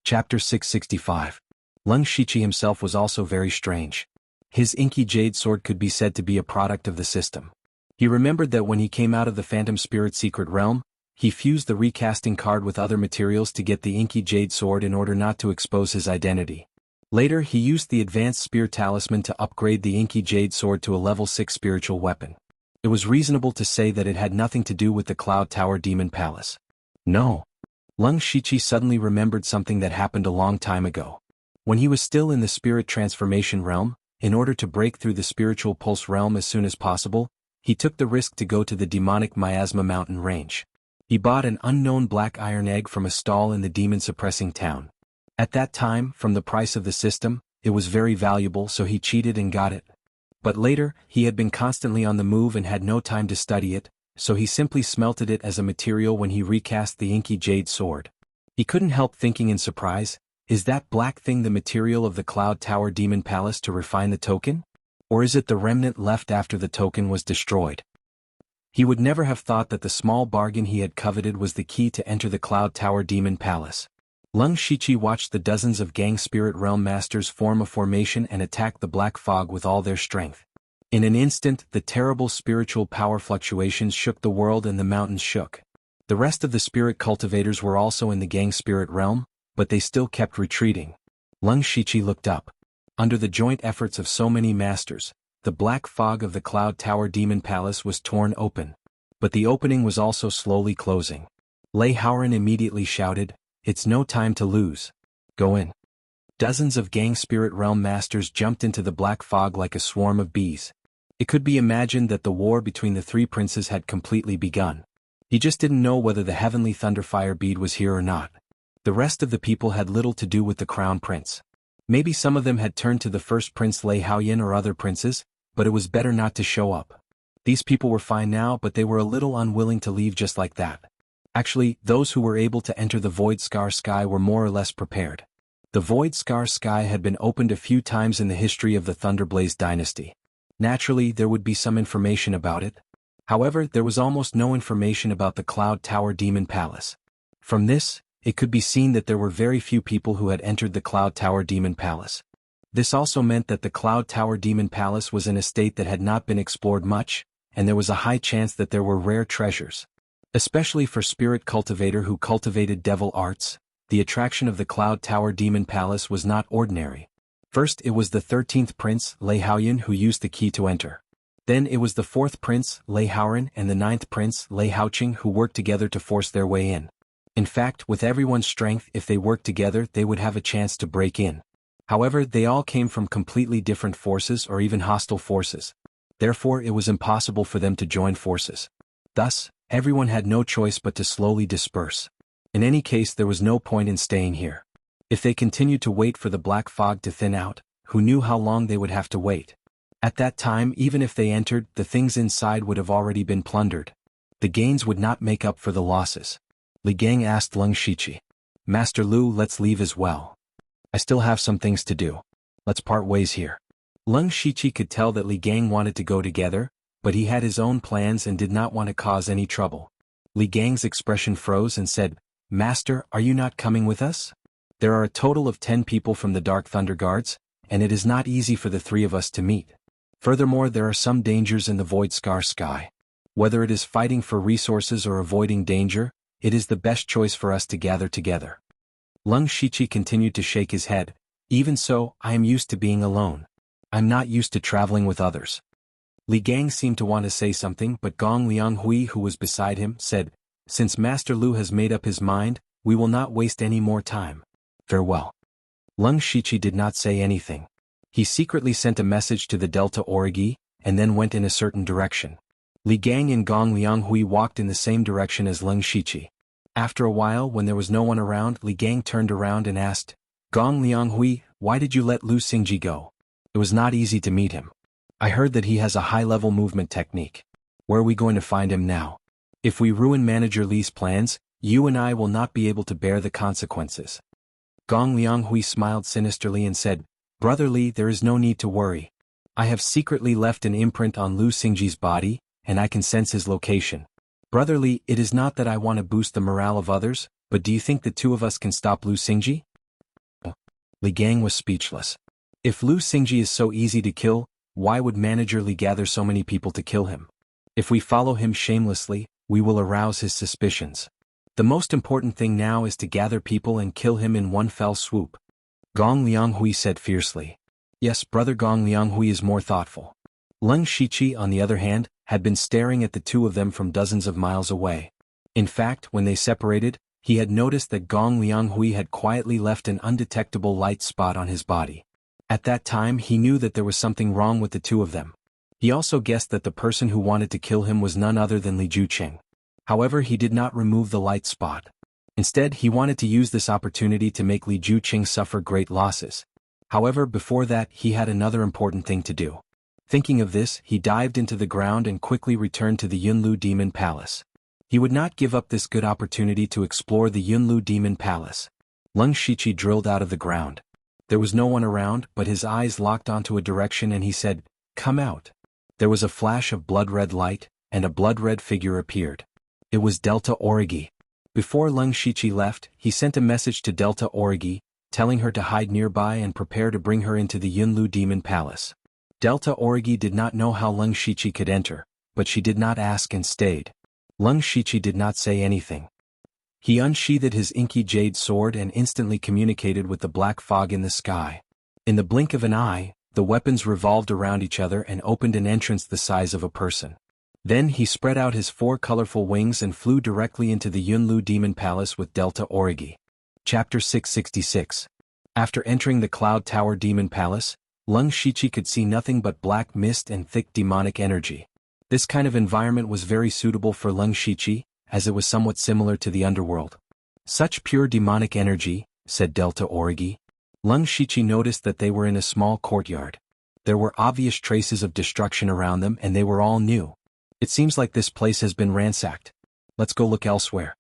Chapter 665. Lung Shiqi himself was also very strange. His inky jade sword could be said to be a product of the system. He remembered that when he came out of the Phantom Spirit secret realm, he fused the recasting card with other materials to get the inky jade sword in order not to expose his identity. Later he used the advanced spear talisman to upgrade the inky jade sword to a level 6 spiritual weapon. It was reasonable to say that it had nothing to do with the Cloud Tower Demon Palace. No. Lung Shiqi suddenly remembered something that happened a long time ago. When he was still in the spirit transformation realm, in order to break through the spiritual pulse realm as soon as possible, he took the risk to go to the demonic miasma mountain range. He bought an unknown black iron egg from a stall in the demon-suppressing town. At that time, from the price of the system, it was very valuable, so he cheated and got it. But later, he had been constantly on the move and had no time to study it, so he simply smelted it as a material when he recast the inky jade sword. He couldn't help thinking in surprise, is that black thing the material of the Cloud Tower Demon Palace to refine the token? Or is it the remnant left after the token was destroyed? He would never have thought that the small bargain he had coveted was the key to enter the Cloud Tower Demon Palace. Lung Shiqi watched the dozens of gang spirit realm masters form a formation and attack the black fog with all their strength. In an instant, the terrible spiritual power fluctuations shook the world and the mountains shook. The rest of the spirit cultivators were also in the gang spirit realm, but they still kept retreating. Lung Shiqi looked up. Under the joint efforts of so many masters, the black fog of the Cloud Tower Demon Palace was torn open. But the opening was also slowly closing. Xuanhuan immediately shouted, "It's no time to lose. Go in." Dozens of gang spirit realm masters jumped into the black fog like a swarm of bees. It could be imagined that the war between the three princes had completely begun. He just didn't know whether the heavenly thunderfire bead was here or not. The rest of the people had little to do with the crown prince. Maybe some of them had turned to the first prince Xuanhuan or other princes, but it was better not to show up. These people were fine now, but they were a little unwilling to leave just like that. Actually, those who were able to enter the Void Scar Sky were more or less prepared. The Void Scar Sky had been opened a few times in the history of the Thunderblaze dynasty. Naturally, there would be some information about it. However, there was almost no information about the Cloud Tower Demon Palace. From this, it could be seen that there were very few people who had entered the Cloud Tower Demon Palace. This also meant that the Cloud Tower Demon Palace was in a state that had not been explored much, and there was a high chance that there were rare treasures. Especially for spirit cultivator who cultivated devil arts, the attraction of the Cloud Tower Demon Palace was not ordinary. First it was the 13th prince, Xuanhuan, who used the key to enter. Then it was the 4th prince, Xuanhuan, and the 9th prince, Xuanqing, who worked together to force their way in. In fact, with everyone's strength, if they worked together, they would have a chance to break in. However, they all came from completely different forces or even hostile forces. Therefore, it was impossible for them to join forces. Thus, everyone had no choice but to slowly disperse. In any case, there was no point in staying here. If they continued to wait for the black fog to thin out, who knew how long they would have to wait? At that time, even if they entered, the things inside would have already been plundered. The gains would not make up for the losses. Li Gang asked Lung Shiqi, "Master Lu, let's leave as well. I still have some things to do. Let's part ways here." Lung Shiqi could tell that Li Gang wanted to go together, but he had his own plans and did not want to cause any trouble. Li Gang's expression froze and said, "Master, are you not coming with us? There are a total of 10 people from the Dark Thunder Guards, and it is not easy for the three of us to meet. Furthermore, there are some dangers in the Void Scar Sky. Whether it is fighting for resources or avoiding danger, it is the best choice for us to gather together." Lung Shiqi continued to shake his head. "Even so, I am used to being alone. I'm not used to traveling with others." Li Gang seemed to want to say something, but Gong Lianghui, who was beside him, said, "Since Master Lu has made up his mind, we will not waste any more time. Farewell." Lung Shiqi did not say anything. He secretly sent a message to the Delta Origi, and then went in a certain direction. Li Gang and Gong Lianghui walked in the same direction as Lung Shiqi. After a while, when there was no one around, Li Gang turned around and asked, "Gong Lianghui, why did you let Lu Xingji go? It was not easy to meet him. I heard that he has a high-level movement technique. Where are we going to find him now? If we ruin Manager Li's plans, you and I will not be able to bear the consequences." Gong Lianghui smiled sinisterly and said, "Brother Li, there is no need to worry. I have secretly left an imprint on Lu Xingji's body, and I can sense his location. Brother Li, it is not that I want to boost the morale of others, but do you think the two of us can stop Lu Xingji?" Li Gang was speechless. If Lu Xingji is so easy to kill, why would Manager Li gather so many people to kill him? If we follow him shamelessly, we will arouse his suspicions. The most important thing now is to gather people and kill him in one fell swoop. Gong Lianghui said fiercely. Yes, brother Gong Lianghui is more thoughtful. Leng Shiqi, on the other hand, had been staring at the two of them from dozens of miles away. In fact, when they separated, he had noticed that Gong Lianghui had quietly left an undetectable light spot on his body. At that time he knew that there was something wrong with the two of them. He also guessed that the person who wanted to kill him was none other than Li Juqing. However, he did not remove the light spot. Instead, he wanted to use this opportunity to make Li Juqing suffer great losses. However, before that, he had another important thing to do. Thinking of this, he dived into the ground and quickly returned to the Yunlu Demon Palace. He would not give up this good opportunity to explore the Yunlu Demon Palace. Leng Shiqi drilled out of the ground. There was no one around, but his eyes locked onto a direction and he said, "Come out." There was a flash of blood-red light, and a blood-red figure appeared. It was Delta Origi. Before Leng Shiqi left, he sent a message to Delta Origi, telling her to hide nearby and prepare to bring her into the Yunlu Demon Palace. Delta Origi did not know how Leng Shiqi could enter, but she did not ask and stayed. Leng Shiqi did not say anything. He unsheathed his inky jade sword and instantly communicated with the black fog in the sky. In the blink of an eye, the weapons revolved around each other and opened an entrance the size of a person. Then he spread out his 4 colorful wings and flew directly into the Yunlu Demon Palace with Delta Origi. Chapter 666. After entering the Cloud Tower Demon Palace, Leng Shiqi could see nothing but black mist and thick demonic energy. This kind of environment was very suitable for Leng Shiqi, as it was somewhat similar to the underworld. Such pure demonic energy, said Delta Origi. Leng Shiqi noticed that they were in a small courtyard. There were obvious traces of destruction around them and they were all new. It seems like this place has been ransacked. Let's go look elsewhere.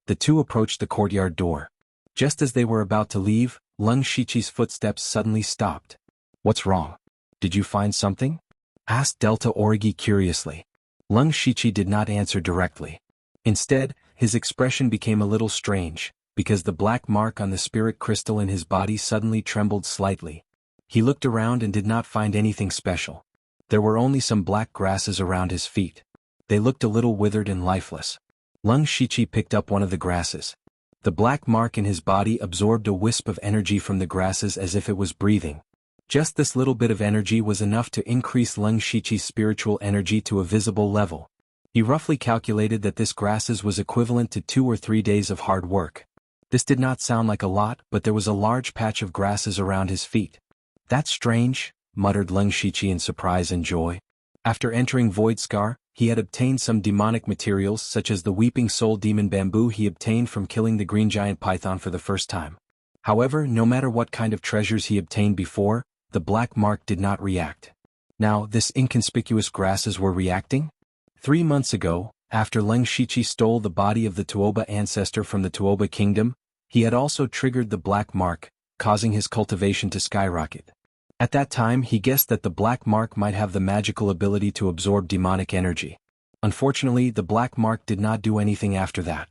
The two approached the courtyard door. Just as they were about to leave, Leng Shiqi's footsteps suddenly stopped. What's wrong? Did you find something? Asked Delta Origi curiously. Leng Shiqi did not answer directly. Instead, his expression became a little strange, because the black mark on the spirit crystal in his body suddenly trembled slightly. He looked around and did not find anything special. There were only some black grasses around his feet. They looked a little withered and lifeless. Leng Shiqi picked up one of the grasses. The black mark in his body absorbed a wisp of energy from the grasses as if it was breathing. Just this little bit of energy was enough to increase Leng Shiqi's spiritual energy to a visible level. He roughly calculated that this grasses was equivalent to 2 or 3 days of hard work. This did not sound like a lot, but there was a large patch of grasses around his feet. That's strange, muttered Leng Shiqi in surprise and joy. After entering Void Scar, he had obtained some demonic materials such as the Weeping Soul Demon Bamboo he obtained from killing the Green Giant Python for the first time. However, no matter what kind of treasures he obtained before, the black mark did not react. Now, this inconspicuous grasses were reacting? 3 months ago, after Leng Shiqi stole the body of the Tuoba ancestor from the Tuoba kingdom, he had also triggered the black mark, causing his cultivation to skyrocket. At that time he guessed that the black mark might have the magical ability to absorb demonic energy. Unfortunately, the black mark did not do anything after that.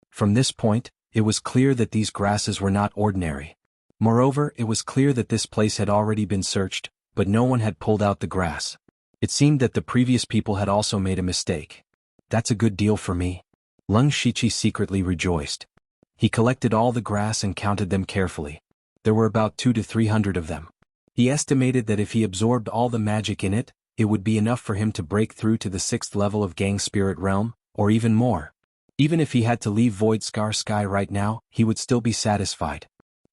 From this point, it was clear that these grasses were not ordinary. Moreover, it was clear that this place had already been searched, but no one had pulled out the grass. It seemed that the previous people had also made a mistake. That's a good deal for me. Leng Shiqi secretly rejoiced. He collected all the grass and counted them carefully. There were about 200 to 300 of them. He estimated that if he absorbed all the magic in it, it would be enough for him to break through to the 6th level of Gang Spirit Realm, or even more. Even if he had to leave Void Scar Sky right now, he would still be satisfied.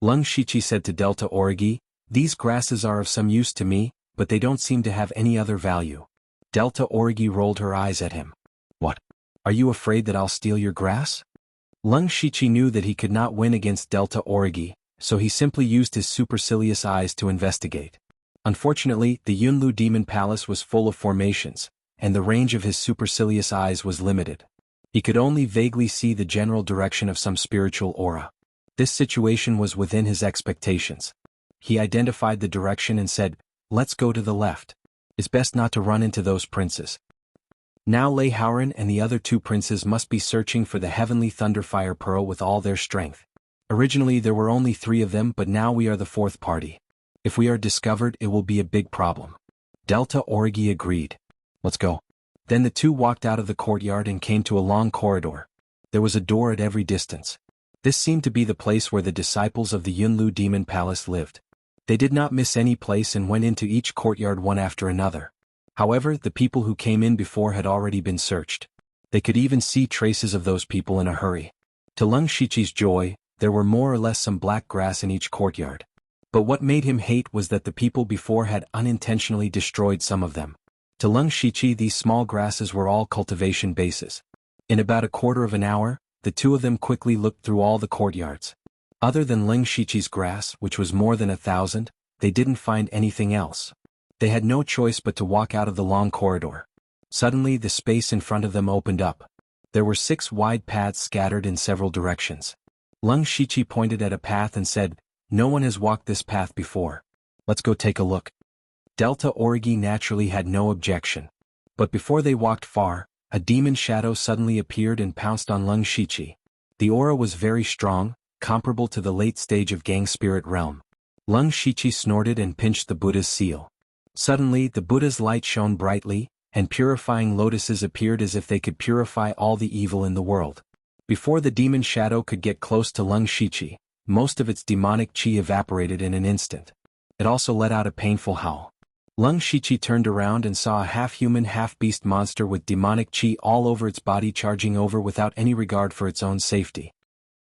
Leng Shiqi said to Delta Origi, "These grasses are of some use to me, but they don't seem to have any other value." Delta Origi rolled her eyes at him. "What? Are you afraid that I'll steal your grass?" Leng Shiqi knew that he could not win against Delta Origi, so he simply used his supercilious eyes to investigate. Unfortunately, the Yunlu Demon Palace was full of formations, and the range of his supercilious eyes was limited. He could only vaguely see the general direction of some spiritual aura. This situation was within his expectations. He identified the direction and said, "Let's go to the left. It's best not to run into those princes." Now Lei Haoran and the other 2 princes must be searching for the heavenly Thunderfire Pearl with all their strength. Originally there were only 3 of them, but now we are the 4th party. If we are discovered, it will be a big problem. Delta Origi agreed. Let's go. Then the 2 walked out of the courtyard and came to a long corridor. There was a door at every distance. This seemed to be the place where the disciples of the Yunlu Demon Palace lived. They did not miss any place and went into each courtyard one after another. However, the people who came in before had already been searched. They could even see traces of those people in a hurry. To Leng Shiqi's joy, there were more or less some black grass in each courtyard. But what made him hate was that the people before had unintentionally destroyed some of them. To Leng Shiqi, these small grasses were all cultivation bases. In about a quarter of an hour, the 2 of them quickly looked through all the courtyards. Other than Leng Shiqi's grass, which was more than 1,000, they didn't find anything else. They had no choice but to walk out of the long corridor. Suddenly the space in front of them opened up. There were 6 wide paths scattered in several directions. Leng Shiqi pointed at a path and said, "No one has walked this path before. Let's go take a look." Delta Origi naturally had no objection. But before they walked far, a demon shadow suddenly appeared and pounced on Leng Shiqi. The aura was very strong, comparable to the late stage of Gang Spirit Realm. Leng Shiqi snorted and pinched the Buddha's seal. Suddenly the Buddha's light shone brightly, and purifying lotuses appeared as if they could purify all the evil in the world. Before the demon shadow could get close to Leng Shiqi, most of its demonic qi evaporated in an instant. It also let out a painful howl. Leng Shiqi turned around and saw a half-human half-beast monster with demonic qi all over its body charging over without any regard for its own safety.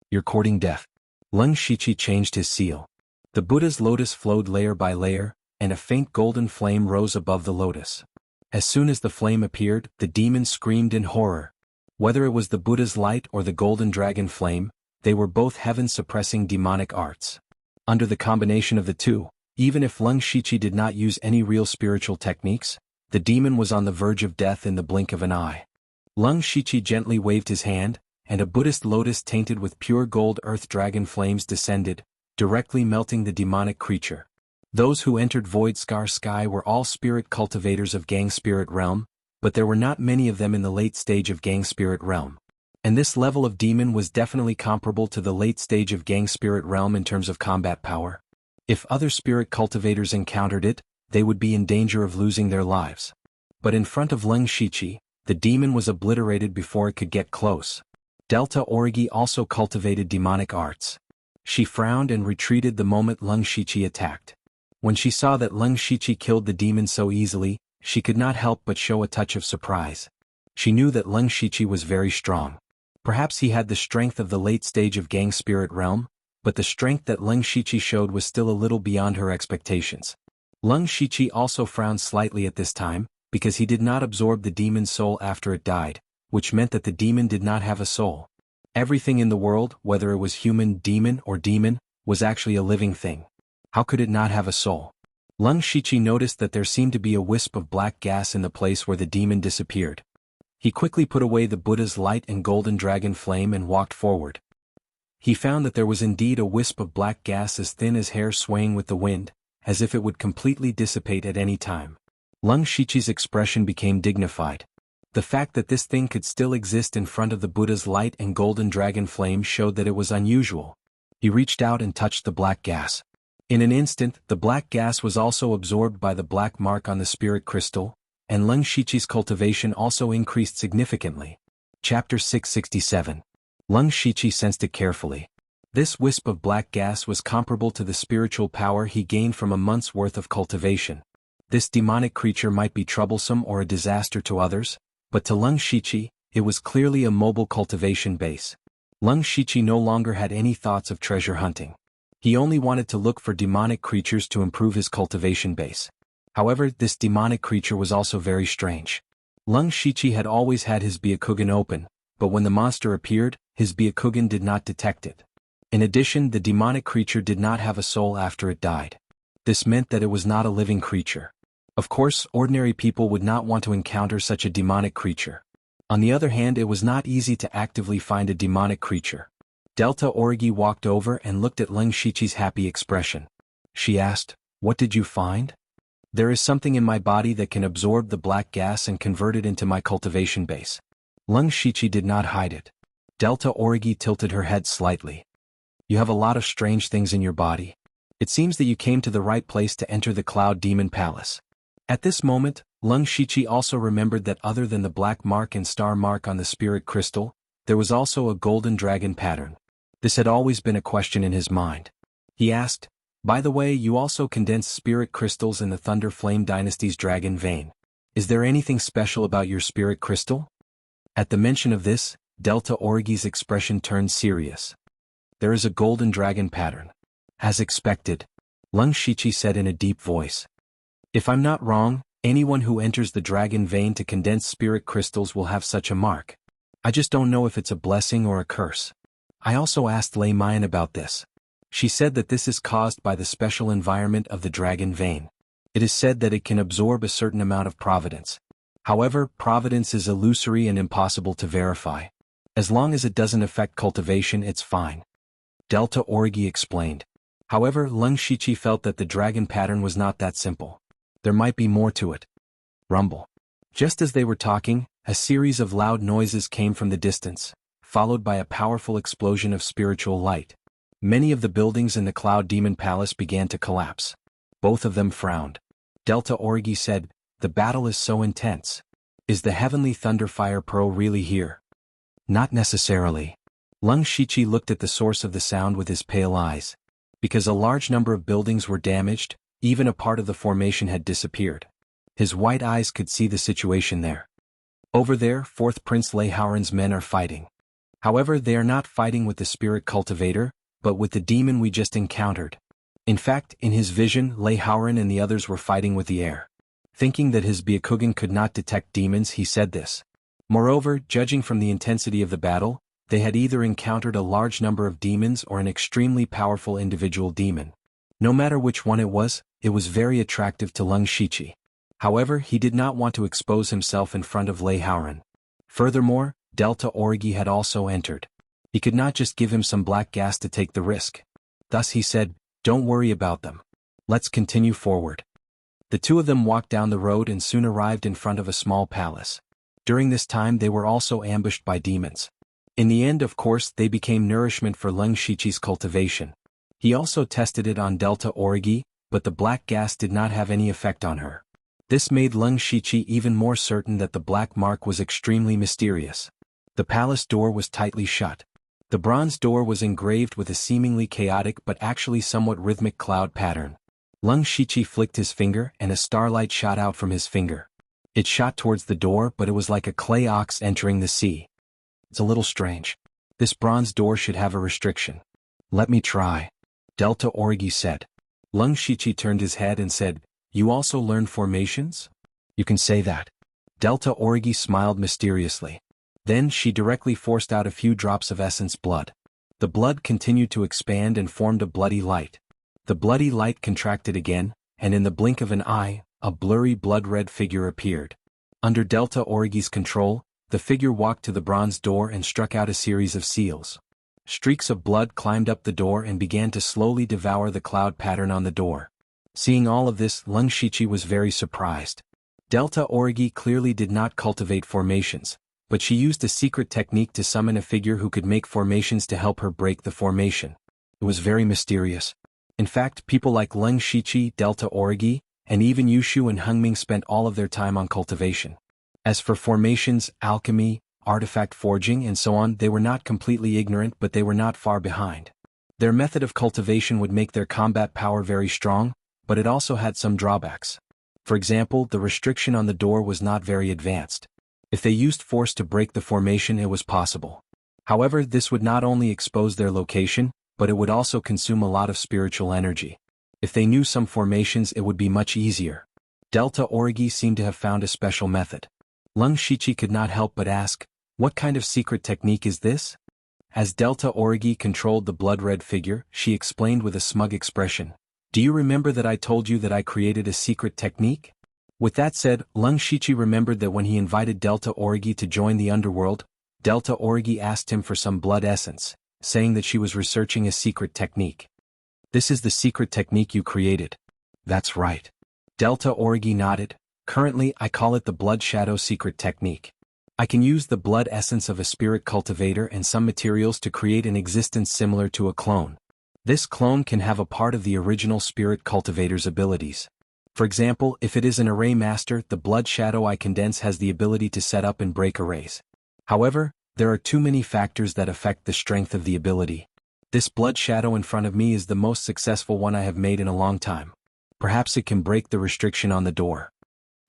"You're courting death." Leng Shiqi changed his seal. The Buddha's lotus flowed layer by layer, and a faint golden flame rose above the lotus. As soon as the flame appeared, the demon screamed in horror. Whether it was the Buddha's light or the golden dragon flame, they were both heaven-suppressing demonic arts. Under the combination of the 2, even if Leng Shiqi did not use any real spiritual techniques, the demon was on the verge of death in the blink of an eye. Leng Shiqi gently waved his hand, and a Buddhist lotus tainted with pure gold earth dragon flames descended, directly melting the demonic creature. Those who entered Void Scar Sky were all spirit cultivators of Gang Spirit Realm, but there were not many of them in the late stage of Gang Spirit Realm. And this level of demon was definitely comparable to the late stage of Gang Spirit Realm in terms of combat power. If other spirit cultivators encountered it, they would be in danger of losing their lives. But in front of Leng Shiqi, the demon was obliterated before it could get close. Delta Origi also cultivated demonic arts. She frowned and retreated the moment Leng Shiqi attacked. When she saw that Leng Shiqi killed the demon so easily, she could not help but show a touch of surprise. She knew that Leng Shiqi was very strong. Perhaps he had the strength of the late stage of Gang Spirit Realm, but the strength that Leng Shiqi showed was still a little beyond her expectations. Leng Shiqi also frowned slightly at this time, because he did not absorb the demon's soul after it died, which meant that the demon did not have a soul. Everything in the world, whether it was human, demon, or demon, was actually a living thing. How could it not have a soul? Leng Shiqi noticed that there seemed to be a wisp of black gas in the place where the demon disappeared. He quickly put away the Buddha's light and golden dragon flame and walked forward. He found that there was indeed a wisp of black gas as thin as hair swaying with the wind, as if it would completely dissipate at any time. Leng Shiqi's expression became dignified. The fact that this thing could still exist in front of the Buddha's light and golden dragon flame showed that it was unusual. He reached out and touched the black gas. In an instant, the black gas was also absorbed by the black mark on the spirit crystal, and Leng Shiqi's cultivation also increased significantly. Chapter 667. Leng Shiqi sensed it carefully. This wisp of black gas was comparable to the spiritual power he gained from a month's worth of cultivation. This demonic creature might be troublesome or a disaster to others, but to Leng Shiqi, it was clearly a mobile cultivation base. Leng Shiqi no longer had any thoughts of treasure hunting. He only wanted to look for demonic creatures to improve his cultivation base. However, this demonic creature was also very strange. Leng Shiqi had always had his Byakugan open, but when the monster appeared, his Byakugan did not detect it. In addition, the demonic creature did not have a soul after it died. This meant that it was not a living creature. Of course, ordinary people would not want to encounter such a demonic creature. On the other hand, it was not easy to actively find a demonic creature. Delta Origi walked over and looked at Leng Shiqi's happy expression. She asked, "What did you find?" "There is something in my body that can absorb the black gas and convert it into my cultivation base." Leng Shiqi did not hide it. Delta Origi tilted her head slightly. You have a lot of strange things in your body. It seems that you came to the right place to enter the Cloud Demon Palace. At this moment, Leng Shiqi also remembered that other than the black mark and star mark on the spirit crystal, there was also a golden dragon pattern. This had always been a question in his mind. He asked, "By the way, you also condense spirit crystals in the Thunder Flame Dynasty's dragon vein. Is there anything special about your spirit crystal?" At the mention of this, Delta Origi's expression turned serious. "There is a golden dragon pattern." As expected, Leng Shiqi said in a deep voice. "If I'm not wrong, anyone who enters the dragon vein to condense spirit crystals will have such a mark. I just don't know if it's a blessing or a curse." I also asked Lei Mayan about this. She said that this is caused by the special environment of the dragon vein. It is said that it can absorb a certain amount of providence. However, providence is illusory and impossible to verify. As long as it doesn't affect cultivation, it's fine. Delta Origi explained. However, Leng Shiqi felt that the dragon pattern was not that simple. There might be more to it. Rumble. Just as they were talking, a series of loud noises came from the distance, followed by a powerful explosion of spiritual light. Many of the buildings in the Cloud Demon Palace began to collapse. Both of them frowned. Delta Origi said, "The battle is so intense. Is the heavenly Thunderfire Pearl really here?" "Not necessarily." Leng Shiqi looked at the source of the sound with his pale eyes. Because a large number of buildings were damaged, even a part of the formation had disappeared. His white eyes could see the situation there. Over there, 4th Prince Lei Haoran's men are fighting. However, they are not fighting with the spirit cultivator, but with the demon we just encountered. In fact, in his vision, Lei Haoran and the others were fighting with the air. Thinking that his Byakugan could not detect demons, he said this. Moreover, judging from the intensity of the battle, they had either encountered a large number of demons or an extremely powerful individual demon. No matter which one it was very attractive to Leng Shiqi. However, he did not want to expose himself in front of Lei Haoran. Furthermore, Delta Origi had also entered. He could not just give him some black gas to take the risk. Thus he said, "Don't worry about them. Let's continue forward." The two of them walked down the road and soon arrived in front of a small palace. During this time they were also ambushed by demons. In the end, of course, they became nourishment for Leng Shiqi's cultivation. He also tested it on Delta Origi, but the black gas did not have any effect on her. This made Leng Shiqi even more certain that the black mark was extremely mysterious. The palace door was tightly shut. The bronze door was engraved with a seemingly chaotic but actually somewhat rhythmic cloud pattern. Leng Shiqi flicked his finger and a starlight shot out from his finger. It shot towards the door, but it was like a clay ox entering the sea. "It's a little strange. This bronze door should have a restriction. Let me try," Delta Origi said. Leng Shiqi turned his head and said, "You also learn formations?" "You can say that." Delta Origi smiled mysteriously. Then she directly forced out a few drops of essence blood. The blood continued to expand and formed a bloody light. The bloody light contracted again, and in the blink of an eye, a blurry blood-red figure appeared. Under Delta Origi's control, the figure walked to the bronze door and struck out a series of seals. Streaks of blood climbed up the door and began to slowly devour the cloud pattern on the door. Seeing all of this, Leng Shiqi was very surprised. Delta Origi clearly did not cultivate formations, but she used a secret technique to summon a figure who could make formations to help her break the formation. It was very mysterious. In fact, people like Leng Shiqi, Delta Origi, and even Yushu and Hengming spent all of their time on cultivation. As for formations, alchemy, artifact forging and so on, they were not completely ignorant, but they were not far behind. Their method of cultivation would make their combat power very strong, but it also had some drawbacks. For example, the restriction on the door was not very advanced. If they used force to break the formation, it was possible. However, this would not only expose their location, but it would also consume a lot of spiritual energy. If they knew some formations, it would be much easier. Delta Origi seemed to have found a special method. Leng Shiqi could not help but ask, "What kind of secret technique is this?" As Delta Origi controlled the blood-red figure, she explained with a smug expression, "Do you remember that I told you that I created a secret technique?" With that said, Leng Shiqi remembered that when he invited Delta Origi to join the underworld, Delta Origi asked him for some blood essence, saying that she was researching a secret technique. "This is the secret technique you created." "That's right." Delta Origi nodded. "Currently, I call it the Blood Shadow Secret Technique. I can use the blood essence of a spirit cultivator and some materials to create an existence similar to a clone. This clone can have a part of the original spirit cultivator's abilities. For example, if it is an array master, the blood shadow I condense has the ability to set up and break arrays. However, there are too many factors that affect the strength of the ability. This blood shadow in front of me is the most successful one I have made in a long time. Perhaps it can break the restriction on the door.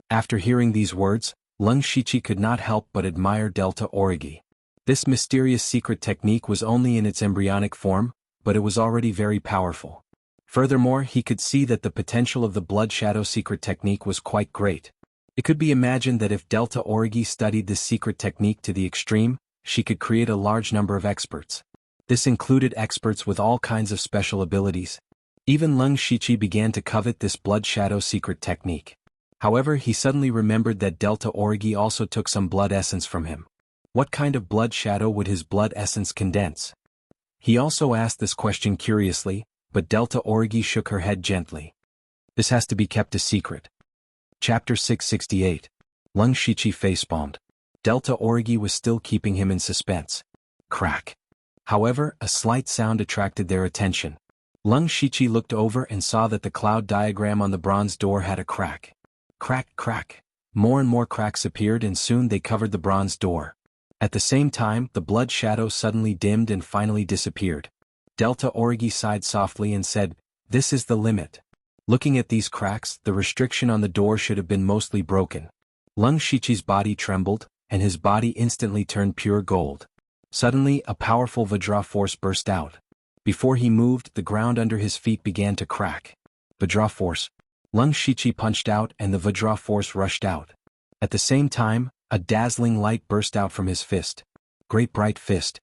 After hearing these words, Lung Shichi could not help but admire Delta Origi. This mysterious secret technique was only in its embryonic form, but it was already very powerful. Furthermore, he could see that the potential of the blood shadow secret technique was quite great. It could be imagined that if Delta Origi studied this secret technique to the extreme, she could create a large number of experts. This included experts with all kinds of special abilities. Even Lung Shichi began to covet this blood shadow secret technique. However, he suddenly remembered that Delta Origi also took some blood essence from him. What kind of blood shadow would his blood essence condense? He also asked this question curiously, but Delta Origi shook her head gently. This has to be kept a secret. Chapter 668. Lung Shichi facepalmed. Delta Origi was still keeping him in suspense. Crack. However, a slight sound attracted their attention. Lung Shichi looked over and saw that the cloud diagram on the bronze door had a crack. Crack, crack. More and more cracks appeared and soon they covered the bronze door. At the same time, the blood shadow suddenly dimmed and finally disappeared. Delta Origi sighed softly and said, "This is the limit." Looking at these cracks, the restriction on the door should have been mostly broken. Lung Shichi's body trembled, and his body instantly turned pure gold. Suddenly, a powerful Vajra force burst out. Before he moved, the ground under his feet began to crack. Vajra force. Lung Shichi punched out and the Vajra force rushed out. At the same time, a dazzling light burst out from his fist. Great bright fist.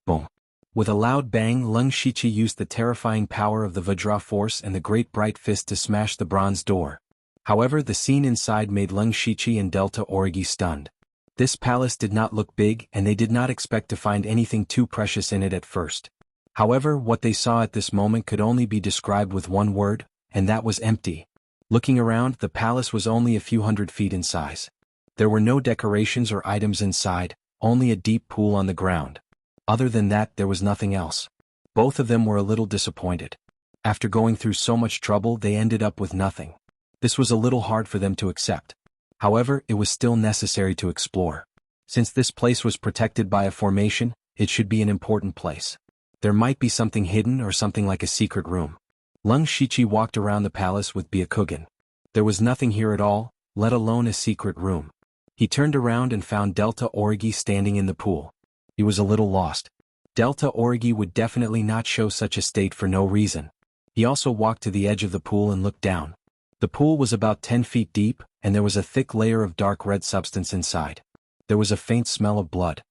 Boom. With a loud bang, Lung Shichi used the terrifying power of the Vajra force and the great bright fist to smash the bronze door. However, the scene inside made Lung Shichi and Delta Origi stunned. This palace did not look big and they did not expect to find anything too precious in it at first. However, what they saw at this moment could only be described with one word, and that was empty. Looking around, the palace was only a few hundred feet in size. There were no decorations or items inside, only a deep pool on the ground. Other than that, there was nothing else. Both of them were a little disappointed. After going through so much trouble, they ended up with nothing. This was a little hard for them to accept. However, it was still necessary to explore. Since this place was protected by a formation, it should be an important place. There might be something hidden or something like a secret room. Lung Shichi walked around the palace with Byakugan. There was nothing here at all, let alone a secret room. He turned around and found Delta Origi standing in the pool. He was a little lost. Delta Origi would definitely not show such a state for no reason. He also walked to the edge of the pool and looked down. The pool was about 10 feet deep, and there was a thick layer of dark red substance inside. There was a faint smell of blood.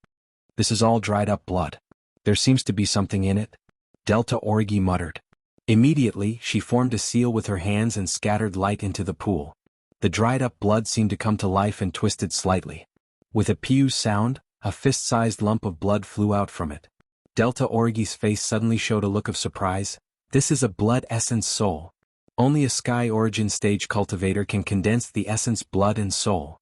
This is all dried up blood. There seems to be something in it. Delta Origi muttered. Immediately, she formed a seal with her hands and scattered light into the pool. The dried up blood seemed to come to life and twisted slightly. With a piu sound, a fist-sized lump of blood flew out from it. Delta Origi's face suddenly showed a look of surprise. This is a blood essence soul. Only a Sky Origin stage cultivator can condense the essence blood and soul.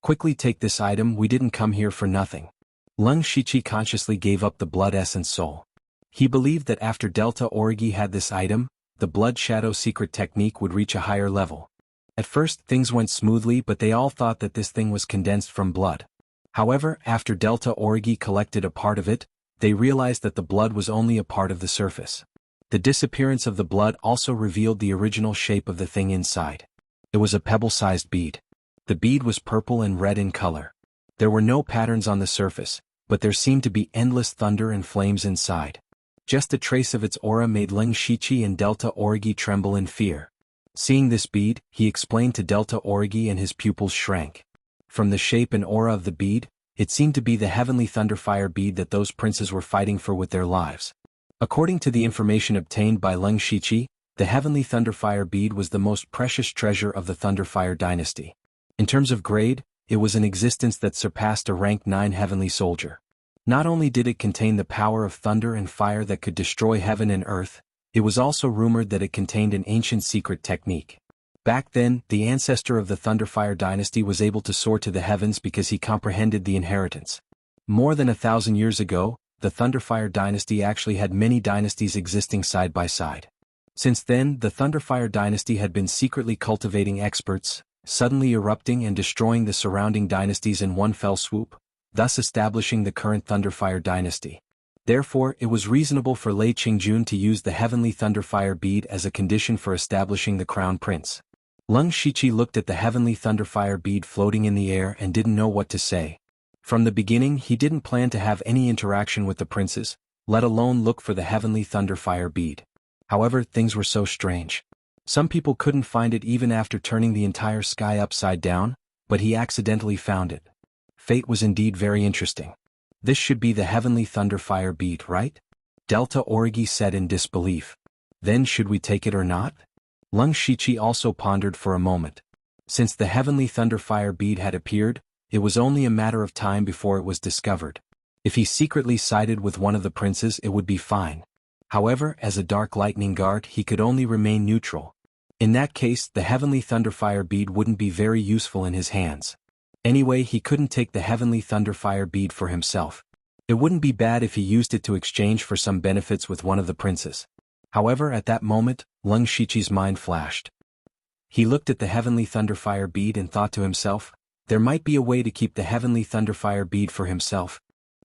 Quickly take this item, we didn't come here for nothing. Lung Shichi consciously gave up the blood essence soul. He believed that after Delta Origi had this item, the blood shadow secret technique would reach a higher level. At first, things went smoothly, but they all thought that this thing was condensed from blood. However, after Delta Origi collected a part of it, they realized that the blood was only a part of the surface. The disappearance of the blood also revealed the original shape of the thing inside. It was a pebble-sized bead. The bead was purple and red in color. There were no patterns on the surface, but there seemed to be endless thunder and flames inside. Just a trace of its aura made Lung Shichi and Delta Origi tremble in fear. Seeing this bead, he explained to Delta Origi and his pupils shrank. From the shape and aura of the bead, it seemed to be the heavenly thunderfire bead that those princes were fighting for with their lives. According to the information obtained by Lung Shichi, the heavenly thunderfire bead was the most precious treasure of the Thunderfire dynasty. In terms of grade, it was an existence that surpassed a rank 9 heavenly soldier. Not only did it contain the power of thunder and fire that could destroy heaven and earth, it was also rumored that it contained an ancient secret technique. Back then, the ancestor of the Thunderfire dynasty was able to soar to the heavens because he comprehended the inheritance. More than 1,000 years ago, the Thunderfire dynasty actually had many dynasties existing side by side. Since then, the Thunderfire dynasty had been secretly cultivating experts, suddenly erupting and destroying the surrounding dynasties in one fell swoop, thus establishing the current Thunderfire dynasty. Therefore, it was reasonable for Lei Qingjun to use the heavenly Thunderfire bead as a condition for establishing the crown prince. Leng Shiqi looked at the heavenly Thunderfire bead floating in the air and didn't know what to say. From the beginning, he didn't plan to have any interaction with the princes, let alone look for the heavenly Thunderfire bead. However, things were so strange. Some people couldn't find it even after turning the entire sky upside down, but he accidentally found it. Fate was indeed very interesting. This should be the heavenly Thunderfire bead, right? Delta Origi said in disbelief. Then should we take it or not? Leng Shiqi also pondered for a moment. Since the heavenly Thunderfire bead had appeared, it was only a matter of time before it was discovered. If he secretly sided with one of the princes, it would be fine. However, as a Dark Lightning Guard, he could only remain neutral. In that case, the heavenly Thunderfire bead wouldn't be very useful in his hands. Anyway, he couldn't take the heavenly Thunderfire bead for himself. It wouldn't be bad if he used it to exchange for some benefits with one of the princes. However, at that moment, Leng Shiqi's mind flashed. He looked at the heavenly Thunderfire bead and thought to himself, there might be a way to keep the heavenly Thunderfire bead for himself.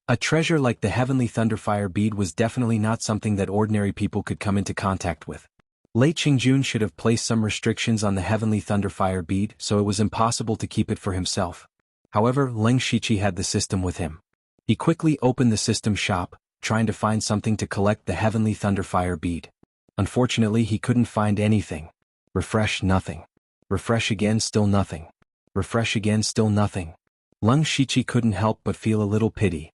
A treasure like the heavenly Thunderfire bead was definitely not something that ordinary people could come into contact with. Lei Qingjun should have placed some restrictions on the heavenly Thunderfire bead, so it was impossible to keep it for himself. However, Leng Shiqi had the system with him. He quickly opened the system shop, trying to find something to collect the heavenly Thunderfire bead. Unfortunately, he couldn't find anything. Refresh, nothing. Refresh again, still nothing. Refresh again, still nothing. Leng Shiqi couldn't help but feel a little pity.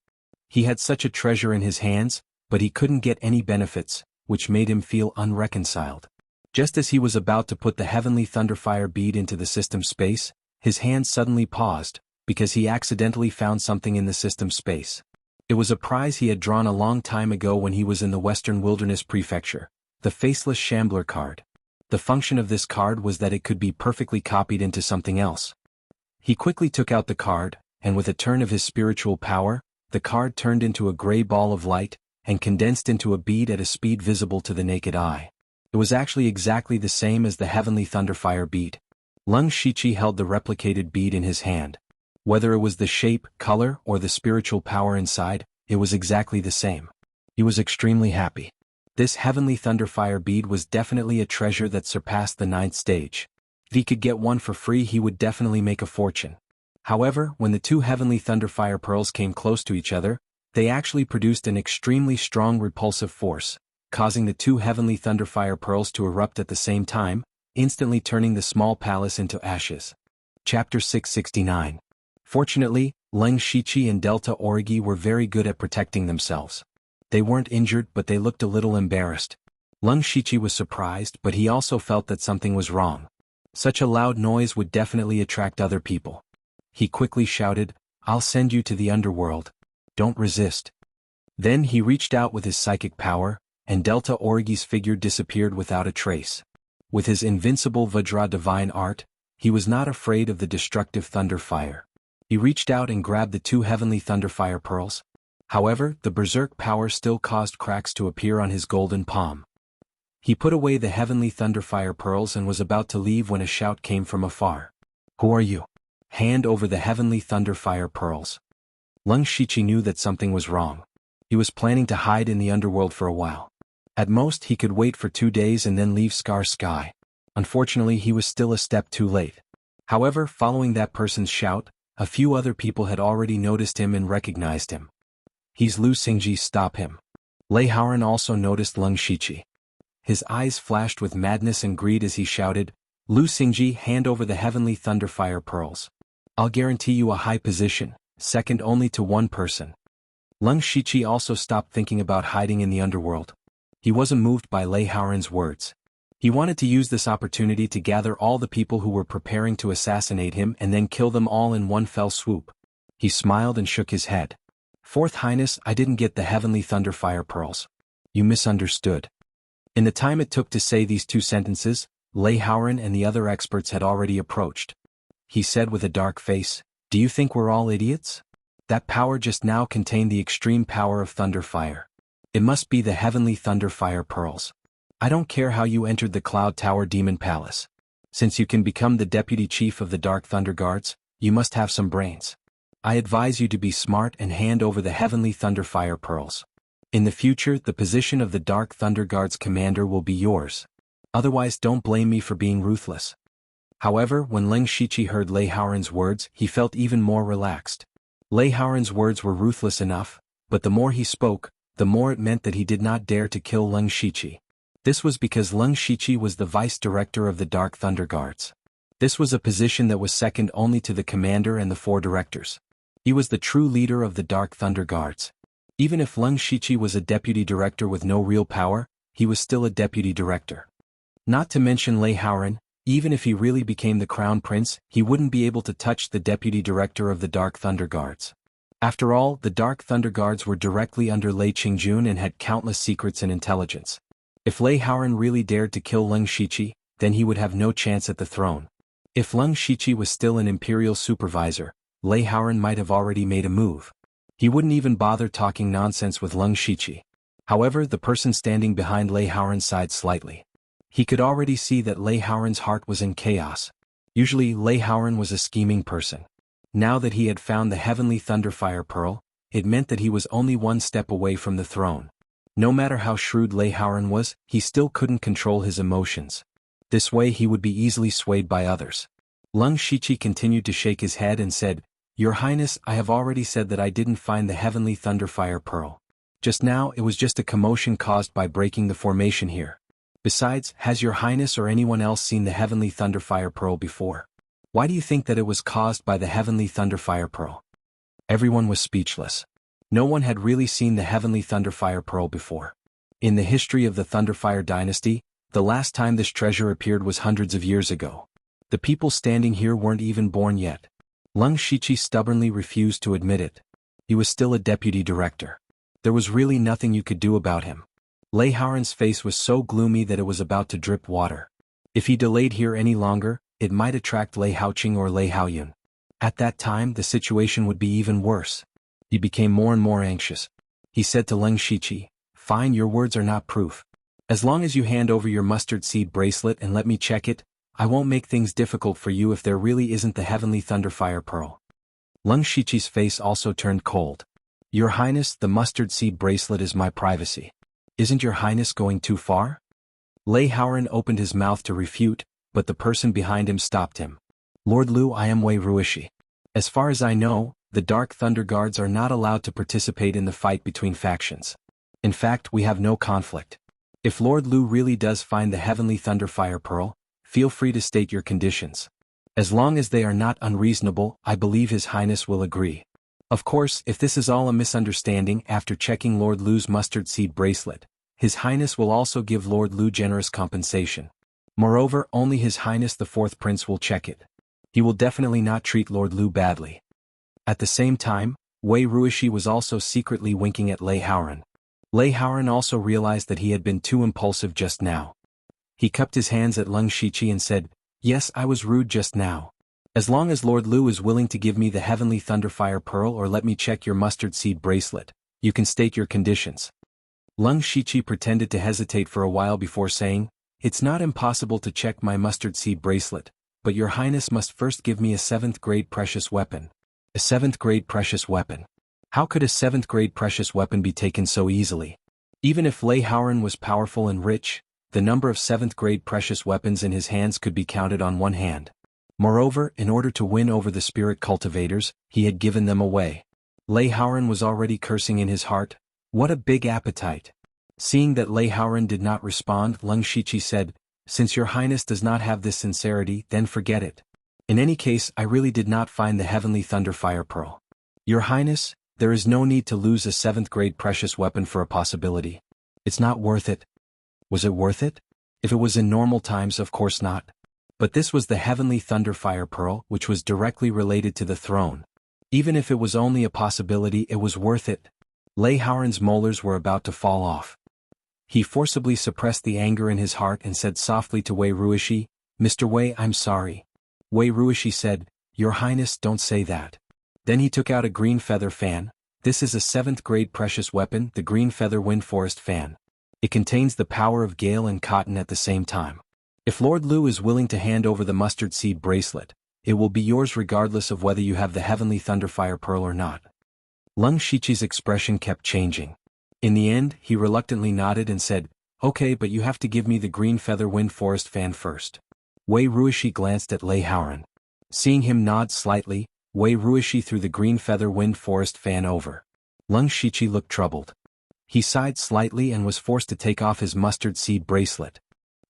He had such a treasure in his hands, but he couldn't get any benefits, which made him feel unreconciled. Just as he was about to put the heavenly Thunderfire bead into the system space, his hand suddenly paused, because he accidentally found something in the system space. It was a prize he had drawn a long time ago when he was in the Western Wilderness Prefecture, the Faceless Shambler card. The function of this card was that it could be perfectly copied into something else. He quickly took out the card, and with a turn of his spiritual power, the card turned into a gray ball of light, and condensed into a bead at a speed visible to the naked eye. It was actually exactly the same as the heavenly Thunderfire bead. Leng Shiqi held the replicated bead in his hand. Whether it was the shape, color, or the spiritual power inside, it was exactly the same. He was extremely happy. This heavenly Thunderfire bead was definitely a treasure that surpassed the 9th stage. If he could get one for free, he would definitely make a fortune. However, when the two heavenly Thunderfire pearls came close to each other, they actually produced an extremely strong repulsive force, causing the two heavenly Thunderfire pearls to erupt at the same time, instantly turning the small palace into ashes. Chapter 669. Fortunately, Leng Shiqi and Delta Origi were very good at protecting themselves. They weren't injured, but they looked a little embarrassed. Leng Shiqi was surprised, but he also felt that something was wrong. Such a loud noise would definitely attract other people. He quickly shouted, "I'll send you to the underworld. Don't resist." Then he reached out with his psychic power, and Delta Origi's figure disappeared without a trace. With his invincible Vajra divine art, he was not afraid of the destructive Thunderfire. He reached out and grabbed the two heavenly Thunderfire pearls. However, the berserk power still caused cracks to appear on his golden palm. He put away the heavenly Thunderfire pearls and was about to leave when a shout came from afar. "Who are you? Hand over the heavenly Thunderfire pearls." Leng Shiqi knew that something was wrong. He was planning to hide in the underworld for a while. At most, he could wait for 2 days and then leave Scar Sky. Unfortunately, he was still a step too late. However, following that person's shout, a few other people had already noticed him and recognized him. "He's Lu Xingji, stop him." Lei Haoran also noticed Leng Shiqi. His eyes flashed with madness and greed as he shouted, "Lu Xingji, hand over the heavenly Thunderfire pearls. I'll guarantee you a high position, second only to one person." Leng Shiqi also stopped thinking about hiding in the underworld. He wasn't moved by Lei Haoran's words. He wanted to use this opportunity to gather all the people who were preparing to assassinate him and then kill them all in one fell swoop. He smiled and shook his head. "Fourth Highness, I didn't get the heavenly Thunderfire pearls. You misunderstood." In the time it took to say these 2 sentences, Lei Haoran and the other experts had already approached. He said with a dark face, "Do you think we're all idiots? That power just now contained the extreme power of thunder fire. It must be the heavenly thunder fire pearls. I don't care how you entered the Cloud Tower Demon Palace. Since you can become the deputy chief of the Dark Thunder Guards, you must have some brains. I advise you to be smart and hand over the heavenly thunder fire pearls. In the future, the position of the Dark Thunder Guards commander will be yours. Otherwise, don't blame me for being ruthless. However, when Leng Shiqi heard Lei Haoran's words, he felt even more relaxed. Lei Haoran's words were ruthless enough, but the more he spoke, the more it meant that he did not dare to kill Leng Shiqi. This was because Leng Shiqi was the vice director of the Dark Thunder Guards. This was a position that was second only to the commander and the 4 directors. He was the true leader of the Dark Thunder Guards. Even if Leng Shiqi was a deputy director with no real power, he was still a deputy director. Not to mention Lei Haoran, even if he really became the crown prince, he wouldn't be able to touch the deputy director of the Dark Thunder Guards. After all, the Dark Thunder Guards were directly under Lei Qingjun and had countless secrets and intelligence. If Lei Haoran really dared to kill Leng Shiqi, then he would have no chance at the throne. If Leng Shiqi was still an imperial supervisor, Lei Haoran might have already made a move. He wouldn't even bother talking nonsense with Leng Shiqi. However, the person standing behind Lei Haoran sighed slightly. He could already see that Lei Haoran's heart was in chaos. Usually, Lei Haoran was a scheming person. Now that he had found the heavenly thunderfire pearl, it meant that he was only one step away from the throne. No matter how shrewd Lei Haoran was, he still couldn't control his emotions. This way he would be easily swayed by others. Leng Shiqi continued to shake his head and said, "Your Highness, I have already said that I didn't find the heavenly thunderfire pearl. Just now it was just a commotion caused by breaking the formation here. Besides, has your Highness or anyone else seen the heavenly thunderfire pearl before? Why do you think that it was caused by the heavenly thunderfire pearl?" Everyone was speechless. No one had really seen the heavenly thunderfire pearl before. In the history of the Thunderfire dynasty, the last time this treasure appeared was hundreds of years ago. The people standing here weren't even born yet. Leng Shiqi stubbornly refused to admit it. He was still a deputy director. There was really nothing you could do about him. Lei Haoran's face was so gloomy that it was about to drip water. If he delayed here any longer, it might attract Lei Haoqing or Lei Haoyun. At that time, the situation would be even worse. He became more and more anxious. He said to Leng Shiqi, "Fine, your words are not proof. As long as you hand over your mustard seed bracelet and let me check it, I won't make things difficult for you if there really isn't the heavenly thunderfire pearl." Leng Shiqi's face also turned cold. "Your Highness, the mustard seed bracelet is my privacy. Isn't your Highness going too far?" Lei Haoran opened his mouth to refute, but the person behind him stopped him. "Lord Lu, I am Wei Ruishi. As far as I know, the Dark Thunder Guards are not allowed to participate in the fight between factions. In fact, we have no conflict. If Lord Lu really does find the heavenly thunderfire pearl, feel free to state your conditions. As long as they are not unreasonable, I believe His Highness will agree. Of course, if this is all a misunderstanding, after checking Lord Lu's mustard seed bracelet, His Highness will also give Lord Lu generous compensation. Moreover, only His Highness the 4th Prince will check it. He will definitely not treat Lord Lu badly." At the same time, Wei Ruishi was also secretly winking at Lei Haoran. Lei Haoran also realized that he had been too impulsive just now. He cupped his hands at Leng Shiqi and said, "Yes, I was rude just now. As long as Lord Lu is willing to give me the heavenly thunderfire pearl or let me check your mustard seed bracelet, you can state your conditions." Leng Shiqi pretended to hesitate for a while before saying, "It's not impossible to check my mustard seed bracelet, but your Highness must first give me a 7th grade precious weapon." A 7th grade precious weapon? How could a 7th grade precious weapon be taken so easily? Even if Lei Haoran was powerful and rich, the number of 7th grade precious weapons in his hands could be counted on one hand. Moreover, in order to win over the spirit cultivators, he had given them away. Lei Haoran was already cursing in his heart. What a big appetite. Seeing that Lei Haoran did not respond, Leng Shiqi said, "Since your Highness does not have this sincerity, then forget it. In any case, I really did not find the heavenly thunderfire pearl. Your Highness, there is no need to lose a 7th grade precious weapon for a possibility. It's not worth it." Was it worth it? If it was in normal times, of course not. But this was the heavenly thunderfire pearl, which was directly related to the throne. Even if it was only a possibility, it was worth it. Lei Haoran's molars were about to fall off. He forcibly suppressed the anger in his heart and said softly to Wei Ruishi, "Mr. Wei, I'm sorry." Wei Ruishi said, "Your Highness, don't say that. Then he took out a green feather fan. This is a 7th grade precious weapon, the green feather wind forest fan. It contains the power of gale and cotton at the same time. If Lord Lu is willing to hand over the mustard seed bracelet, it will be yours regardless of whether you have the heavenly thunderfire pearl or not. Leng Shiqi's expression kept changing. In the end, he reluctantly nodded and said, "Okay, but you have to give me the green feather wind forest fan first." Wei Ruishi glanced at Lei Haoran. Seeing him nod slightly, Wei Ruishi threw the green feather wind forest fan over. Leng Shiqi looked troubled. He sighed slightly and was forced to take off his mustard seed bracelet.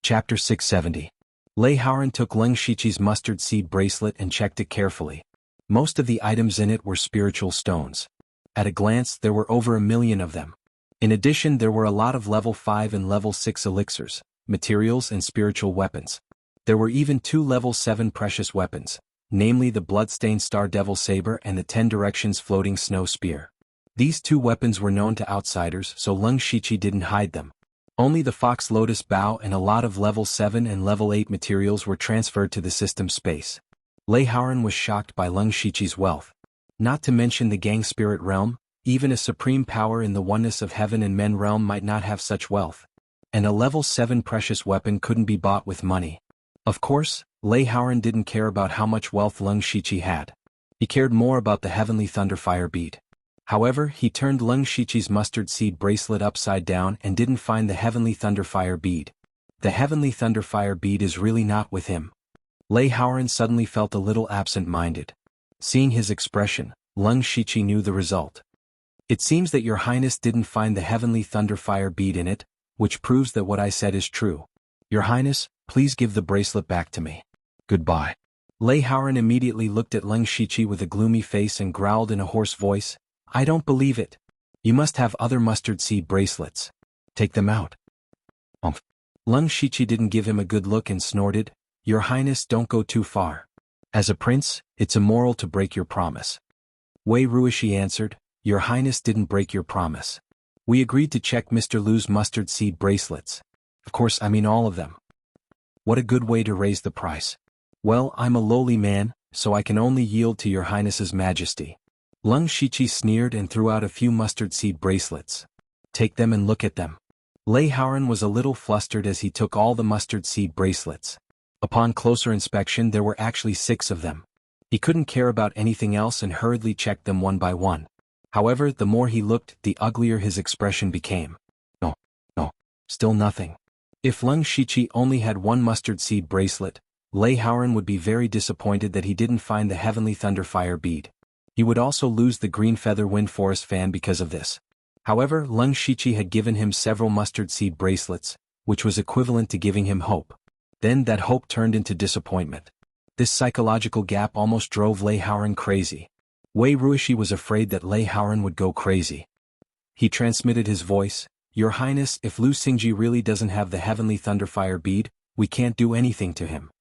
Chapter 670. Lei Haoran took Leng Shiqi's mustard seed bracelet and checked it carefully. Most of the items in it were spiritual stones. At a glance, there were over 1,000,000 of them. In addition, there were a lot of level 5 and level 6 elixirs, materials and spiritual weapons. There were even 2 level 7 precious weapons, namely the bloodstained Star Devil Saber and the 10 Directions Floating Snow Spear. These 2 weapons were known to outsiders, so Leng Shiqi didn't hide them. Only the Fox Lotus Bow and a lot of level 7 and level 8 materials were transferred to the system space. Lei Haoran was shocked by Leng Shiqi's wealth. Not to mention the Gang Spirit realm, even a supreme power in the oneness of heaven and men realm might not have such wealth. And a level 7 precious weapon couldn't be bought with money. Of course, Lei Haoran didn't care about how much wealth Leng Shiqi had. He cared more about the heavenly thunderfire bead. However, he turned Leng Shiqi's mustard seed bracelet upside down and didn't find the heavenly thunderfire bead. The heavenly thunderfire bead is really not with him. Lei Haoran suddenly felt a little absent-minded. Seeing his expression, Leng Shiqi knew the result. "It seems that your highness didn't find the heavenly thunderfire bead in it, which proves that what I said is true. Your highness, please give the bracelet back to me. Goodbye." Lei Haoran immediately looked at Leng Shiqi with a gloomy face and growled in a hoarse voice, "I don't believe it. You must have other mustard seed bracelets. Take them out." Leng Shiqi didn't give him a good look and snorted, "Your highness, don't go too far. As a prince, it's immoral to break your promise." Wei Ruishi answered, "Your highness didn't break your promise. We agreed to check Mr. Lu's mustard seed bracelets. Of course, I mean all of them. What a good way to raise the price. Well, I'm a lowly man, so I can only yield to your highness's majesty." Leng Shiqi sneered and threw out a few mustard seed bracelets. "Take them and look at them." Lei Haoran was a little flustered as he took all the mustard seed bracelets. Upon closer inspection, there were actually 6 of them. He couldn't care about anything else and hurriedly checked them one by one. However, the more he looked, the uglier his expression became. No, still nothing. If Leng Shiqi only had 1 mustard seed bracelet, Lei Haoran would be very disappointed that he didn't find the heavenly thunderfire bead. He would also lose the green feather wind forest fan because of this. However, Leng Shiqi had given him several mustard seed bracelets, which was equivalent to giving him hope. Then that hope turned into disappointment. This psychological gap almost drove Lei Haoran crazy. Wei Ruishi was afraid that Lei Haoran would go crazy. He transmitted his voice, "Your Highness, if Lu Xingji really doesn't have the heavenly thunderfire bead, we can't do anything to him.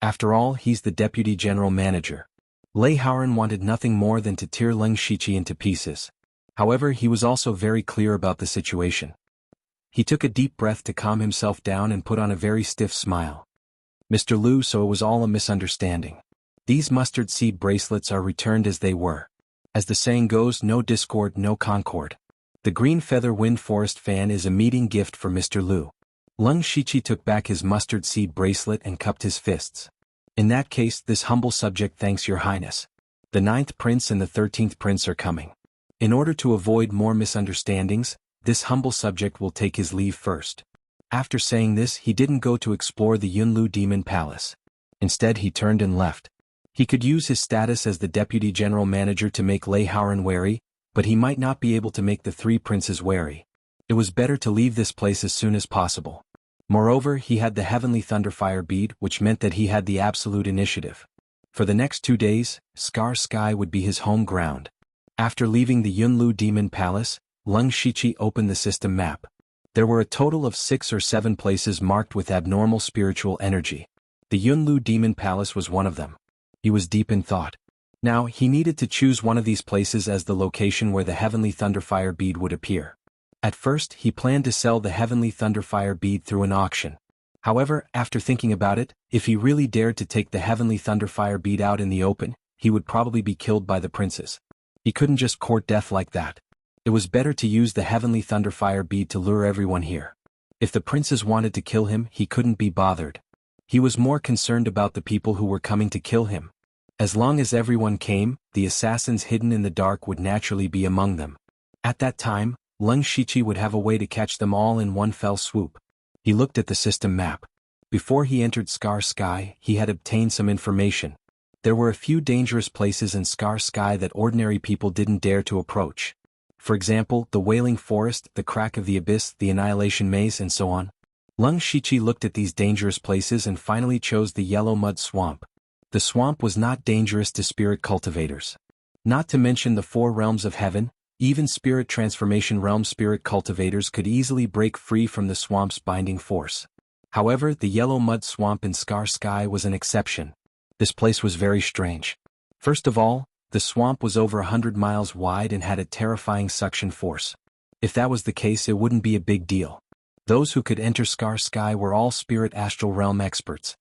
After all, he's the deputy general manager." Lei Haoran wanted nothing more than to tear Leng Shiqi into pieces. However, he was also very clear about the situation. He took a deep breath to calm himself down and put on a very stiff smile. "Mr. Lu, so it was all a misunderstanding. These mustard seed bracelets are returned as they were. As the saying goes, no discord, no concord. The green feather wind forest fan is a meeting gift for Mr. Lu." Leng Shiqi took back his mustard seed bracelet and cupped his fists. "In that case, this humble subject thanks your highness. The 9th prince and the 13th prince are coming. In order to avoid more misunderstandings, this humble subject will take his leave first." After saying this, he didn't go to explore the Yunlu Demon Palace. Instead, he turned and left. He could use his status as the deputy general manager to make Lei Haoran wary, but he might not be able to make the 3 princes wary. It was better to leave this place as soon as possible. Moreover, he had the heavenly thunderfire bead, which meant that he had the absolute initiative. For the next 2 days, Scar Sky would be his home ground. After leaving the Yunlu Demon Palace, Leng Shiqi opened the system map. There were a total of 6 or 7 places marked with abnormal spiritual energy. The Yunlu Demon Palace was one of them. He was deep in thought. Now, he needed to choose one of these places as the location where the heavenly thunderfire bead would appear. At first, he planned to sell the heavenly thunderfire bead through an auction. However, after thinking about it, if he really dared to take the heavenly thunderfire bead out in the open, he would probably be killed by the princes. He couldn't just court death like that. It was better to use the heavenly thunderfire bead to lure everyone here. If the princes wanted to kill him, he couldn't be bothered. He was more concerned about the people who were coming to kill him. As long as everyone came, the assassins hidden in the dark would naturally be among them. At that time, Leng Shiqi would have a way to catch them all in one fell swoop. He looked at the system map. Before he entered Scar Sky, he had obtained some information. There were a few dangerous places in Scar Sky that ordinary people didn't dare to approach. For example, the Wailing Forest, the Crack of the Abyss, the Annihilation Maze, and so on. Leng Shiqi looked at these dangerous places and finally chose the Yellow Mud Swamp. The swamp was not dangerous to spirit cultivators. Not to mention the 4 realms of heaven, even spirit transformation realm spirit cultivators could easily break free from the swamp's binding force. However, the Yellow Mud Swamp in Scar Sky was an exception. This place was very strange. First of all, the swamp was over 100 miles wide and had a terrifying suction force. If that was the case, it wouldn't be a big deal. Those who could enter Scar Sky were all spirit astral realm experts.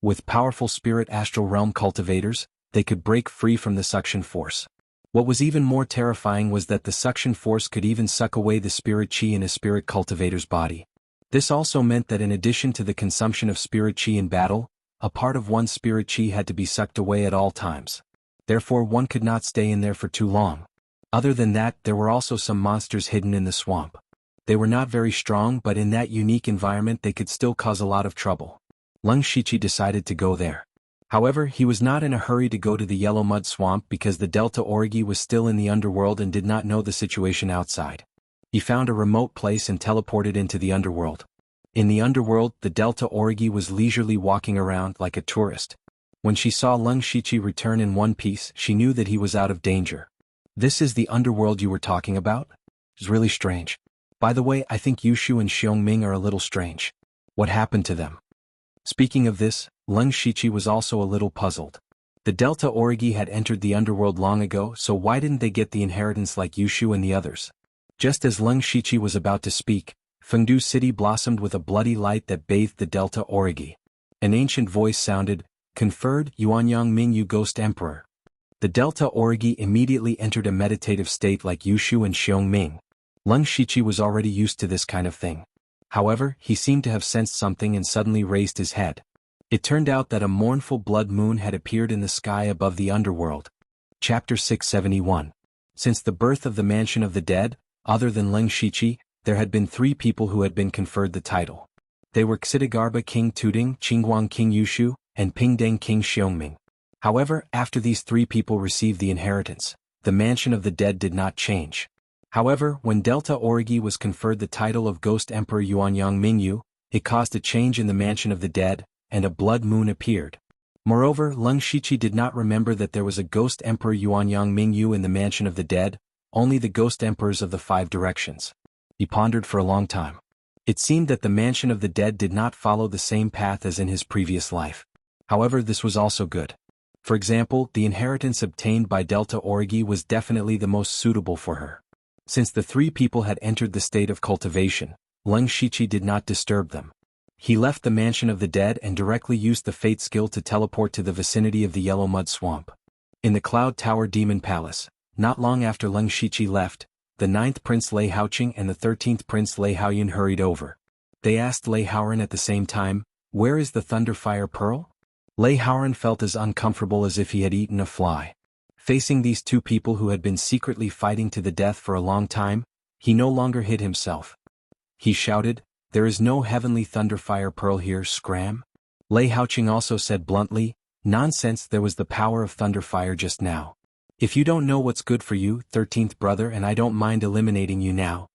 With powerful spirit astral realm cultivators, they could break free from the suction force. What was even more terrifying was that the suction force could even suck away the spirit chi in a spirit cultivator's body. This also meant that in addition to the consumption of spirit chi in battle, a part of one's spirit chi had to be sucked away at all times. Therefore, one could not stay in there for too long. Other than that, there were also some monsters hidden in the swamp. They were not very strong, but in that unique environment they could still cause a lot of trouble. Leng Shiqi decided to go there. However, he was not in a hurry to go to the Yellow Mud Swamp because the Delta Origi was still in the underworld and did not know the situation outside. He found a remote place and teleported into the underworld. In the underworld, the Delta Origi was leisurely walking around like a tourist. When she saw Leng Shiqi return in one piece, she knew that he was out of danger. "This is the underworld you were talking about? It's really strange. By the way, I think Yushu and Xiongming are a little strange. What happened to them?" Speaking of this, Leng Shiqi was also a little puzzled. The Delta Origi had entered the underworld long ago, so why didn't they get the inheritance like Yushu and the others? Just as Leng Shiqi was about to speak, Fengdu City blossomed with a bloody light that bathed the Delta Origi. An ancient voice sounded, "Conferred, Yuanyang Mingyu Ghost Emperor." The Delta Origi immediately entered a meditative state like Yushu and Xiongming. Leng Shiqi was already used to this kind of thing. However, he seemed to have sensed something and suddenly raised his head. It turned out that a mournful blood moon had appeared in the sky above the underworld. Chapter 671. Since the birth of the Mansion of the Dead, other than Leng Shiqi, there had been 3 people who had been conferred the title. They were Xidagarba King Tuding, Qingguang King Yushu, and Pingdeng King Xiongming. However, after these 3 people received the inheritance, the Mansion of the Dead did not change. However, when Delta Origi was conferred the title of Ghost Emperor Yuanyang Mingyu, it caused a change in the Mansion of the Dead, and a blood moon appeared. Moreover, Leng Shiqi did not remember that there was a Ghost Emperor Yuanyang Mingyu in the Mansion of the Dead, only the Ghost Emperors of the 5 directions. He pondered for a long time. It seemed that the Mansion of the Dead did not follow the same path as in his previous life. However, this was also good. For example, the inheritance obtained by Delta Origi was definitely the most suitable for her. Since the 3 people had entered the state of cultivation, Leng Shiqi did not disturb them. He left the Mansion of the Dead and directly used the Fate skill to teleport to the vicinity of the Yellow Mud Swamp. In the Cloud Tower Demon Palace, not long after Leng Shiqi left, the 9th Prince Lei Haoqing and the 13th Prince Lei Haoyun hurried over. They asked Lei Haoran at the same time, "Where is the Thunderfire Pearl?" Lei Haoran felt as uncomfortable as if he had eaten a fly. Facing these 2 people who had been secretly fighting to the death for a long time, he no longer hid himself. He shouted, "There is no heavenly Thunderfire Pearl here, scram." Lei Haoqing also said bluntly, "Nonsense, there was the power of Thunderfire just now. If you don't know what's good for you, 13th brother, and I don't mind eliminating you now."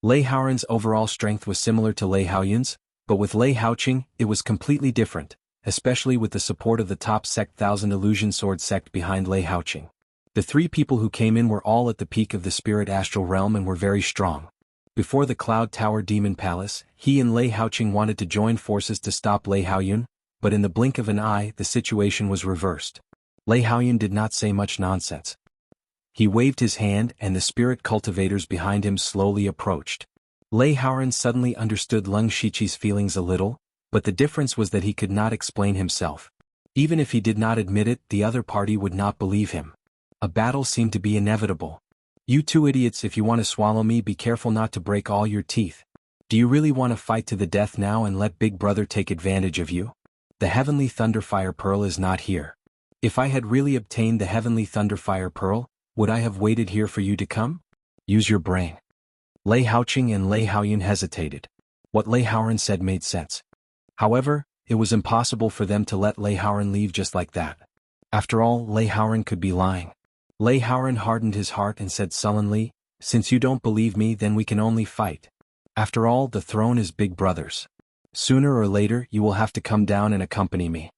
Lei Haoran's overall strength was similar to Lei Haoyun's, but with Lei Haoqing, it was completely different, especially with the support of the top sect Thousand Illusion Sword sect behind Lei Haoqing. The 3 people who came in were all at the peak of the spirit astral realm and were very strong. Before the Cloud Tower Demon Palace, he and Lei Haoqing wanted to join forces to stop Lei Haoyun, but in the blink of an eye the situation was reversed. Lei Haoyun did not say much nonsense. He waved his hand and the spirit cultivators behind him slowly approached. Lei Haoran suddenly understood Leng Shiqi's feelings a little, but the difference was that he could not explain himself. Even if he did not admit it, the other party would not believe him. A battle seemed to be inevitable. "You two idiots, if you want to swallow me, be careful not to break all your teeth. Do you really want to fight to the death now and let Big Brother take advantage of you? The Heavenly Thunderfire Pearl is not here. If I had really obtained the Heavenly Thunderfire Pearl, would I have waited here for you to come? Use your brain." Lei Haoqing and Lei Haoyun hesitated. What Lei Haoran said made sense. However, it was impossible for them to let Lei Haoran leave just like that. After all, Lei Haoran could be lying. Lei Haoran hardened his heart and said sullenly, "Since you don't believe me, then we can only fight. After all, the throne is Big Brother's. Sooner or later, you will have to come down and accompany me."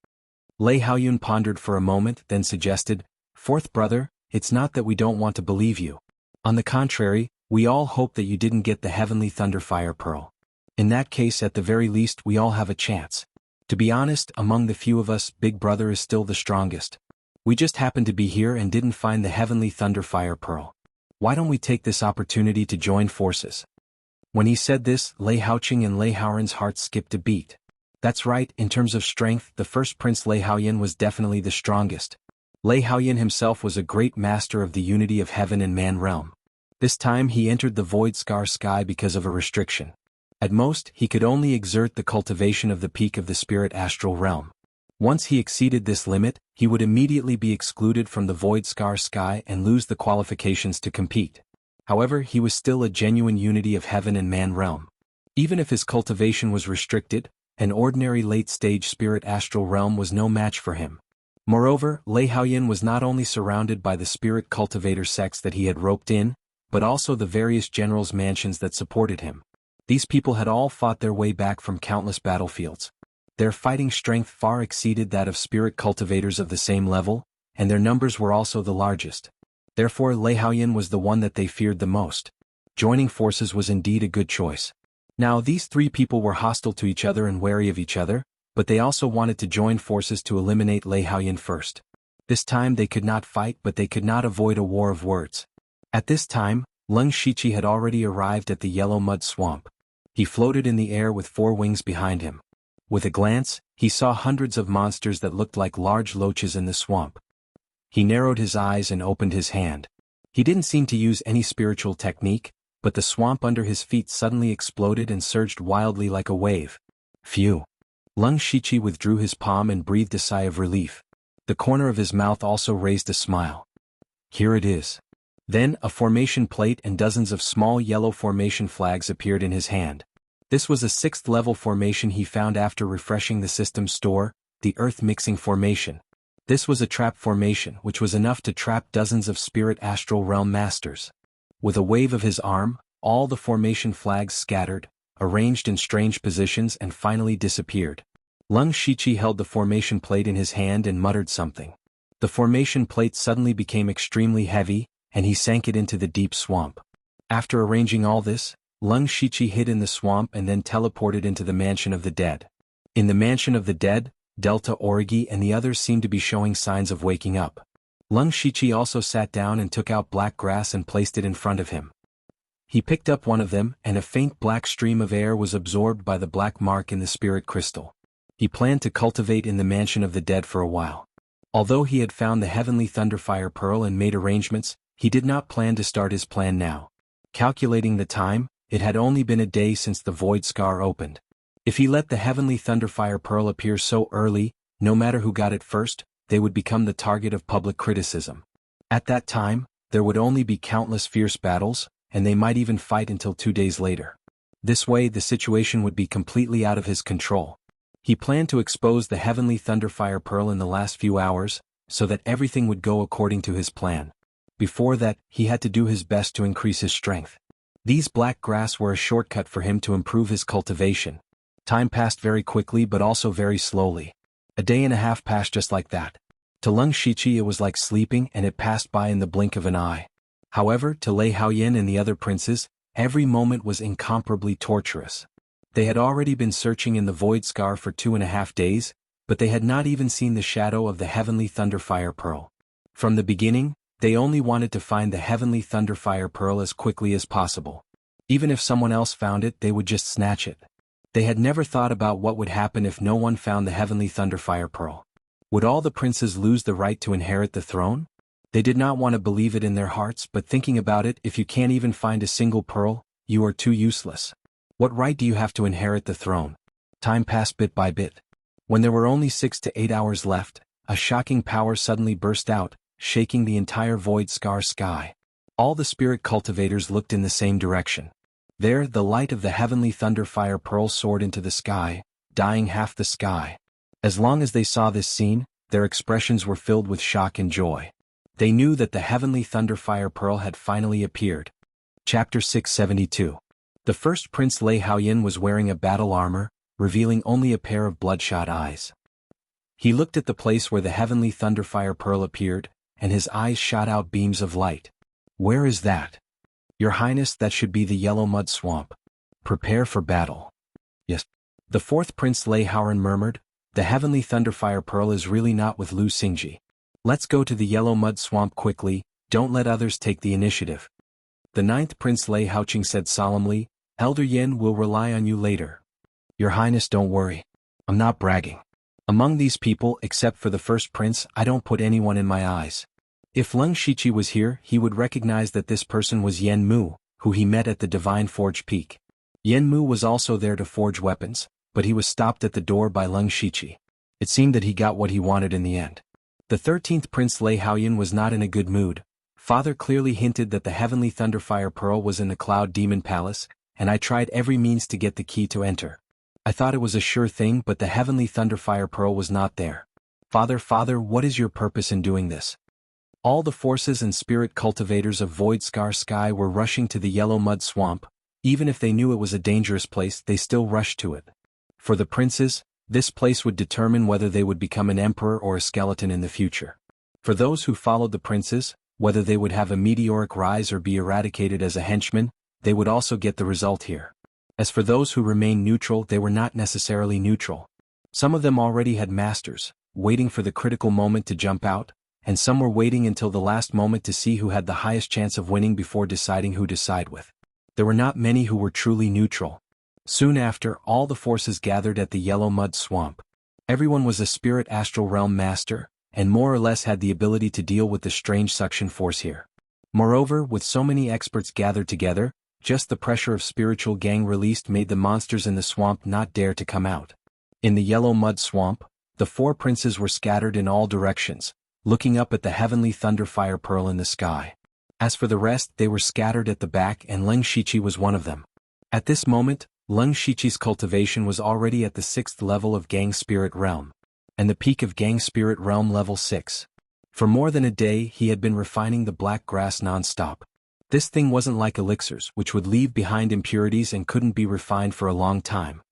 Lei Haoyun pondered for a moment, then suggested, "Fourth brother, it's not that we don't want to believe you. On the contrary, we all hope that you didn't get the Heavenly Thunderfire Pearl. In that case, at the very least, we all have a chance. To be honest, among the few of us, Big Brother is still the strongest. We just happened to be here and didn't find the Heavenly Thunderfire Pearl. Why don't we take this opportunity to join forces?" When he said this, Lei Haoqing and Lei Haoran's hearts skipped a beat. That's right, in terms of strength, the first prince Lei Haoyan was definitely the strongest. Lei Haoyan himself was a great master of the unity of heaven and man realm. This time he entered the void scar sky because of a restriction. At most, he could only exert the cultivation of the peak of the spirit astral realm. Once he exceeded this limit, he would immediately be excluded from the void scar sky and lose the qualifications to compete. However, he was still a genuine unity of heaven and man realm. Even if his cultivation was restricted, an ordinary late-stage spirit astral realm was no match for him. Moreover, Lei Haoyan was not only surrounded by the spirit cultivator sects that he had roped in, but also the various generals' mansions that supported him. These people had all fought their way back from countless battlefields. Their fighting strength far exceeded that of spirit cultivators of the same level, and their numbers were also the largest. Therefore, Lei Haoyan was the one that they feared the most. Joining forces was indeed a good choice. Now, these three people were hostile to each other and wary of each other, but they also wanted to join forces to eliminate Lei Haoyan first. This time they could not fight, but they could not avoid a war of words. At this time, Leng Shiqi had already arrived at the yellow mud swamp. He floated in the air with 4 wings behind him. With a glance, he saw hundreds of monsters that looked like large loaches in the swamp. He narrowed his eyes and opened his hand. He didn't seem to use any spiritual technique, but the swamp under his feet suddenly exploded and surged wildly like a wave. Phew! Leng Shiqi withdrew his palm and breathed a sigh of relief. The corner of his mouth also raised a smile. Here it is. Then, a formation plate and dozens of small yellow formation flags appeared in his hand. This was a 6th-level formation he found after refreshing the system's store, the Earth-mixing formation. This was a trap formation which was enough to trap dozens of spirit astral realm masters. With a wave of his arm, all the formation flags scattered, arranged in strange positions and finally disappeared. Leng Shiqi held the formation plate in his hand and muttered something. The formation plate suddenly became extremely heavy, and he sank it into the deep swamp. After arranging all this, Leng Shiqi hid in the swamp and then teleported into the Mansion of the Dead. In the Mansion of the Dead, Delta Origi and the others seemed to be showing signs of waking up. Leng Shiqi also sat down and took out black grass and placed it in front of him. He picked up one of them, and a faint black stream of air was absorbed by the black mark in the spirit crystal. He planned to cultivate in the Mansion of the Dead for a while. Although he had found the Heavenly Thunderfire Pearl and made arrangements, he did not plan to start his plan now. Calculating the time, it had only been a day since the Void Scar opened. If he let the Heavenly Thunderfire Pearl appear so early, no matter who got it first, they would become the target of public criticism. At that time, there would only be countless fierce battles, and they might even fight until 2 days later. This way, the situation would be completely out of his control. He planned to expose the Heavenly Thunderfire Pearl in the last few hours, so that everything would go according to his plan. Before that, he had to do his best to increase his strength. These black grass were a shortcut for him to improve his cultivation. Time passed very quickly but also very slowly. A day and a half passed just like that. To Leng Shiqi it was like sleeping and it passed by in the blink of an eye. However, to Lei Haoyan and the other princes, every moment was incomparably torturous. They had already been searching in the Void Scar for 2.5 days, but they had not even seen the shadow of the Heavenly Thunderfire Pearl. From the beginning, they only wanted to find the Heavenly Thunderfire Pearl as quickly as possible. Even if someone else found it, they would just snatch it. They had never thought about what would happen if no one found the Heavenly Thunderfire Pearl. Would all the princes lose the right to inherit the throne? They did not want to believe it in their hearts, but thinking about it, if you can't even find a single pearl, you are too useless. What right do you have to inherit the throne? Time passed bit by bit. When there were only 6 to 8 hours left, a shocking power suddenly burst out, shaking the entire void sky. All the spirit cultivators looked in the same direction. There, the light of the heavenly thunderfire pearl soared into the sky, dyeing half the sky. As long as they saw this scene, their expressions were filled with shock and joy. They knew that the heavenly thunderfire pearl had finally appeared. Chapter 672. The first Prince Lei Haoyan was wearing a battle armor, revealing only a pair of bloodshot eyes. He looked at the place where the heavenly thunderfire pearl appeared, and his eyes shot out beams of light. Where is that? Your Highness, that should be the yellow mud swamp. Prepare for battle. Yes. The fourth Prince Lei Haoyan murmured, the heavenly thunderfire pearl is really not with Lu Xingji. Let's go to the yellow mud swamp quickly, don't let others take the initiative. The ninth Prince Lei Haoqing said solemnly, Elder Yin will rely on you later. Your Highness, don't worry. I'm not bragging. Among these people, except for the first prince, I don't put anyone in my eyes. If Leng Shiqi was here, he would recognize that this person was Yen Mu, who he met at the Divine Forge Peak. Yen Mu was also there to forge weapons, but he was stopped at the door by Leng Shiqi. It seemed that he got what he wanted in the end. The 13th Prince Lei Haoyan was not in a good mood. Father clearly hinted that the heavenly thunderfire pearl was in the Cloud Demon Palace, and I tried every means to get the key to enter. I thought it was a sure thing, but the heavenly thunderfire pearl was not there. Father, what is your purpose in doing this? All the forces and spirit cultivators of Void Sky were rushing to the yellow mud swamp. Even if they knew it was a dangerous place, they still rushed to it. For the princes, this place would determine whether they would become an emperor or a skeleton in the future. For those who followed the princes, whether they would have a meteoric rise or be eradicated as a henchman, they would also get the result here. As for those who remained neutral, they were not necessarily neutral. Some of them already had masters, waiting for the critical moment to jump out, and some were waiting until the last moment to see who had the highest chance of winning before deciding who to side with. There were not many who were truly neutral. Soon after, all the forces gathered at the yellow mud swamp. Everyone was a spirit astral realm master, and more or less had the ability to deal with the strange suction force here. Moreover, with so many experts gathered together, just the pressure of spiritual gang released made the monsters in the swamp not dare to come out. In the yellow mud swamp, the four princes were scattered in all directions, looking up at the heavenly thunderfire pearl in the sky. As for the rest, they were scattered at the back, and Leng Shiqi was one of them. At this moment, Leng Shiqi's cultivation was already at the 6th level of Gang Spirit Realm, and the peak of Gang Spirit Realm level 6. For more than a day, he had been refining the black grass non-stop. This thing wasn't like elixirs, which would leave behind impurities and couldn't be refined for a long time.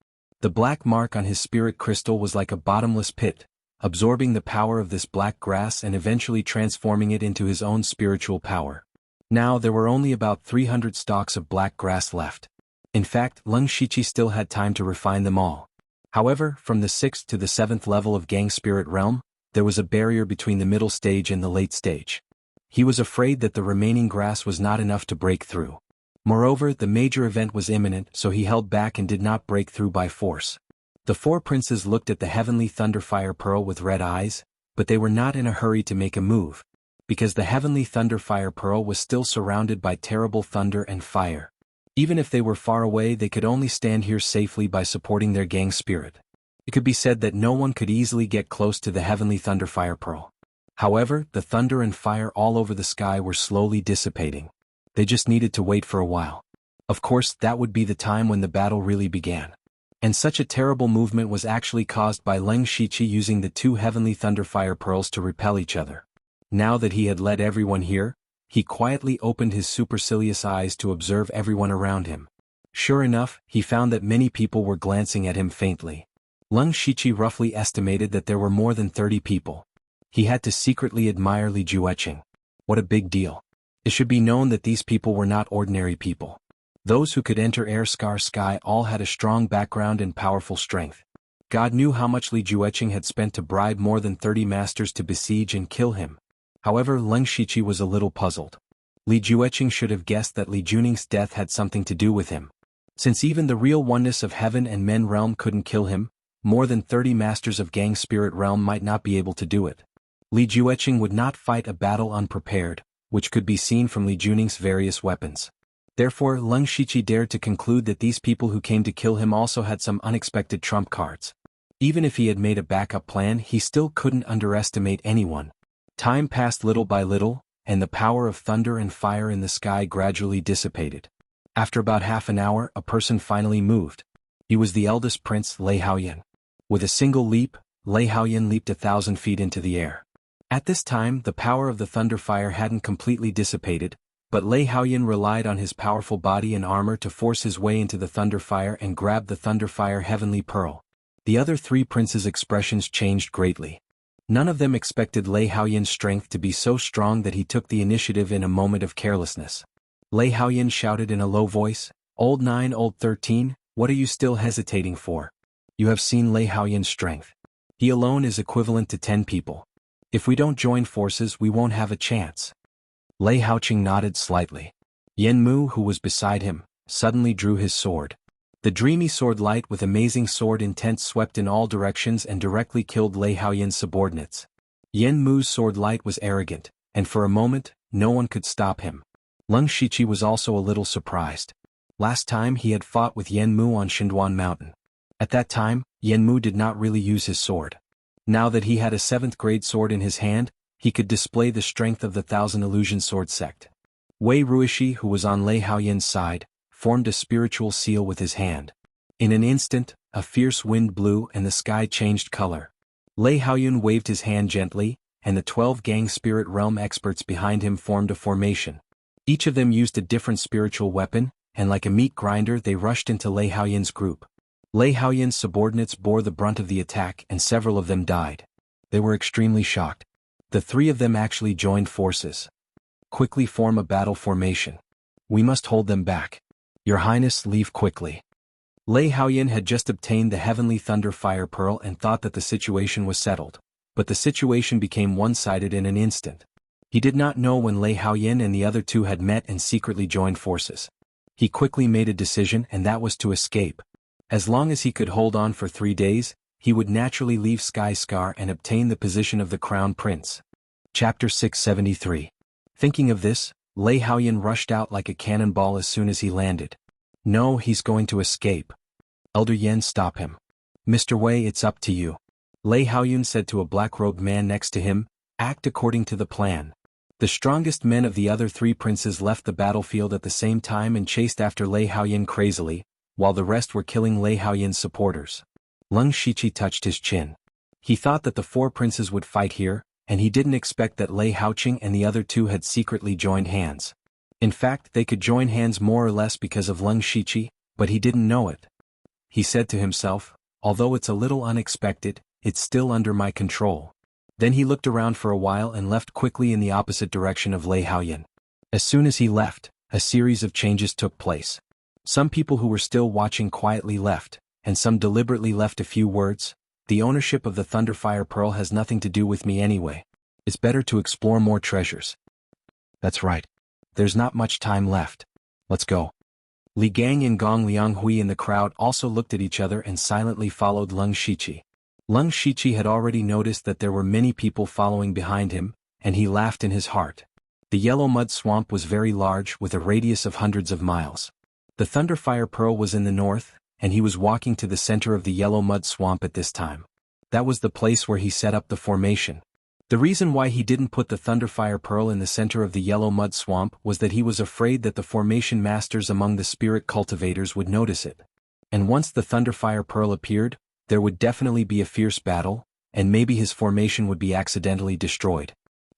The black mark on his spirit crystal was like a bottomless pit, absorbing the power of this black grass and eventually transforming it into his own spiritual power. Now there were only about 300 stalks of black grass left. In fact, Leng Shiqi still had time to refine them all. However, from the 6th to the 7th level of Gang Spirit Realm, there was a barrier between the middle stage and the late stage. He was afraid that the remaining grass was not enough to break through. Moreover, the major event was imminent, so he held back and did not break through by force. The four princes looked at the heavenly thunderfire pearl with red eyes, but they were not in a hurry to make a move, because the heavenly thunderfire pearl was still surrounded by terrible thunder and fire. Even if they were far away, they could only stand here safely by supporting their gang spirit. It could be said that no one could easily get close to the heavenly thunderfire pearl. However, the thunder and fire all over the sky were slowly dissipating. They just needed to wait for a while. Of course, that would be the time when the battle really began. And such a terrible movement was actually caused by Leng Shiqi using the two heavenly thunderfire pearls to repel each other. Now that he had led everyone here, he quietly opened his supercilious eyes to observe everyone around him. Sure enough, he found that many people were glancing at him faintly. Leng Shiqi roughly estimated that there were more than 30 people. He had to secretly admire Li Jueqing. What a big deal. It should be known that these people were not ordinary people. Those who could enter Air Sky all had a strong background and powerful strength. God knew how much Li Jueqing had spent to bribe more than 30 masters to besiege and kill him. However, Leng Shiqi was a little puzzled. Li Jueqing should have guessed that Li Juning's death had something to do with him. Since even the real oneness of heaven and men realm couldn't kill him, more than 30 masters of Gang Spirit Realm might not be able to do it. Li Jueqing would not fight a battle unprepared, which could be seen from Li Juning's various weapons. Therefore, Leng Shiqi dared to conclude that these people who came to kill him also had some unexpected trump cards. Even if he had made a backup plan, he still couldn't underestimate anyone. Time passed little by little, and the power of thunder and fire in the sky gradually dissipated. After about half an hour, a person finally moved. He was the eldest prince, Lei Haoyan. With a single leap, Lei Haoyan leaped 1,000 feet into the air. At this time, the power of the thunder fire hadn't completely dissipated, but Lei Haoyan relied on his powerful body and armor to force his way into the thunder fire and grab the thunder fire heavenly pearl. The other three princes' expressions changed greatly. None of them expected Lei Haoyan's strength to be so strong that he took the initiative in a moment of carelessness. Lei Haoyan shouted in a low voice, "Old 9, old 13, what are you still hesitating for? You have seen Lei Haoyan's strength. He alone is equivalent to 10 people. If we don't join forces, we won't have a chance." Lei Haoqing nodded slightly. Yan Mu, who was beside him, suddenly drew his sword. The dreamy sword light with amazing sword intent swept in all directions and directly killed Lei Haoyan's subordinates. Yan Mu's sword light was arrogant, and for a moment, no one could stop him. Leng Shiqi was also a little surprised. Last time he had fought with Yan Mu on Xuanhuan Mountain. At that time, Yan Mu did not really use his sword. Now that he had a 7th grade sword in his hand, he could display the strength of the Thousand Illusion Sword sect. Wei Ruishi, who was on Lei Haoyan's side, formed a spiritual seal with his hand. In an instant, a fierce wind blew and the sky changed color. Lei Haoyan waved his hand gently, and the 12 Gang Spirit Realm experts behind him formed a formation. Each of them used a different spiritual weapon, and like a meat grinder they rushed into Lei Haoyan's group. Lei Haoyan's subordinates bore the brunt of the attack and several of them died. They were extremely shocked. The 3 of them actually joined forces. Quickly form a battle formation. We must hold them back. Your Highness, leave quickly. Lei Haoyan had just obtained the heavenly thunder fire pearl and thought that the situation was settled. But the situation became one-sided in an instant. He did not know when Lei Haoyan and the other 2 had met and secretly joined forces. He quickly made a decision, and that was to escape. As long as he could hold on for 3 days, he would naturally leave Sky Scar and obtain the position of the Crown Prince. Chapter 673. Thinking of this, Lei Haoyan rushed out like a cannonball as soon as he landed. No, he's going to escape. Elder Yan, stop him. Mr. Wei, it's up to you. Lei Haoyan said to a black-robed man next to him, act according to the plan. The strongest men of the other 3 princes left the battlefield at the same time and chased after Lei Haoyan crazily, while the rest were killing Lei Haoyan's supporters. Leng Shiqi touched his chin. He thought that the 4 princes would fight here, and he didn't expect that Lei Haoqing and the other 2 had secretly joined hands. In fact, they could join hands more or less because of Leng Shiqi, but he didn't know it. He said to himself, although it's a little unexpected, it's still under my control. Then he looked around for a while and left quickly in the opposite direction of Lei Haoyan. As soon as he left, a series of changes took place. Some people who were still watching quietly left, and some deliberately left a few words. The ownership of the Thunderfire Pearl has nothing to do with me anyway. It's better to explore more treasures. That's right. There's not much time left. Let's go. Li Gang and Gong Lianghui in the crowd also looked at each other and silently followed Leng Shiqi. Leng Shiqi had already noticed that there were many people following behind him, and he laughed in his heart. The yellow mud swamp was very large with a radius of hundreds of miles. The Thunderfire Pearl was in the north, and he was walking to the center of the yellow mud swamp at this time. That was the place where he set up the formation. The reason why he didn't put the Thunderfire Pearl in the center of the yellow mud swamp was that he was afraid that the formation masters among the spirit cultivators would notice it. And once the Thunderfire Pearl appeared, there would definitely be a fierce battle, and maybe his formation would be accidentally destroyed.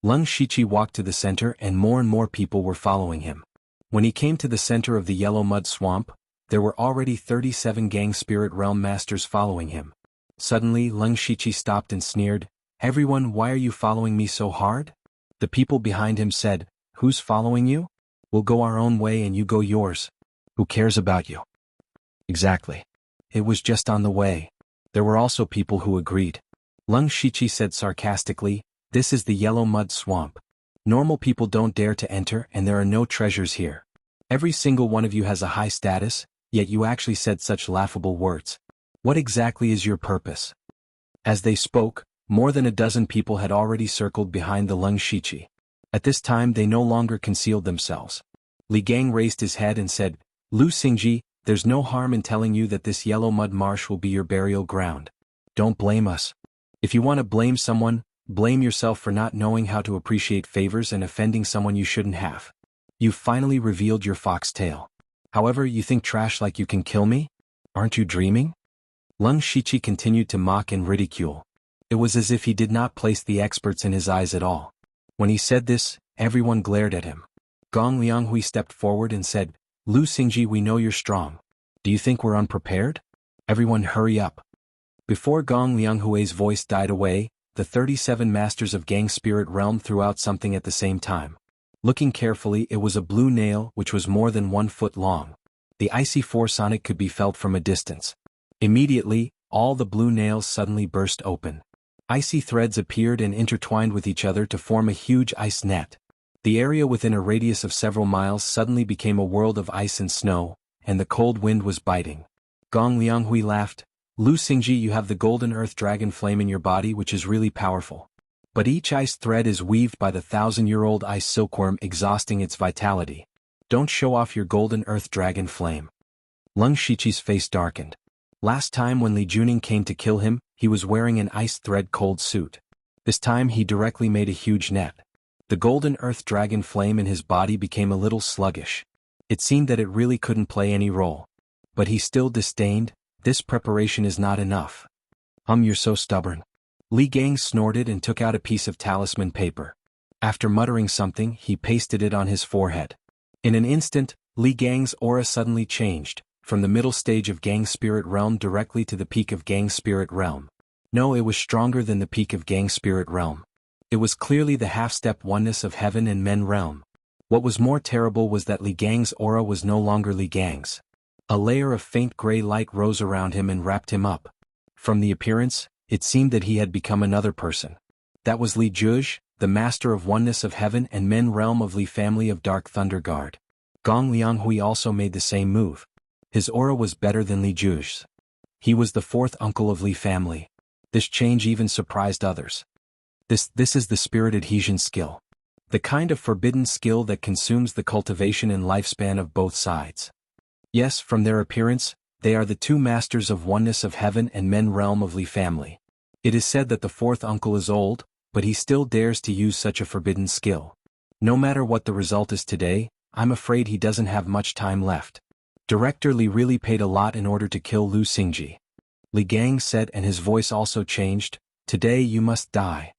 Leng Shiqi walked to the center and more people were following him. When he came to the center of the yellow mud swamp, there were already 37 Gang Spirit Realm Masters following him. Suddenly Leng Shiqi stopped and sneered, "Everyone, why are you following me so hard?" The people behind him said, "Who's following you? We'll go our own way and you go yours. Who cares about you?" Exactly. It was just on the way. There were also people who agreed. Leng Shiqi said sarcastically, "This is the yellow mud swamp. Normal people don't dare to enter and there are no treasures here. Every single one of you has a high status, yet you actually said such laughable words. What exactly is your purpose? As they spoke, more than a dozen people had already circled behind the Lung Shichi. At this time they no longer concealed themselves. Li Gang raised his head and said, Lu Xingji, there's no harm in telling you that this yellow mud marsh will be your burial ground. Don't blame us. If you want to blame someone, blame yourself for not knowing how to appreciate favors and offending someone you shouldn't have. You've finally revealed your foxtail. However, you think trash like you can kill me? Aren't you dreaming? Lung Shichi continued to mock and ridicule. It was as if he did not place the experts in his eyes at all. When he said this, everyone glared at him. Gong Lianghui stepped forward and said, Lu Xingji, we know you're strong. Do you think we're unprepared? Everyone hurry up. Before Gong Lianghui's voice died away, the 37 masters of Gang Spirit Realm threw out something at the same time. Looking carefully, it was a blue nail which was more than 1 foot long. The icy force on it could be felt from a distance. Immediately, all the blue nails suddenly burst open. Icy threads appeared and intertwined with each other to form a huge ice net. The area within a radius of several miles suddenly became a world of ice and snow, and the cold wind was biting. Gong Lianghui laughed. Lu Xingji, you have the golden earth dragon flame in your body, which is really powerful. But each ice thread is weaved by the 1,000-year-old ice silkworm, exhausting its vitality. Don't show off your golden earth dragon flame. Lung Shichi's face darkened. Last time when Li Juning came to kill him, he was wearing an ice thread cold suit. This time he directly made a huge net. The golden earth dragon flame in his body became a little sluggish. It seemed that it really couldn't play any role. But he still disdained. This preparation is not enough. You're so stubborn. Li Gang snorted and took out a piece of talisman paper. After muttering something, he pasted it on his forehead. In an instant, Li Gang's aura suddenly changed, from the middle stage of Gang Spirit Realm directly to the peak of Gang Spirit Realm. No, it was stronger than the peak of Gang Spirit Realm. It was clearly the half-step oneness of Heaven and Men Realm. What was more terrible was that Li Gang's aura was no longer Li Gang's. A layer of faint gray light rose around him and wrapped him up. From the appearance, it seemed that he had become another person. That was Li Juge, the master of oneness of Heaven and Men Realm of Li family of Dark Thunder Guard. Gong Lianghui also made the same move. His aura was better than Li Juge's. He was the 4th uncle of Li family. This change even surprised others. This is the spirit adhesion skill. The kind of forbidden skill that consumes the cultivation and lifespan of both sides. Yes, from their appearance, they are the 2 masters of oneness of Heaven and Men Realm of Li family. It is said that the 4th uncle is old, but he still dares to use such a forbidden skill. No matter what the result is today, I'm afraid he doesn't have much time left. Director Li really paid a lot in order to kill Lu Xingji. Li Gang said, and his voice also changed, Today you must die.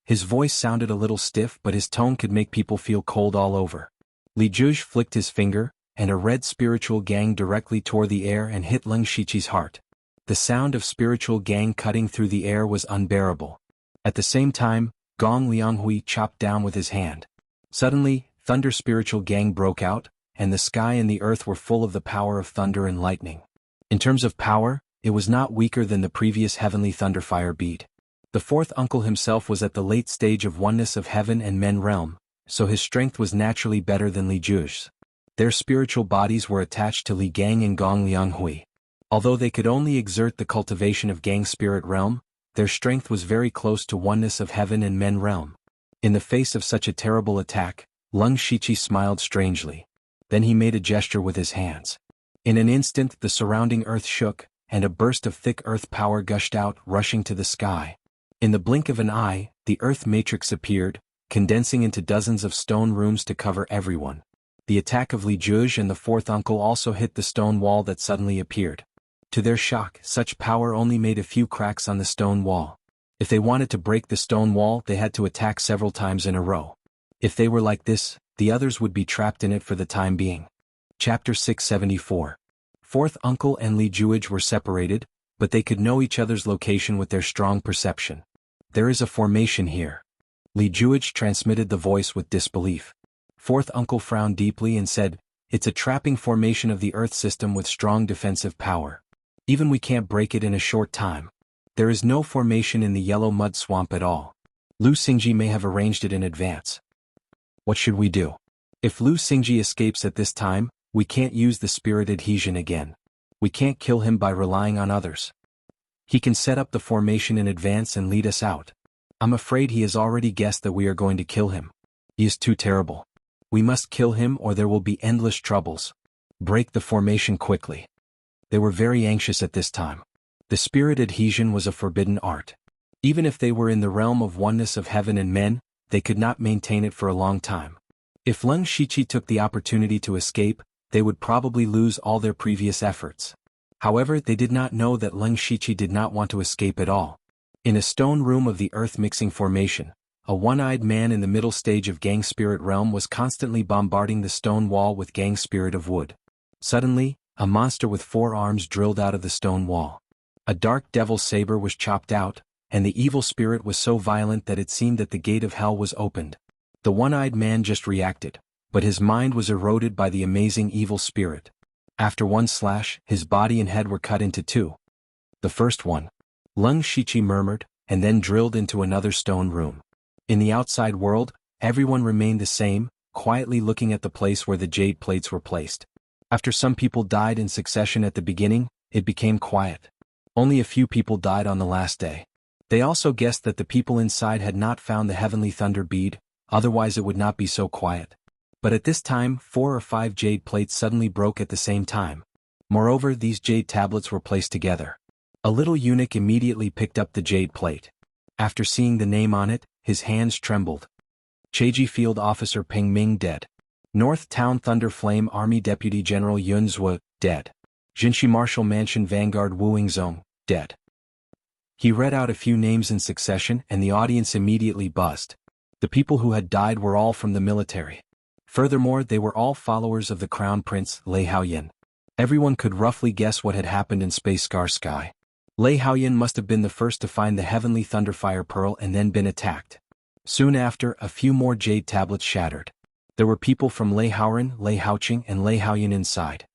His voice sounded a little stiff, but his tone could make people feel cold all over. Li Juge flicked his finger, and a red spiritual gang directly tore the air and hit Lung Shichi's heart. The sound of spiritual gang cutting through the air was unbearable. At the same time, Gong Lianghui chopped down with his hand. Suddenly, thunder spiritual gang broke out, and the sky and the earth were full of the power of thunder and lightning. In terms of power, it was not weaker than the previous heavenly thunderfire bead. The 4th uncle himself was at the late stage of oneness of Heaven and Men Realm, so his strength was naturally better than Li Juge's. Their spiritual bodies were attached to Li Gang and Gong Lianghui. Although they could only exert the cultivation of Gang Spirit Realm, their strength was very close to oneness of Heaven and Men Realm. In the face of such a terrible attack, Lung Shichi smiled strangely. Then he made a gesture with his hands. In an instant the surrounding earth shook, and a burst of thick earth power gushed out, rushing to the sky. In the blink of an eye, the earth matrix appeared, condensing into dozens of stone rooms to cover everyone. The attack of Li Juge and the 4th uncle also hit the stone wall that suddenly appeared. To their shock, such power only made a few cracks on the stone wall. If they wanted to break the stone wall, they had to attack several times in a row. If they were like this, the others would be trapped in it for the time being. Chapter 674. 4th uncle and Li Juge were separated, but they could know each other's location with their strong perception. There is a formation here. Li Juge transmitted the voice with disbelief. 4th uncle frowned deeply and said, It's a trapping formation of the earth system with strong defensive power. Even we can't break it in a short time. There is no formation in the yellow mud swamp at all. Lu Xingji may have arranged it in advance. What should we do? If Lu Xingji escapes at this time, we can't use the spirit adhesion again. We can't kill him by relying on others. He can set up the formation in advance and lead us out. I'm afraid he has already guessed that we are going to kill him. He is too terrible. We must kill him or there will be endless troubles. Break the formation quickly. They were very anxious at this time. The spirit adhesion was a forbidden art. Even if they were in the realm of oneness of heaven and men, they could not maintain it for a long time. If Leng Shiqi took the opportunity to escape, they would probably lose all their previous efforts. However, they did not know that Leng Shiqi did not want to escape at all. In a stone room of the earth-mixing formation, a one-eyed man in the middle stage of Gang Spirit realm was constantly bombarding the stone wall with Gang Spirit of wood. Suddenly, a monster with 4 arms drilled out of the stone wall. A dark devil saber was chopped out, and the evil spirit was so violent that it seemed that the gate of hell was opened. The one-eyed man just reacted, but his mind was eroded by the amazing evil spirit. After one slash, his body and head were cut into 2. The first one, Leng Shiqi murmured, and then drilled into another stone room. In the outside world, everyone remained the same, quietly looking at the place where the jade plates were placed. After some people died in succession at the beginning, it became quiet. Only a few people died on the last day. They also guessed that the people inside had not found the heavenly thunder bead, otherwise it would not be so quiet. But at this time 4 or 5 jade plates suddenly broke at the same time. Moreover, these jade tablets were placed together. A little eunuch immediately picked up the jade plate. After seeing the name on it, his hands trembled. Cheji Field Officer Ping Ming dead. North Town Thunder Flame Army Deputy General Yun Zhuo dead. Jinshi Martial Mansion Vanguard Wu Yingzong dead. He read out a few names in succession and the audience immediately buzzed. The people who had died were all from the military. Furthermore, they were all followers of the Crown Prince, Lei Haoyan. Everyone could roughly guess what had happened in Space Scar Sky. Lei Haoyan must have been the first to find the heavenly Thunderfire Pearl and then been attacked. Soon after, a few more jade tablets shattered. There were people from Lei Haoran, Lei Haoqing and Lei Haoyan inside.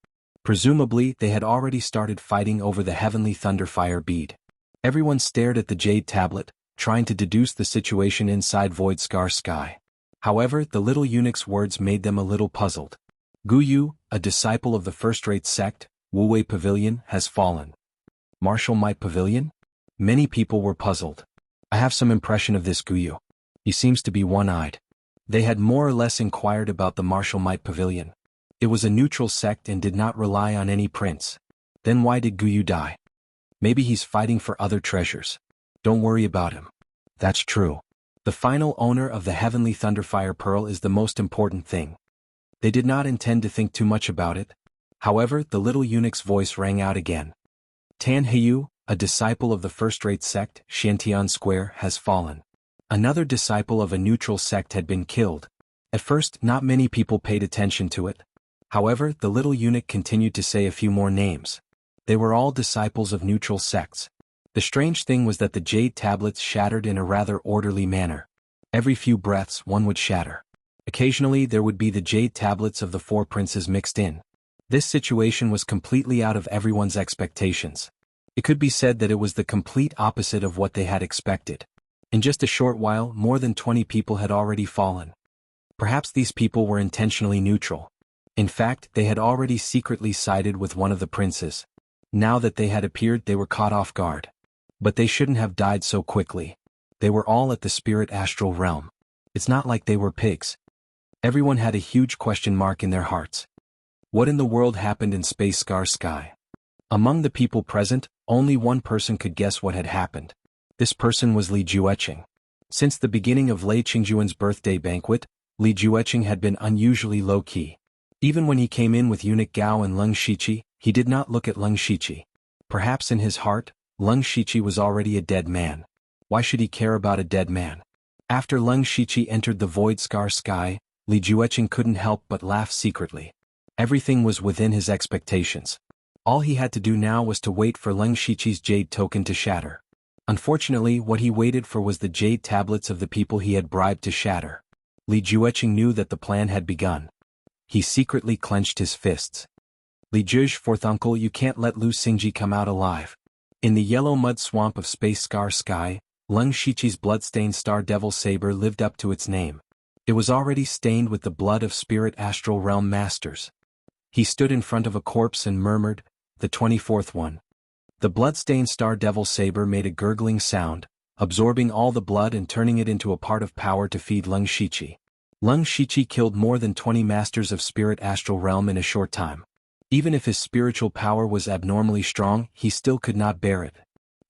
Presumably, they had already started fighting over the heavenly Thunderfire bead. Everyone stared at the jade tablet, trying to deduce the situation inside Void Scar Sky. However, the little eunuch's words made them a little puzzled. Guyu, a disciple of the first-rate sect, Wu Wei Pavilion, has fallen. Martial Might Pavilion? Many people were puzzled. I have some impression of this Guyu. He seems to be one-eyed. They had more or less inquired about the Martial Might Pavilion. It was a neutral sect and did not rely on any prince. Then why did Guyu die? Maybe he's fighting for other treasures. Don't worry about him. That's true. The final owner of the Heavenly Thunderfire Pearl is the most important thing. They did not intend to think too much about it. However, the little eunuch's voice rang out again. Tan Heyu, a disciple of the first-rate sect, Xiantian Square, has fallen. Another disciple of a neutral sect had been killed. At first, not many people paid attention to it. However, the little eunuch continued to say a few more names. They were all disciples of neutral sects. The strange thing was that the jade tablets shattered in a rather orderly manner. Every few breaths one would shatter. Occasionally there would be the jade tablets of the 4 princes mixed in. This situation was completely out of everyone's expectations. It could be said that it was the complete opposite of what they had expected. In just a short while, more than 20 people had already fallen. Perhaps these people were intentionally neutral. In fact, they had already secretly sided with one of the princes. Now that they had appeared, they were caught off guard. But they shouldn't have died so quickly. They were all at the spirit astral realm. It's not like they were pigs. Everyone had a huge question mark in their hearts. What in the world happened in Space Scar Sky? Among the people present, only one person could guess what had happened. This person was Li Jueqing. Since the beginning of Lei Qingjuan's birthday banquet, Li Jueqing had been unusually low-key. Even when he came in with eunuch Gao and Leng Shiqi, he did not look at Leng Shiqi. Perhaps in his heart, Leng Shiqi was already a dead man. Why should he care about a dead man? After Leng Shiqi entered the Void Scar Sky, Li Jueqing couldn't help but laugh secretly. Everything was within his expectations. All he had to do now was to wait for Leng Shiqi's jade token to shatter. Unfortunately, what he waited for was the jade tablets of the people he had bribed to shatter. Li Jueqing knew that the plan had begun. He secretly clenched his fists. Li Jue's fourth uncle, you can't let Lu Xingji come out alive. In the yellow mud swamp of Space Scar Sky, Leng Shiqi's blood-stained Star Devil Saber lived up to its name. It was already stained with the blood of Spirit Astral Realm Masters. He stood in front of a corpse and murmured, "The 24th one. The blood-stained star devil saber made a gurgling sound, absorbing all the blood and turning it into a part of power to feed Leng Shiqi. Leng Shiqi killed more than 20 masters of spirit astral realm in a short time. Even if his spiritual power was abnormally strong, he still could not bear it.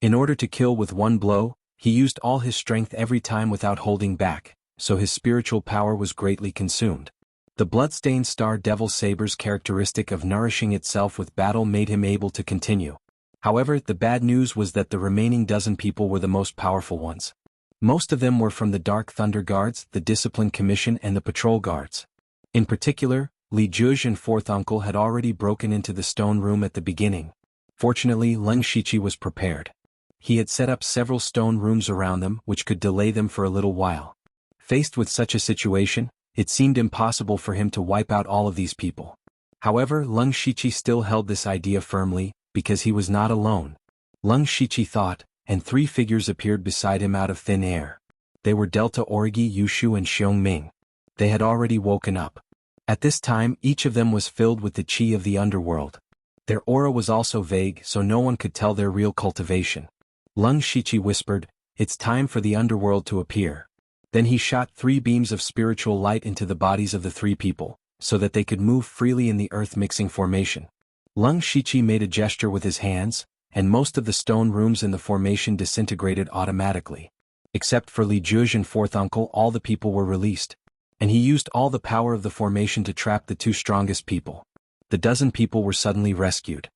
In order to kill with one blow, he used all his strength every time without holding back, so his spiritual power was greatly consumed. The blood-stained star devil saber's characteristic of nourishing itself with battle made him able to continue. However, the bad news was that the remaining dozen people were the most powerful ones. Most of them were from the Dark Thunder Guards, the Discipline Commission and the Patrol Guards. In particular, Li Zhuge and Fourth Uncle had already broken into the stone room at the beginning. Fortunately, Leng Shiqi was prepared. He had set up several stone rooms around them which could delay them for a little while. Faced with such a situation, it seemed impossible for him to wipe out all of these people. However, Leng Shiqi still held this idea firmly, because he was not alone. Leng Shiqi thought, and three figures appeared beside him out of thin air. They were Delta Orgi, Yushu and Xiongming. They had already woken up. At this time, each of them was filled with the qi of the underworld. Their aura was also vague, so no one could tell their real cultivation. Leng Shiqi whispered, "It's time for the underworld to appear." Then he shot 3 beams of spiritual light into the bodies of the 3 people, so that they could move freely in the earth-mixing formation. Leng Shiqi made a gesture with his hands, and most of the stone rooms in the formation disintegrated automatically. Except for Li Zhuge and Fourth Uncle, all the people were released. And he used all the power of the formation to trap the 2 strongest people. The dozen people were suddenly rescued.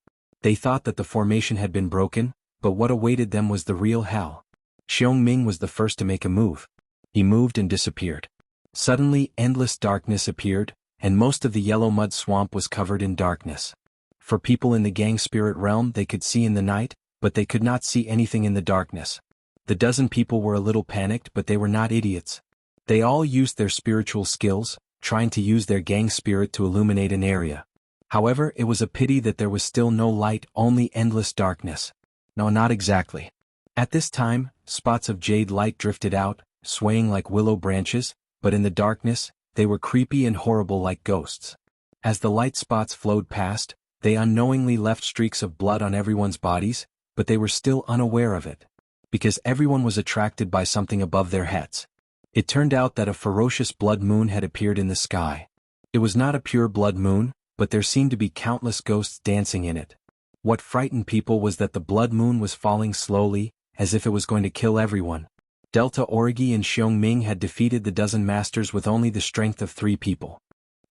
They thought that the formation had been broken, but what awaited them was the real hell. Xiongming was the first to make a move. He moved and disappeared. Suddenly, endless darkness appeared, and most of the yellow mud swamp was covered in darkness. For people in the gang spirit realm, they could see in the night, but they could not see anything in the darkness. The dozen people were a little panicked, but they were not idiots. They all used their spiritual skills, trying to use their gang spirit to illuminate an area. However, it was a pity that there was still no light, only endless darkness. No, not exactly. At this time, spots of jade light drifted out, swaying like willow branches, but in the darkness, they were creepy and horrible like ghosts. As the light spots flowed past, they unknowingly left streaks of blood on everyone's bodies, but they were still unaware of it. Because everyone was attracted by something above their heads. It turned out that a ferocious blood moon had appeared in the sky. It was not a pure blood moon, but there seemed to be countless ghosts dancing in it. What frightened people was that the blood moon was falling slowly, as if it was going to kill everyone. Delta Orgi and Xiongming had defeated the dozen masters with only the strength of 3 people.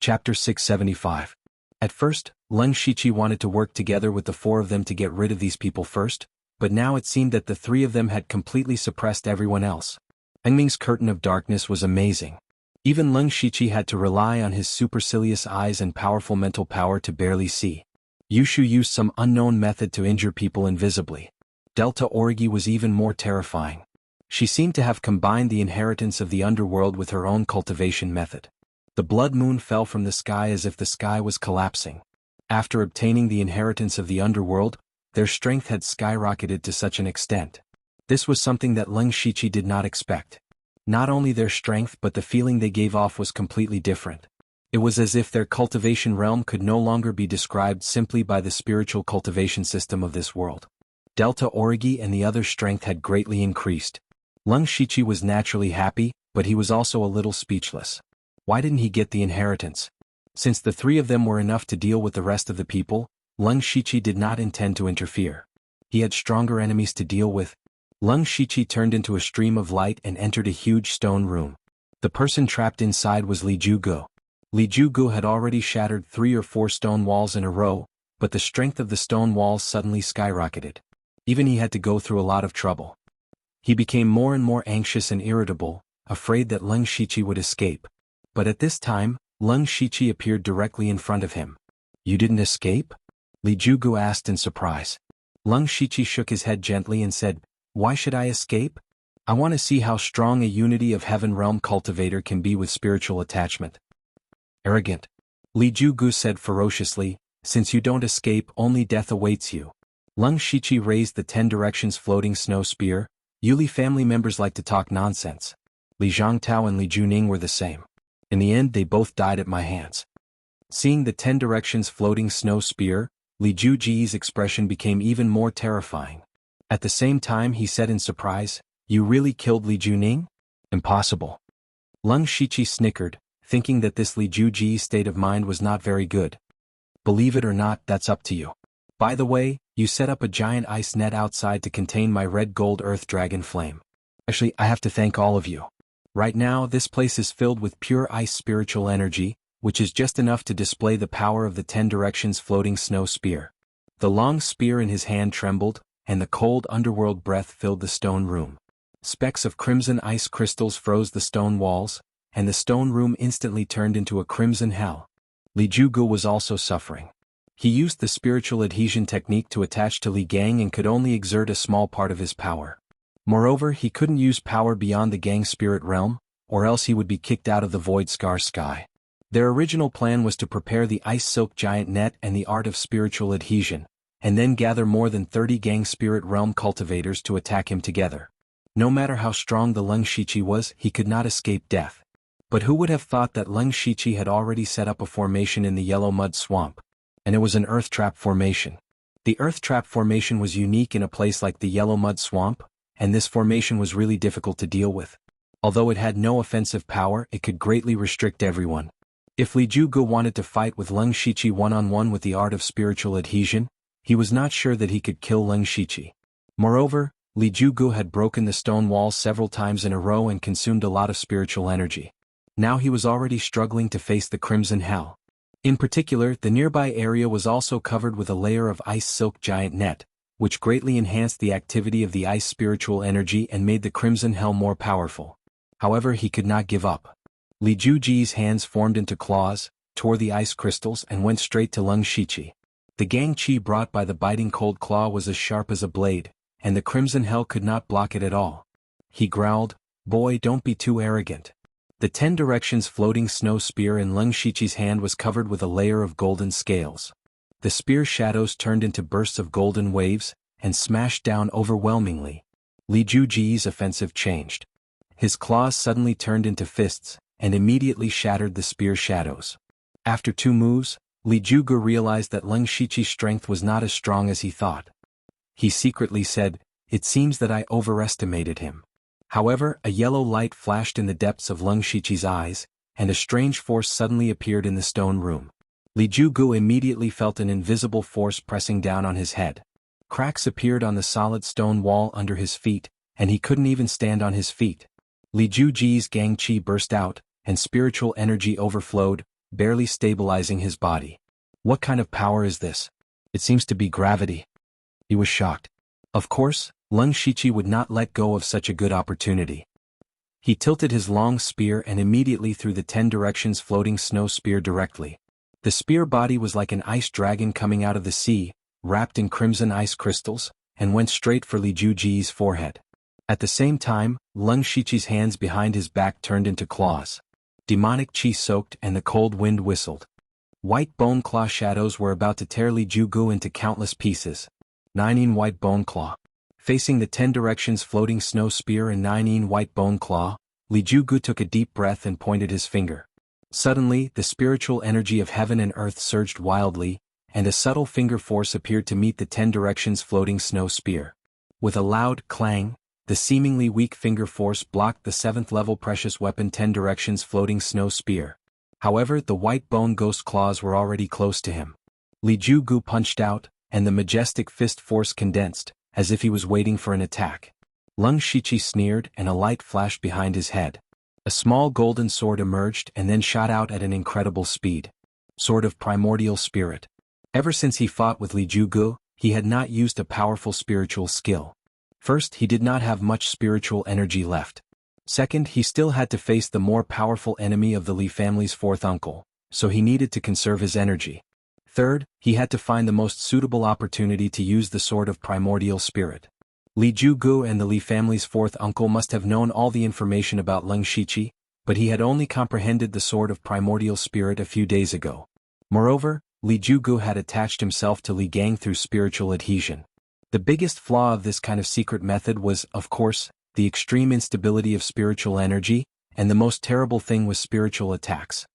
Chapter 675. At first, Leng Shiqi wanted to work together with the 4 of them to get rid of these people first, but now it seemed that the 3 of them had completely suppressed everyone else. Engming's curtain of darkness was amazing. Even Leng Shiqi had to rely on his supercilious eyes and powerful mental power to barely see. Yushu used some unknown method to injure people invisibly. Delta Orgi was even more terrifying. She seemed to have combined the inheritance of the underworld with her own cultivation method. The blood moon fell from the sky as if the sky was collapsing. After obtaining the inheritance of the underworld, their strength had skyrocketed to such an extent. This was something that Leng Shiqi did not expect. Not only their strength but the feeling they gave off was completely different. It was as if their cultivation realm could no longer be described simply by the spiritual cultivation system of this world. Delta Orgi and the other's strength had greatly increased. Leng Shiqi was naturally happy, but he was also a little speechless. Why didn't he get the inheritance? Since the 3 of them were enough to deal with the rest of the people, Leng Shiqi did not intend to interfere. He had stronger enemies to deal with. Leng Shiqi turned into a stream of light and entered a huge stone room. The person trapped inside was Li Zhuge. Li Zhuge had already shattered 3 or 4 stone walls in a row, but the strength of the stone walls suddenly skyrocketed. Even he had to go through a lot of trouble. He became more and more anxious and irritable, afraid that Leng Shiqi would escape. But at this time, Leng Shiqi appeared directly in front of him. "You didn't escape?" Li Zhuge asked in surprise. Leng Shiqi shook his head gently and said, "Why should I escape? I want to see how strong a unity of heaven realm cultivator can be with spiritual attachment." "Arrogant," Li Zhuge said ferociously, "since you don't escape, only death awaits you." Leng Shiqi raised the 10 directions floating snow spear. Yuli family members like to talk nonsense. Li Zhangtao and Li Juning were the same. In the end they both died at my hands. Seeing the 10 directions floating snow spear, Li Juji's expression became even more terrifying. At the same time he said in surprise, "You really killed Li Juning? Impossible." Leng Shiqi snickered, thinking that this Li Juji's state of mind was not very good. "Believe it or not, that's up to you. By the way, you set up a giant ice net outside to contain my red gold earth dragon flame. Actually, I have to thank all of you. Right now, this place is filled with pure ice spiritual energy, which is just enough to display the power of the 10 directions floating snow spear." The long spear in his hand trembled, and the cold underworld breath filled the stone room. Specks of crimson ice crystals froze the stone walls, and the stone room instantly turned into a crimson hell. Li Jugu was also suffering. He used the spiritual adhesion technique to attach to Li Gang and could only exert a small part of his power. Moreover, he couldn't use power beyond the Gang spirit realm, or else he would be kicked out of the Void Scar Sky. Their original plan was to prepare the ice silk giant net and the art of spiritual adhesion, and then gather more than 30 Gang spirit realm cultivators to attack him together. No matter how strong the Leng Shiqi was, he could not escape death. But who would have thought that Leng Shiqi had already set up a formation in the yellow mud swamp? And it was an earth trap formation. The earth trap formation was unique in a place like the yellow mud swamp, and this formation was really difficult to deal with. Although it had no offensive power, it could greatly restrict everyone. If Li Jugu wanted to fight with Leng Shiqi one-on-one with the art of spiritual adhesion, he was not sure that he could kill Leng Shiqi. Moreover, Li Jugu had broken the stone walls several times in a row and consumed a lot of spiritual energy. Now he was already struggling to face the Crimson Hell. In particular, the nearby area was also covered with a layer of ice silk giant net, which greatly enhanced the activity of the ice spiritual energy and made the Crimson Hell more powerful. However, he could not give up. Li Juji's hands formed into claws, tore the ice crystals and went straight to Leng Shiqi. The gang chi brought by the biting cold claw was as sharp as a blade, and the Crimson Hell could not block it at all. He growled, "Boy, don't be too arrogant." The 10 directions floating snow spear in Leng Shiqi's hand was covered with a layer of golden scales. The spear shadows turned into bursts of golden waves, and smashed down overwhelmingly. Li Juji's offensive changed. His claws suddenly turned into fists, and immediately shattered the spear shadows. After 2 moves, Li Jugu realized that Leng Shiqi's strength was not as strong as he thought. He secretly said, "It seems that I overestimated him." However, a yellow light flashed in the depths of Leng Shiqi's eyes, and a strange force suddenly appeared in the stone room. Li Jugu immediately felt an invisible force pressing down on his head. Cracks appeared on the solid stone wall under his feet, and he couldn't even stand on his feet. Li Juji's gang chi burst out, and spiritual energy overflowed, barely stabilizing his body. What kind of power is this? It seems to be gravity. He was shocked. Of course, Leng Shiqi would not let go of such a good opportunity. He tilted his long spear and immediately threw the 10 directions floating snow spear directly. The spear body was like an ice dragon coming out of the sea, wrapped in crimson ice crystals, and went straight for Li Juji's forehead. At the same time, Leng Shiqi's hands behind his back turned into claws. Demonic chi soaked and the cold wind whistled. White bone claw shadows were about to tear Li Jugu into countless pieces. 9 white bone claw. Facing the 10 directions floating snow spear and 9 white bone claw, Li Jugu took a deep breath and pointed his finger. Suddenly, the spiritual energy of heaven and earth surged wildly, and a subtle finger force appeared to meet the 10 directions floating snow spear. With a loud clang, the seemingly weak finger force blocked the 7th level precious weapon 10 directions floating snow spear. However, the white bone ghost claws were already close to him. Li Jugu punched out, and the majestic fist force condensed, as if he was waiting for an attack. Leng Shiqi sneered and a light flashed behind his head. A small golden sword emerged and then shot out at an incredible speed. Sword of Primordial Spirit. Ever since he fought with Li Jugu, he had not used a powerful spiritual skill. First, he did not have much spiritual energy left. Second, he still had to face the more powerful enemy of the Li family's 4th uncle, so he needed to conserve his energy. Third, he had to find the most suitable opportunity to use the Sword of Primordial Spirit. Li Jugu and the Li family's 4th uncle must have known all the information about Leng Shiqi, but he had only comprehended the Sword of Primordial Spirit a few days ago. Moreover, Li Jugu had attached himself to Li Gang through spiritual adhesion. The biggest flaw of this kind of secret method was, of course, the extreme instability of spiritual energy, and the most terrible thing was spiritual attacks.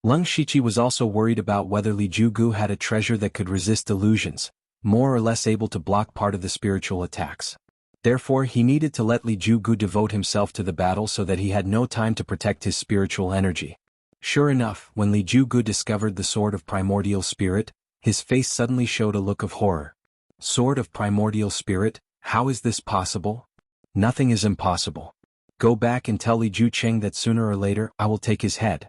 Leng Shiqi was also worried about whether Li Jugu had a treasure that could resist illusions, more or less able to block part of the spiritual attacks. Therefore he needed to let Li Jugu devote himself to the battle so that he had no time to protect his spiritual energy. Sure enough, when Li Jugu discovered the Sword of Primordial Spirit, his face suddenly showed a look of horror. Sword of Primordial Spirit, how is this possible? Nothing is impossible. Go back and tell Li Jucheng that sooner or later I will take his head.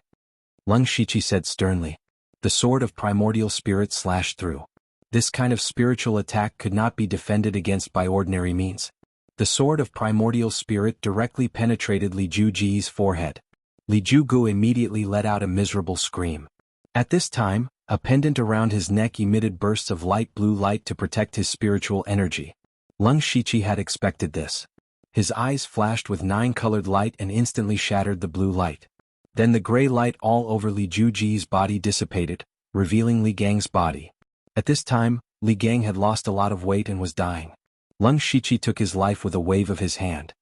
Leng Shiqi said sternly. The Sword of Primordial Spirit slashed through. This kind of spiritual attack could not be defended against by ordinary means. The Sword of Primordial Spirit directly penetrated Li Juji's forehead. Li Jugu immediately let out a miserable scream. At this time, a pendant around his neck emitted bursts of light blue light to protect his spiritual energy. Leng Shiqi had expected this. His eyes flashed with 9-colored light and instantly shattered the blue light. Then the gray light all over Li Juji's body dissipated, revealing Li Gang's body. At this time, Li Gang had lost a lot of weight and was dying. Leng Shiqi took his life with a wave of his hand.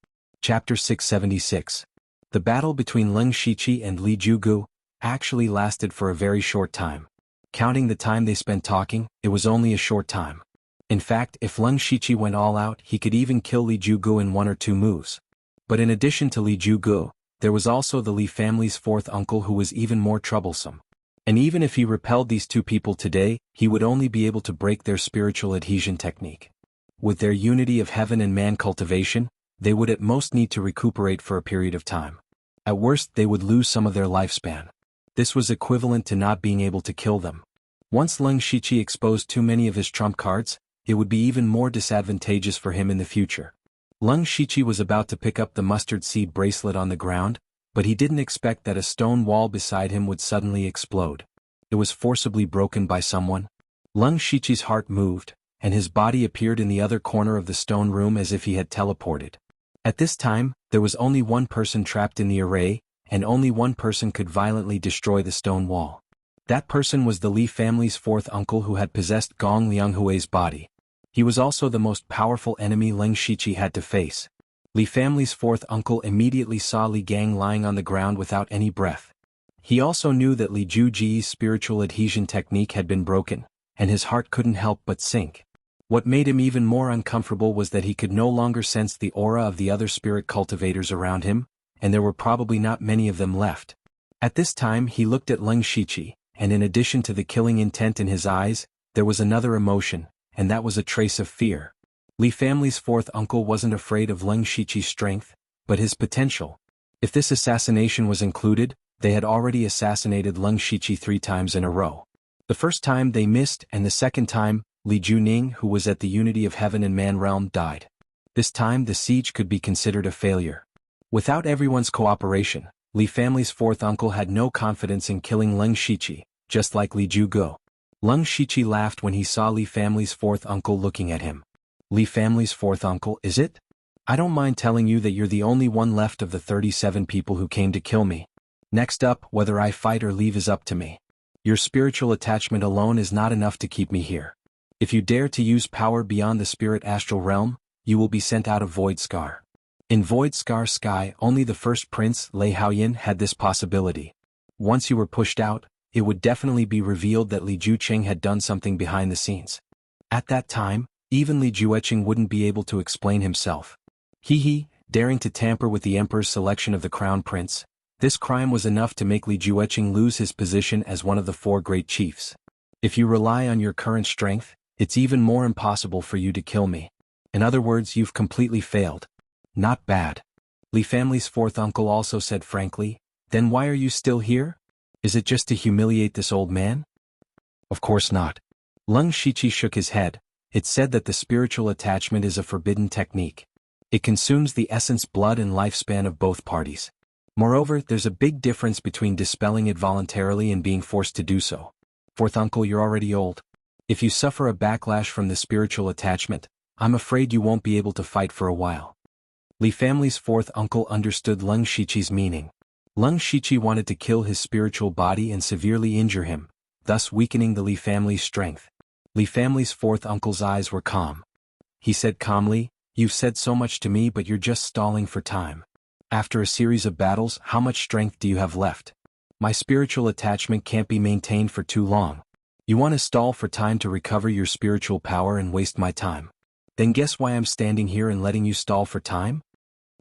Chapter 676. The battle between Leng Shiqi and Li Jugu actually lasted for a very short time. Counting the time they spent talking, it was only a short time. In fact, if Leng Shiqi went all out, he could even kill Li Jugu in 1 or 2 moves. But in addition to Li Jugu, there was also the Li family's 4th uncle who was even more troublesome. And even if he repelled these 2 people today, he would only be able to break their spiritual adhesion technique. With their unity of heaven and man cultivation, they would at most need to recuperate for a period of time. At worst, they would lose some of their lifespan. This was equivalent to not being able to kill them. Once Leng Shiqi exposed too many of his trump cards, it would be even more disadvantageous for him in the future. Leng Shiqi was about to pick up the mustard seed bracelet on the ground, but he didn't expect that a stone wall beside him would suddenly explode. It was forcibly broken by someone. Leng Shiqi's heart moved, and his body appeared in the other corner of the stone room as if he had teleported. At this time, there was only one person trapped in the array, and only one person could violently destroy the stone wall. That person was the Li family's 4th uncle who had possessed Gong Lianghui's body. He was also the most powerful enemy Leng Shiqi had to face. Li family's 4th uncle immediately saw Li Gang lying on the ground without any breath. He also knew that Li Juji's spiritual adhesion technique had been broken, and his heart couldn't help but sink. What made him even more uncomfortable was that he could no longer sense the aura of the other spirit cultivators around him, and there were probably not many of them left. At this time he looked at Leng Shiqi, and in addition to the killing intent in his eyes, there was another emotion, and that was a trace of fear. Li family's 4th uncle wasn't afraid of Leng Shiqi's strength, but his potential. If this assassination was included, they had already assassinated Leng Shiqi 3 times in a row. The first time they missed, and the second time, Li Juning, who was at the unity of heaven and man realm, died. This time the siege could be considered a failure. Without everyone's cooperation, Li family's 4th uncle had no confidence in killing Leng Shiqi, just like Li Jugu. Leng Shiqi laughed when he saw Li family's 4th uncle looking at him. Li family's 4th uncle, is it? I don't mind telling you that you're the only one left of the 37 people who came to kill me. Next up, whether I fight or leave is up to me. Your spiritual attachment alone is not enough to keep me here. If you dare to use power beyond the spirit astral realm, you will be sent out of Void Scar. In Void Scar Sky, only the first prince, Lei Haoyan, had this possibility. Once you were pushed out, it would definitely be revealed that Li Jucheng had done something behind the scenes. At that time, even Li Juecheng wouldn't be able to explain himself. Daring to tamper with the emperor's selection of the crown prince, this crime was enough to make Li Juecheng lose his position as one of the 4 great chiefs. If you rely on your current strength, it's even more impossible for you to kill me. In other words, you've completely failed. Not bad. Li family's 4th uncle also said frankly, then why are you still here? Is it just to humiliate this old man? Of course not. Leng Shiqi shook his head. It's said that the spiritual attachment is a forbidden technique. It consumes the essence, blood and lifespan of both parties. Moreover, there's a big difference between dispelling it voluntarily and being forced to do so. 4th uncle, you're already old. If you suffer a backlash from the spiritual attachment, I'm afraid you won't be able to fight for a while. Li family's 4th uncle understood Leng Shiqi's meaning. Leng Shiqi wanted to kill his spiritual body and severely injure him, thus weakening the Li family's strength. Li family's 4th uncle's eyes were calm. He said calmly, you've said so much to me, but you're just stalling for time. After a series of battles, how much strength do you have left? My spiritual attachment can't be maintained for too long. You want to stall for time to recover your spiritual power and waste my time? Then guess why I'm standing here and letting you stall for time?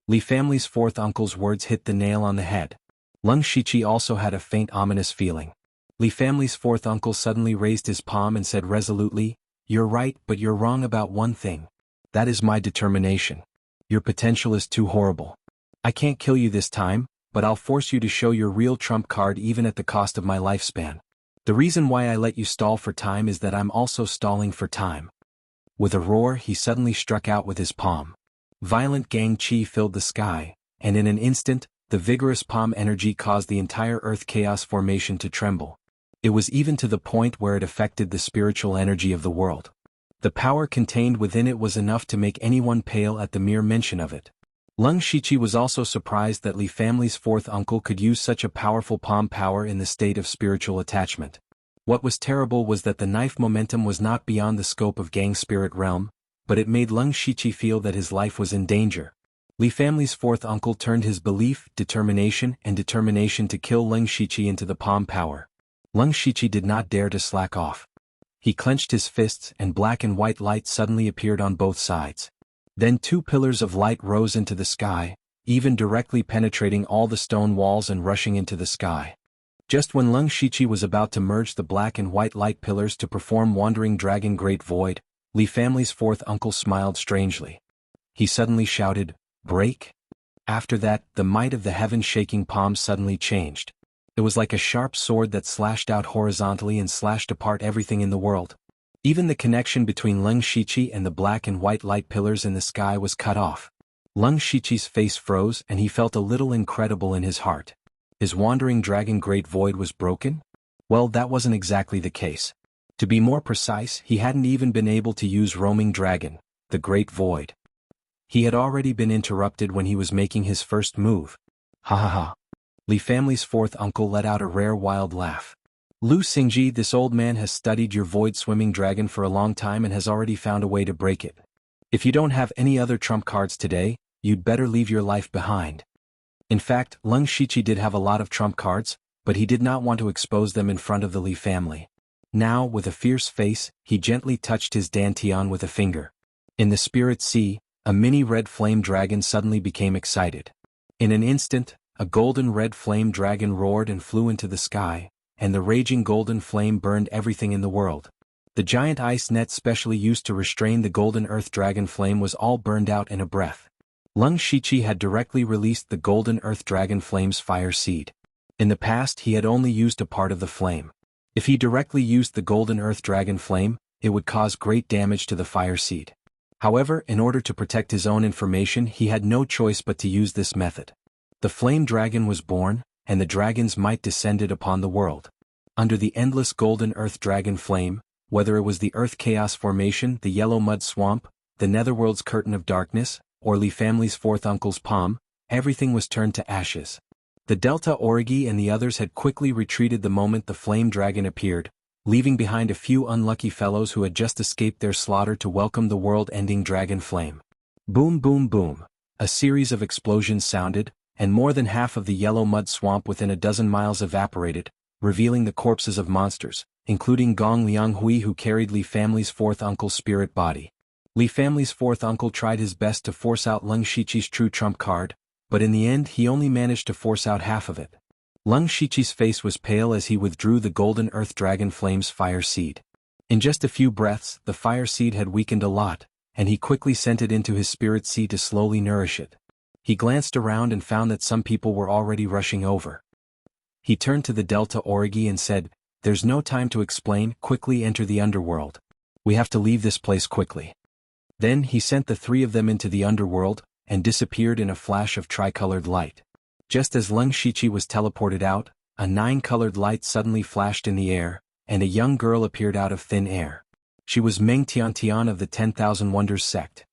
Li family's fourth uncle's words hit the nail on the head. Leng Shiqi also had a faint ominous feeling. Li family's fourth uncle suddenly raised his palm and said resolutely, "You're right, but you're wrong about one thing. That is my determination. Your potential is too horrible. I can't kill you this time, but I'll force you to show your real trump card even at the cost of my lifespan. The reason why I let you stall for time is that I'm also stalling for time." With a roar, he suddenly struck out with his palm. Violent gang qi filled the sky, and in an instant, the vigorous palm energy caused the entire earth chaos formation to tremble. It was even to the point where it affected the spiritual energy of the world. The power contained within it was enough to make anyone pale at the mere mention of it. Leng Shiqi was also surprised that Li family's fourth uncle could use such a powerful palm power in the state of spiritual attachment. What was terrible was that the knife momentum was not beyond the scope of gang spirit realm, but it made Leng Shiqi feel that his life was in danger. Li family's fourth uncle turned his belief, determination to kill Leng Shiqi into the palm power. Leng Shiqi did not dare to slack off. He clenched his fists and black and white light suddenly appeared on both sides. Then two pillars of light rose into the sky, even directly penetrating all the stone walls and rushing into the sky. Just when Leng Shiqi was about to merge the black and white light pillars to perform Wandering Dragon Great Void, Li family's fourth uncle smiled strangely. He suddenly shouted, "Break!" After that, the might of the heaven-shaking palms suddenly changed. It was like a sharp sword that slashed out horizontally and slashed apart everything in the world. Even the connection between Leng Shiqi and the black and white light pillars in the sky was cut off. Leng Shiqi's face froze and he felt a little incredible in his heart. His Wandering Dragon Great Void was broken? Well, that wasn't exactly the case. To be more precise, he hadn't even been able to use Roaming Dragon, the Great Void. He had already been interrupted when he was making his first move. Ha ha ha. Li family's fourth uncle let out a rare wild laugh. "Lu Xingji, this old man has studied your void-swimming dragon for a long time and has already found a way to break it. If you don't have any other trump cards today, you'd better leave your life behind." In fact, Leng Shiqi did have a lot of trump cards, but he did not want to expose them in front of the Li family. Now, with a fierce face, he gently touched his dantian with a finger. In the spirit sea, a mini red flame dragon suddenly became excited. In an instant, a golden red flame dragon roared and flew into the sky, and the raging golden flame burned everything in the world. The giant ice net specially used to restrain the golden earth dragon flame was all burned out in a breath. Leng Shiqi had directly released the golden earth dragon flame's fire seed. In the past he had only used a part of the flame. If he directly used the golden earth dragon flame, it would cause great damage to the fire seed. However, in order to protect his own information, he had no choice but to use this method. The flame dragon was born, and the dragon's might descended upon the world. Under the endless golden earth dragon flame, whether it was the earth chaos formation, the yellow mud swamp, the netherworld's curtain of darkness, or Li family's fourth uncle's palm, everything was turned to ashes. The Delta Origi and the others had quickly retreated the moment the flame dragon appeared, leaving behind a few unlucky fellows who had just escaped their slaughter to welcome the world-ending dragon flame. Boom boom boom. A series of explosions sounded, and more than half of the yellow mud swamp within a dozen miles evaporated, revealing the corpses of monsters, including Gong Lianghui who carried Li family's fourth uncle's spirit body. Li family's fourth uncle tried his best to force out Leng Shiqi's true trump card, but in the end he only managed to force out half of it. Leng Shiqi's face was pale as he withdrew the golden earth dragon flame's fire seed. In just a few breaths, the fire seed had weakened a lot, and he quickly sent it into his spirit sea to slowly nourish it. He glanced around and found that some people were already rushing over. He turned to the Delta Origi and said, "There's no time to explain, quickly enter the underworld. We have to leave this place quickly." Then he sent the three of them into the underworld, and disappeared in a flash of tricolored light. Just as Leng Shiqi was teleported out, a 9-colored light suddenly flashed in the air, and a young girl appeared out of thin air. She was Meng Tiantian of the 10,000 Wonders sect.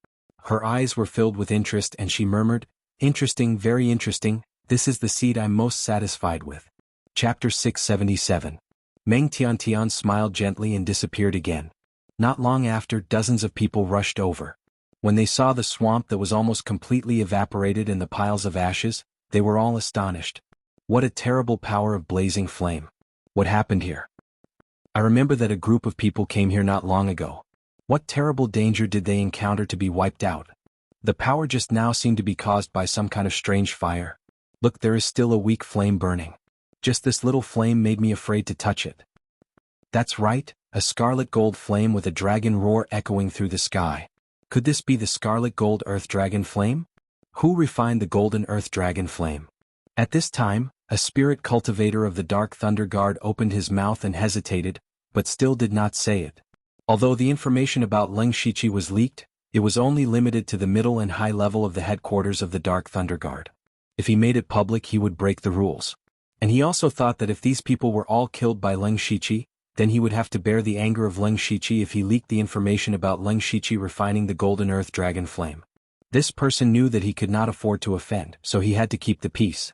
Her eyes were filled with interest and she murmured, "Interesting, very interesting, this is the seed I'm most satisfied with." Chapter 677. Meng Tiantian smiled gently and disappeared again. Not long after, dozens of people rushed over. When they saw the swamp that was almost completely evaporated and the piles of ashes, they were all astonished. What a terrible power of blazing flame. What happened here? I remember that a group of people came here not long ago. What terrible danger did they encounter to be wiped out? The power just now seemed to be caused by some kind of strange fire. Look, there is still a weak flame burning. Just this little flame made me afraid to touch it. That's right, a scarlet gold flame with a dragon roar echoing through the sky. Could this be the scarlet gold earth dragon flame? Who refined the golden earth dragon flame? At this time, a spirit cultivator of the Dark Thunder Guard opened his mouth and hesitated, but still did not say it. Although the information about xianxia was leaked, it was only limited to the middle and high level of the headquarters of the Dark Thunder Guard. If he made it public, he would break the rules. And he also thought that if these people were all killed by xianxia, then he would have to bear the anger of xianxia if he leaked the information about xianxia refining the golden earth dragon flame. This person knew that he could not afford to offend, so he had to keep the peace.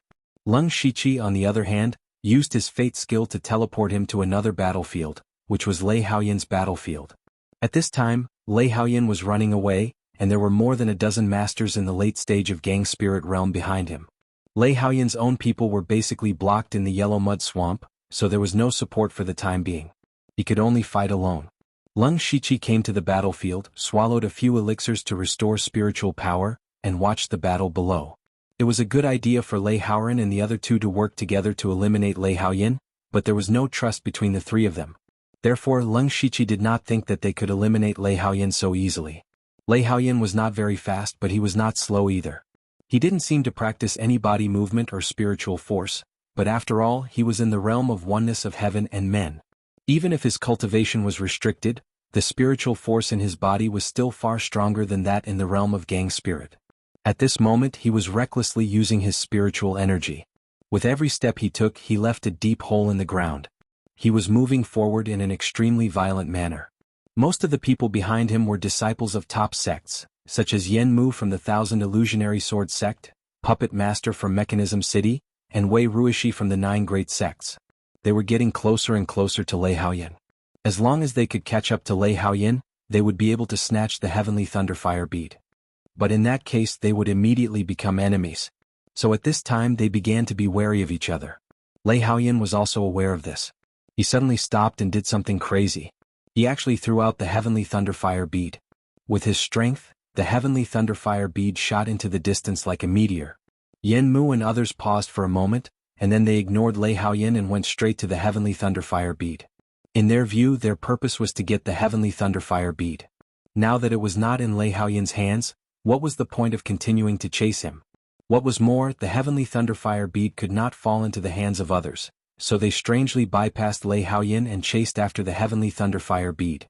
Xianxia, on the other hand, used his fate skill to teleport him to another battlefield, which was Lei Haoyan's battlefield. At this time, Lei Haoyan was running away, and there were more than a dozen masters in the late stage of Gang Spirit Realm behind him. Lei Haoyan's own people were basically blocked in the yellow mud swamp, so there was no support for the time being. He could only fight alone. Xianxia came to the battlefield, swallowed a few elixirs to restore spiritual power, and watched the battle below. It was a good idea for Lei Haoyan and the other two to work together to eliminate Lei Haoyan, but there was no trust between the three of them. Therefore, Xianxia did not think that they could eliminate Lei Haoyan so easily. Lei Haoyan was not very fast, but he was not slow either. He didn't seem to practice any body movement or spiritual force, but after all, he was in the realm of oneness of heaven and men. Even if his cultivation was restricted, the spiritual force in his body was still far stronger than that in the realm of Gang Spirit. At this moment, he was recklessly using his spiritual energy. With every step he took, he left a deep hole in the ground. He was moving forward in an extremely violent manner. Most of the people behind him were disciples of top sects, such as Xianmu from the Thousand Illusionary Sword Sect, Puppet Master from Mechanism City, and Wei Ruishi from the Nine Great Sects. They were getting closer and closer to Lei Haoyan. As long as they could catch up to Lei Haoyan, they would be able to snatch the heavenly thunderfire bead. But in that case, they would immediately become enemies. So at this time, they began to be wary of each other. Lei Haoyan was also aware of this. He suddenly stopped and did something crazy. He actually threw out the heavenly thunderfire bead. With his strength, the heavenly thunderfire bead shot into the distance like a meteor. Xianmu and others paused for a moment, and then they ignored Lei Haoyan and went straight to the heavenly thunderfire bead. In their view, their purpose was to get the heavenly thunderfire bead. Now that it was not in Lei Haoyan's hands, what was the point of continuing to chase him? What was more, the heavenly thunderfire bead could not fall into the hands of others, so they strangely bypassed Lei Haoyan and chased after the heavenly thunderfire bead.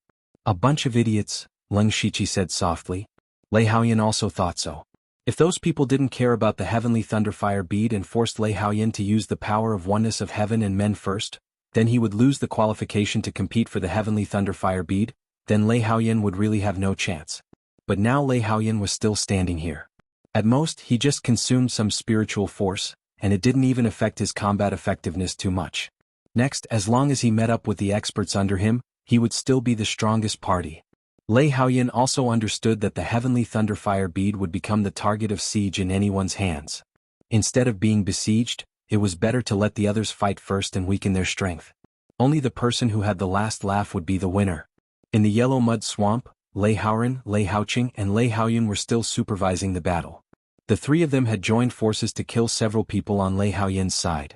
A bunch of idiots, Xianxia said softly. Lei Haoyan also thought so. If those people didn't care about the heavenly thunderfire bead and forced Lei Haoyan to use the power of oneness of heaven and men first, then he would lose the qualification to compete for the heavenly thunderfire bead, then Lei Haoyan would really have no chance. But now Lei Haoyan was still standing here. At most, he just consumed some spiritual force, and it didn't even affect his combat effectiveness too much. Next, as long as he met up with the experts under him, he would still be the strongest party. Lei Haoyan also understood that the heavenly thunderfire bead would become the target of siege in anyone's hands. Instead of being besieged, it was better to let the others fight first and weaken their strength. Only the person who had the last laugh would be the winner. In the yellow mud swamp, Lei Haoyan, Lei Haoqing, and Lei Haoyan were still supervising the battle. The three of them had joined forces to kill several people on Lei Haoyan's side.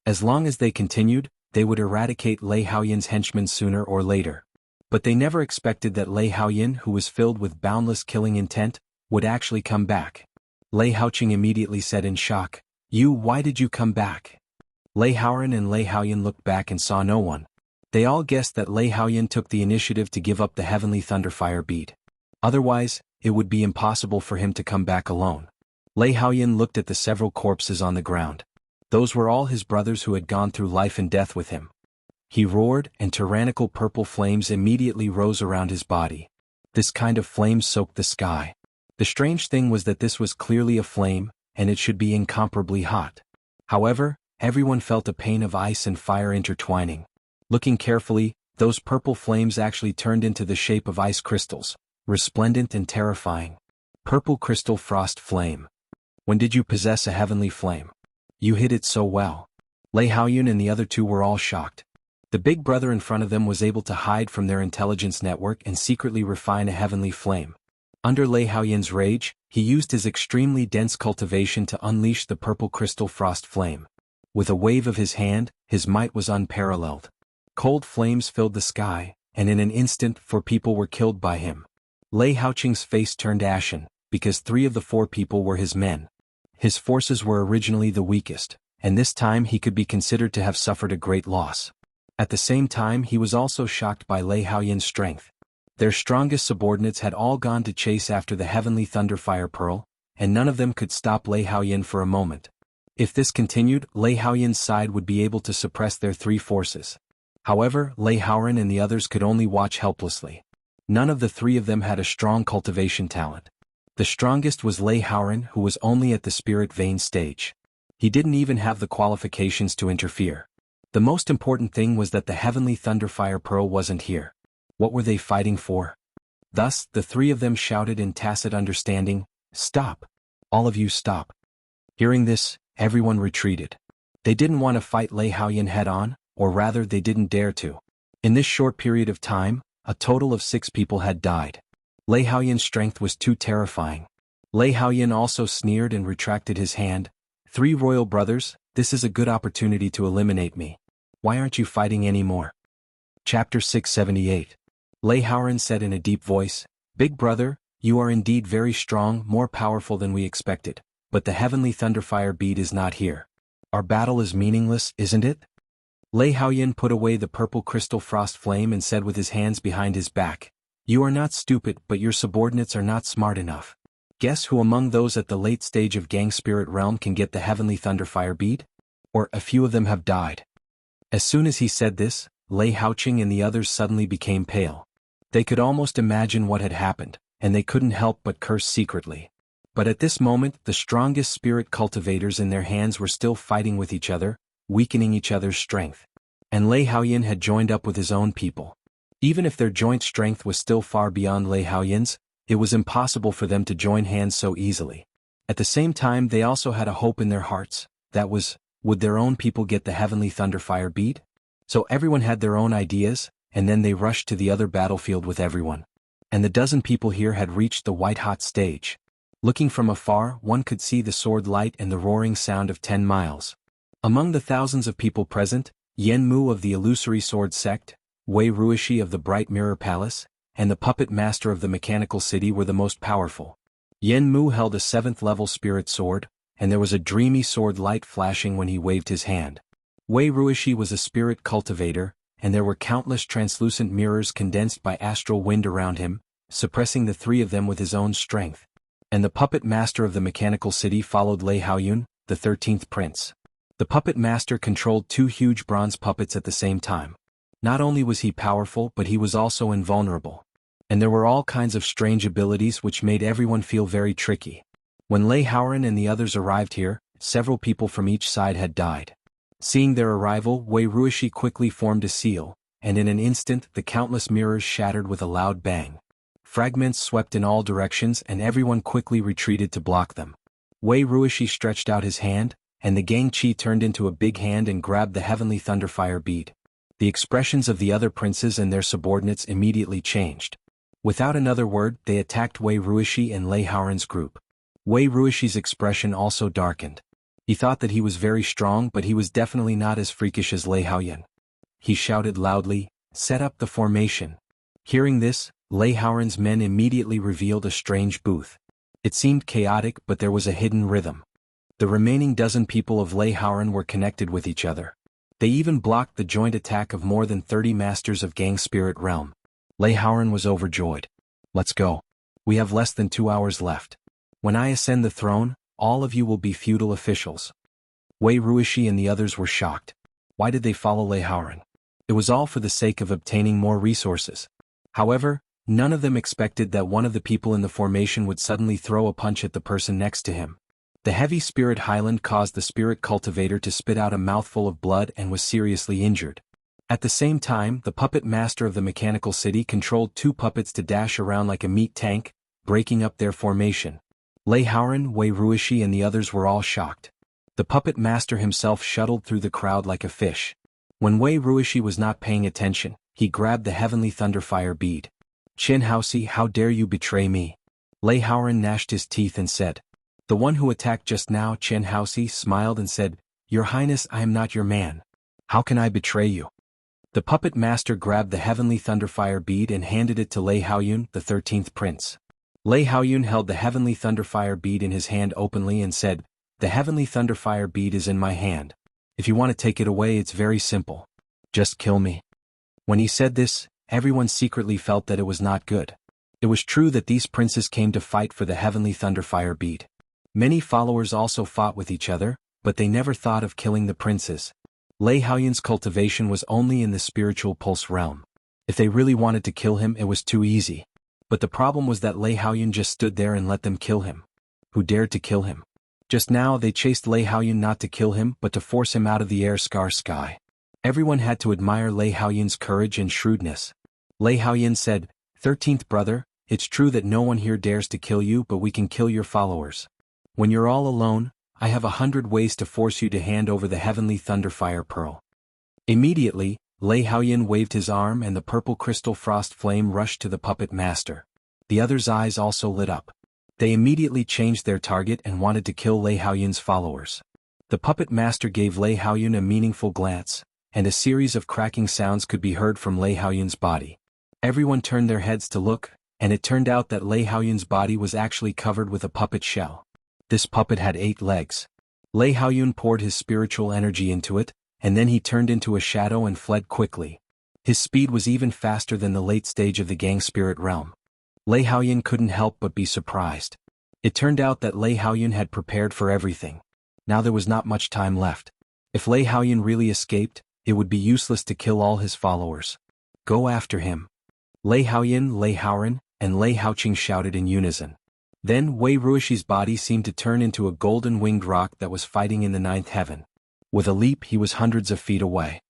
As long as they continued, they would eradicate Lei Haoyan's henchmen sooner or later. But they never expected that Lei Haoyan, who was filled with boundless killing intent, would actually come back. Lei Haoqing immediately said in shock, Why did you come back?" Lei Haoyan and Lei Haoyan looked back and saw no one. They all guessed that Lei Haoyan took the initiative to give up the heavenly thunderfire bead. Otherwise, it would be impossible for him to come back alone. Lei Haoyan looked at the several corpses on the ground. Those were all his brothers who had gone through life and death with him. He roared, and tyrannical purple flames immediately rose around his body. This kind of flame soaked the sky. The strange thing was that this was clearly a flame, and it should be incomparably hot. However, everyone felt a pain of ice and fire intertwining. Looking carefully, those purple flames actually turned into the shape of ice crystals, resplendent and terrifying. Purple crystal frost flame. When did you possess a heavenly flame? You hid it so well. Lei Haoyun and the other two were all shocked. The big brother in front of them was able to hide from their intelligence network and secretly refine a heavenly flame. Under Lei Haoyun's rage, he used his extremely dense cultivation to unleash the purple crystal frost flame. With a wave of his hand, his might was unparalleled. Cold flames filled the sky, and in an instant 4 people were killed by him. Lei Haoqing's face turned ashen, because 3 of the 4 people were his men. His forces were originally the weakest, and this time he could be considered to have suffered a great loss. At the same time he was also shocked by Lei Haoyun's strength. Their strongest subordinates had all gone to chase after the heavenly thunderfire pearl, and none of them could stop Lei Haoyun for a moment. If this continued, Lei Haoyun's side would be able to suppress their 3 forces. However, Lei Haoran and the others could only watch helplessly. None of the 3 of them had a strong cultivation talent. The strongest was Lei Haoran, who was only at the spirit vein stage. He didn't even have the qualifications to interfere. The most important thing was that the heavenly thunderfire pearl wasn't here. What were they fighting for? Thus, the 3 of them shouted in tacit understanding, "Stop! All of you stop!" Hearing this, everyone retreated. They didn't want to fight Lei Haoyun head-on, or rather they didn't dare to. In this short period of time, a total of 6 people had died. Lei Haoyun's strength was too terrifying. Lei Haoyun also sneered and retracted his hand. 3 royal brothers, this is a good opportunity to eliminate me. Why aren't you fighting anymore? Chapter 678. Lei Haoran said in a deep voice, "Big brother, you are indeed very strong, more powerful than we expected, but the heavenly thunderfire bead is not here. Our battle is meaningless, isn't it?" Lei Haoyun put away the purple crystal frost flame and said with his hands behind his back, "You are not stupid, but your subordinates are not smart enough. Guess who among those at the late stage of Gang Spirit Realm can get the heavenly thunderfire bead? Or a few of them have died." As soon as he said this, Lei Haoqing and the others suddenly became pale. They could almost imagine what had happened, and they couldn't help but curse secretly. But at this moment, the strongest spirit cultivators in their hands were still fighting with each other, weakening each other's strength. And Lei Haoyun had joined up with his own people. Even if their joint strength was still far beyond Lei Haoyun's, it was impossible for them to join hands so easily. At the same time they also had a hope in their hearts, that was, would their own people get the heavenly thunderfire bead? So everyone had their own ideas, and then they rushed to the other battlefield with everyone. And the dozen people here had reached the white-hot stage. Looking from afar, one could see the sword light and the roaring sound of 10 miles. Among the thousands of people present, Yen Mu of the illusory sword sect, Wei Ruishi of the bright mirror palace, and the puppet master of the mechanical city were the most powerful. Yen Mu held a 7th-level spirit sword, and there was a dreamy sword light flashing when he waved his hand. Wei Ruishi was a spirit cultivator, and there were countless translucent mirrors condensed by astral wind around him, suppressing the 3 of them with his own strength. And the puppet master of the mechanical city followed Lei Haoyun, the 13th prince. The puppet master controlled 2 huge bronze puppets at the same time. Not only was he powerful, but he was also invulnerable. And there were all kinds of strange abilities which made everyone feel very tricky. When Lei Haoran and the others arrived here, several people from each side had died. Seeing their arrival, Wei Ruishi quickly formed a seal, and in an instant the countless mirrors shattered with a loud bang. Fragments swept in all directions and everyone quickly retreated to block them. Wei Ruishi stretched out his hand, and the Gang Chi turned into a big hand and grabbed the heavenly thunderfire bead. The expressions of the other princes and their subordinates immediately changed. Without another word, they attacked Wei Ruishi and Lei Haoran's group. Wei Ruishi's expression also darkened. He thought that he was very strong, but he was definitely not as freakish as Lei Haoyun. He shouted loudly, "Set up the formation." Hearing this, Lei Haoran's men immediately revealed a strange booth. It seemed chaotic, but there was a hidden rhythm. The remaining dozen people of Lei Haoran were connected with each other. They even blocked the joint attack of more than 30 masters of Gang Spirit Realm. Lei Haoran was overjoyed. "Let's go. We have less than 2 hours left. When I ascend the throne, all of you will be feudal officials." Wei Ruishi and the others were shocked. Why did they follow Lei Haoran? It was all for the sake of obtaining more resources. However, none of them expected that one of the people in the formation would suddenly throw a punch at the person next to him. The heavy spirit highland caused the spirit cultivator to spit out a mouthful of blood and was seriously injured. At the same time, the puppet master of the mechanical city controlled 2 puppets to dash around like a meat tank, breaking up their formation. Lei Haoran, Wei Ruishi and the others were all shocked. The puppet master himself shuttled through the crowd like a fish. When Wei Ruishi was not paying attention, he grabbed the heavenly thunderfire bead. "Xianxia, how dare you betray me?" Lei Haoran gnashed his teeth and said. "The one who attacked just now." Xianxia smiled and said, "Your Highness, I am not your man. How can I betray you?" The puppet master grabbed the heavenly thunderfire bead and handed it to Lei Haoyun, the 13th prince. Lei Haoyun held the heavenly thunderfire bead in his hand openly and said, "The heavenly thunderfire bead is in my hand. If you want to take it away, it's very simple. Just kill me." When he said this, everyone secretly felt that it was not good. It was true that these princes came to fight for the heavenly thunderfire bead. Many followers also fought with each other, but they never thought of killing the princes. Lei Haoyun's cultivation was only in the spiritual pulse realm. If they really wanted to kill him, it was too easy. But the problem was that Lei Haoyun just stood there and let them kill him. Who dared to kill him? Just now they chased Lei Haoyun not to kill him but to force him out of the air sky. Everyone had to admire Lei Haoyun's courage and shrewdness. Lei Haoyun said, "13th brother, it's true that no one here dares to kill you, but we can kill your followers. When you're all alone, I have 100 ways to force you to hand over the heavenly thunderfire pearl." Immediately, Lei Haoyun waved his arm and the purple crystal frost flame rushed to the puppet master. The others' eyes also lit up. They immediately changed their target and wanted to kill Lei Haoyun's followers. The puppet master gave Lei Haoyun a meaningful glance, and a series of cracking sounds could be heard from Lei Haoyun's body. Everyone turned their heads to look, and it turned out that Lei Haoyun's body was actually covered with a puppet shell. This puppet had 8 legs. Lei Haoyun poured his spiritual energy into it, and then he turned into a shadow and fled quickly. His speed was even faster than the late stage of the gang spirit realm. Lei Haoyun couldn't help but be surprised. It turned out that Lei Haoyun had prepared for everything. Now there was not much time left. If Lei Haoyun really escaped, it would be useless to kill all his followers. "Go after him." Lei Haoyun, Lei Haoran, and Lei Haoqing shouted in unison. Then Wei Ruishi's body seemed to turn into a golden-winged rock that was fighting in the 9th heaven. With a leap he was hundreds of feet away.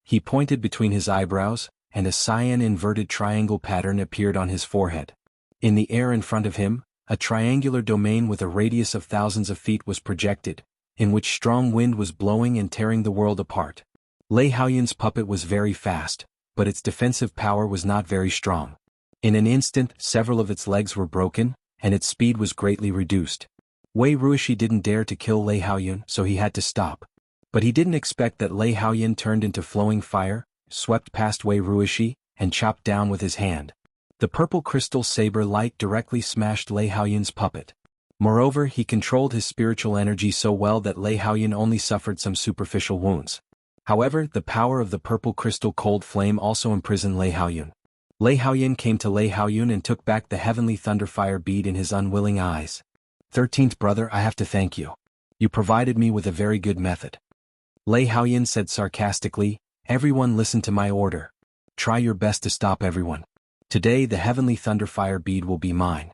He pointed between his eyebrows, and a cyan inverted triangle pattern appeared on his forehead. In the air in front of him, a triangular domain with a radius of thousands of feet was projected, in which strong wind was blowing and tearing the world apart. Lei Haoyun's puppet was very fast, but its defensive power was not very strong. In an instant, several of its legs were broken, and its speed was greatly reduced. Wei Ruishi didn't dare to kill Lei Haoyun, so he had to stop. But he didn't expect that Lei Haoyun turned into flowing fire, swept past Wei Ruishi, and chopped down with his hand. The purple crystal saber light directly smashed Lei Haoyun's puppet. Moreover, he controlled his spiritual energy so well that Lei Haoyun only suffered some superficial wounds. However, the power of the purple crystal cold flame also imprisoned Lei Haoyun. Lei Haoyun came to Lei Haoyun and took back the heavenly thunderfire bead in his unwilling eyes. 13th brother, I have to thank you. You provided me with a very good method. Lei Haoyun said sarcastically, everyone listen to my order. Try your best to stop everyone. Today the heavenly thunderfire bead will be mine.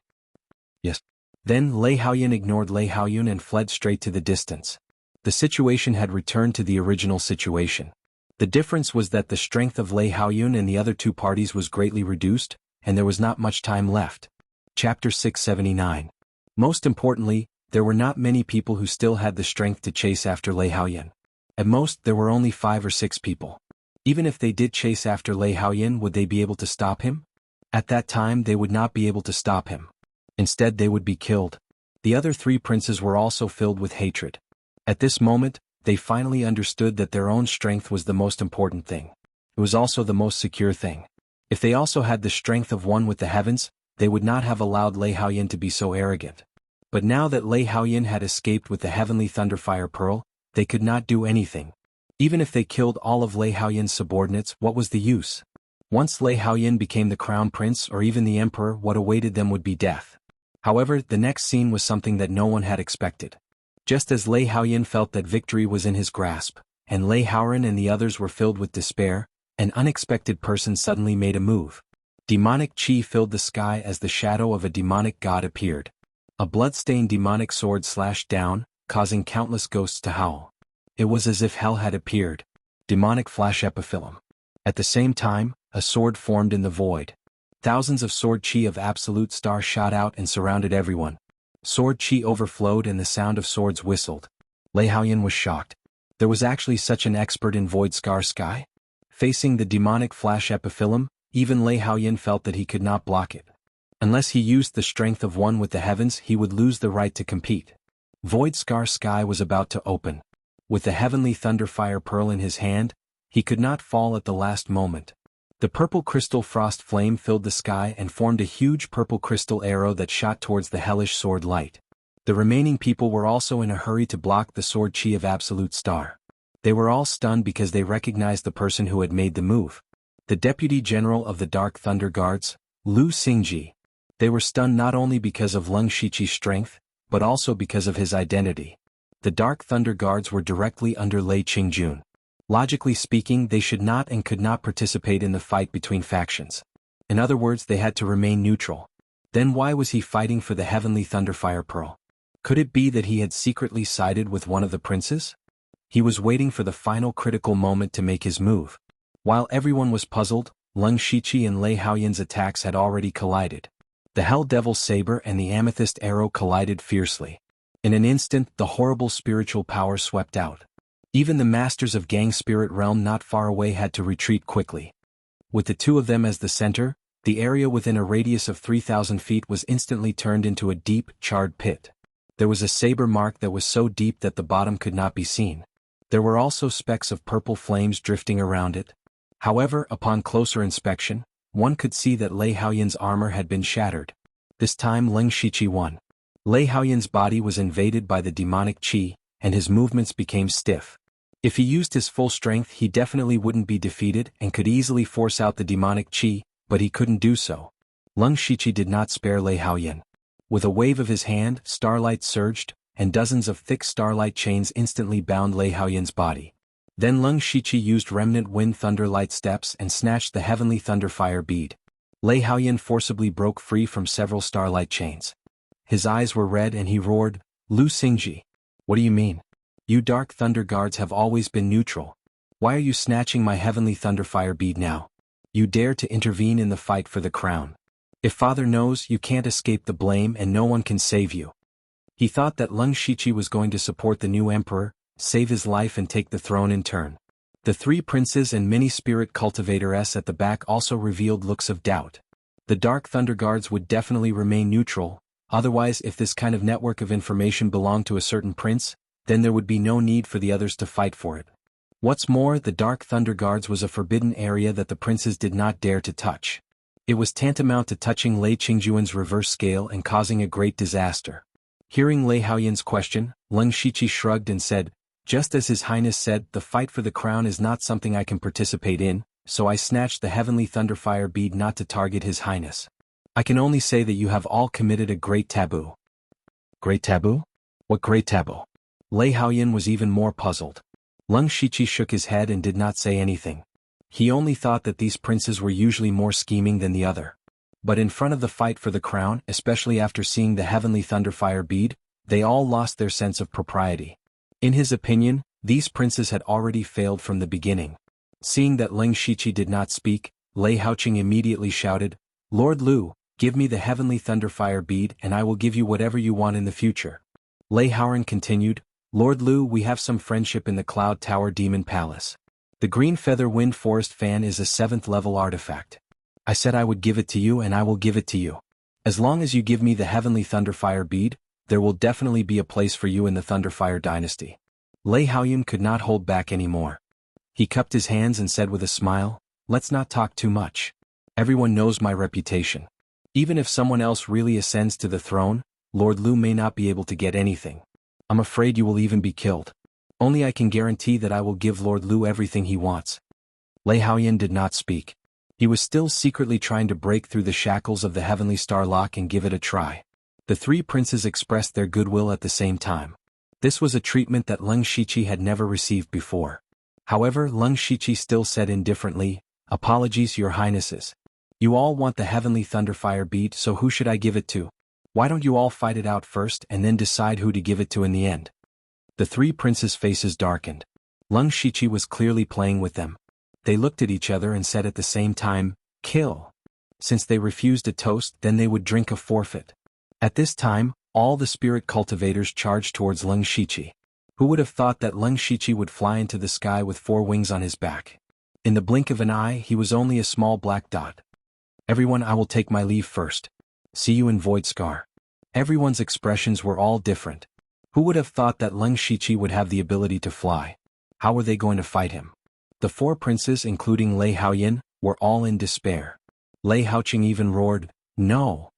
Yes. Then Lei Haoyun ignored Lei Haoyun and fled straight to the distance. The situation had returned to the original situation. The difference was that the strength of Lei Haoyun and the other two parties was greatly reduced, and there was not much time left. Chapter 679. Most importantly, there were not many people who still had the strength to chase after Lei Haoyun. At most, there were only 5 or 6 people. Even if they did chase after Lei Haoyun, would they be able to stop him? At that time, they would not be able to stop him. Instead, they would be killed. The other 3 princes were also filled with hatred. At this moment, they finally understood that their own strength was the most important thing. It was also the most secure thing. If they also had the strength of one with the heavens, they would not have allowed Lei Haoyun to be so arrogant. But now that Lei Haoyun had escaped with the heavenly thunderfire pearl, they could not do anything. Even if they killed all of Lei Haoyun's subordinates, what was the use? Once Lei Haoyun became the crown prince or even the emperor, what awaited them would be death. However, the next scene was something that no one had expected. Just as Lei Haoyun felt that victory was in his grasp, and Lei Haoran and the others were filled with despair, an unexpected person suddenly made a move. Demonic chi filled the sky as the shadow of a demonic god appeared. A blood-stained demonic sword slashed down, causing countless ghosts to howl. It was as if hell had appeared. Demonic flash epiphyllum. At the same time, a sword formed in the void. Thousands of sword chi of absolute star shot out and surrounded everyone. Sword chi overflowed and the sound of swords whistled. Lei Haoyan was shocked. There was actually such an expert in void scar sky? Facing the demonic flash epiphyllum, even Lei Haoyan felt that he could not block it. Unless he used the strength of one with the heavens, he would lose the right to compete. Void scar sky was about to open. With the heavenly thunderfire pearl in his hand, he could not fall at the last moment. The purple crystal frost flame filled the sky and formed a huge purple crystal arrow that shot towards the hellish sword light. The remaining people were also in a hurry to block the sword chi of Absolute Star. They were all stunned because they recognized the person who had made the move. The Deputy General of the Dark Thunder Guards, Lu Xingji. They were stunned not only because of Leng Shiqi's strength, but also because of his identity. The Dark Thunder Guards were directly under Lei Qingjun. Logically speaking, they should not and could not participate in the fight between factions. In other words, they had to remain neutral. Then why was he fighting for the Heavenly Thunderfire Pearl? Could it be that he had secretly sided with one of the princes? He was waiting for the final critical moment to make his move. While everyone was puzzled, Leng Shiqi and Lei Haoyan's attacks had already collided. The Hell Devil Saber and the Amethyst Arrow collided fiercely. In an instant, the horrible spiritual power swept out. Even the masters of Gang Spirit Realm not far away had to retreat quickly. With the two of them as the center, the area within a radius of 3,000 feet was instantly turned into a deep, charred pit. There was a saber mark that was so deep that the bottom could not be seen. There were also specks of purple flames drifting around it. However, upon closer inspection, one could see that Lei Haoyan's armor had been shattered. This time Leng Shiqi won. Lei Haoyan's body was invaded by the demonic qi, and his movements became stiff. If he used his full strength, he definitely wouldn't be defeated and could easily force out the demonic qi, but he couldn't do so. Leng Shiqi did not spare Lei Haoyan. With a wave of his hand, starlight surged, and dozens of thick starlight chains instantly bound Lei Haoyan's body. Then Leng Shiqi used remnant wind thunder light steps and snatched the heavenly thunderfire bead. Lei Haoyan forcibly broke free from several starlight chains. His eyes were red and he roared, "Lu Xingji! What do you mean? You Dark Thunder Guards have always been neutral. Why are you snatching my heavenly thunderfire bead now? You dare to intervene in the fight for the crown. If Father knows, you can't escape the blame and no one can save you." He thought that Leng Shiqi was going to support the new emperor, save his life and take the throne in turn. The three princes and many spirit cultivators at the back also revealed looks of doubt. The Dark Thunder Guards would definitely remain neutral, otherwise if this kind of network of information belonged to a certain prince, then there would be no need for the others to fight for it. What's more, the Dark Thunder Guards was a forbidden area that the princes did not dare to touch. It was tantamount to touching Lei Qingjuan's reverse scale and causing a great disaster. Hearing Lei Haoyan's question, Leng Shiqi shrugged and said, "Just as His Highness said, the fight for the crown is not something I can participate in, so I snatched the heavenly thunderfire bead not to target His Highness. I can only say that you have all committed a great taboo." Great taboo? What great taboo? Lei Haoyan was even more puzzled. Leng Shiqi shook his head and did not say anything. He only thought that these princes were usually more scheming than the other. But in front of the fight for the crown, especially after seeing the heavenly thunderfire bead, they all lost their sense of propriety. In his opinion, these princes had already failed from the beginning. Seeing that Leng Shiqi did not speak, Lei Haoqing immediately shouted, "Lord Lu, give me the heavenly thunderfire bead and I will give you whatever you want in the future." Lei Haoran continued, "Lord Lu, we have some friendship in the Cloud Tower Demon Palace. The Green Feather Wind Forest Fan is a 7th level artifact. I said I would give it to you and I will give it to you. As long as you give me the heavenly thunderfire bead, there will definitely be a place for you in the Thunderfire dynasty." Lei Haoyan could not hold back anymore. He cupped his hands and said with a smile, "Let's not talk too much. Everyone knows my reputation. Even if someone else really ascends to the throne, Lord Lu may not be able to get anything. I'm afraid you will even be killed. Only I can guarantee that I will give Lord Lu everything he wants." Lei Haoyan did not speak. He was still secretly trying to break through the shackles of the Heavenly Star Lock and give it a try. The three princes expressed their goodwill at the same time. This was a treatment that Leng Shiqi had never received before. However, Leng Shiqi still said indifferently, "Apologies, Your Highnesses. You all want the heavenly thunderfire bead, so who should I give it to? Why don't you all fight it out first and then decide who to give it to in the end?" The three princes' faces darkened. Leng Shiqi was clearly playing with them. They looked at each other and said at the same time, "Kill." Since they refused a toast, then they would drink a forfeit. At this time, all the spirit cultivators charged towards Leng Shiqi. Who would have thought that Leng Shiqi would fly into the sky with 4 wings on his back? In the blink of an eye, he was only a small black dot. Everyone, I will take my leave first. See you in Void Scar. Everyone's expressions were all different. Who would have thought that Leng Shiqi would have the ability to fly? How were they going to fight him? The 4 princes, including Lei Haoyin, were all in despair. Lei Haoqing even roared, "No!"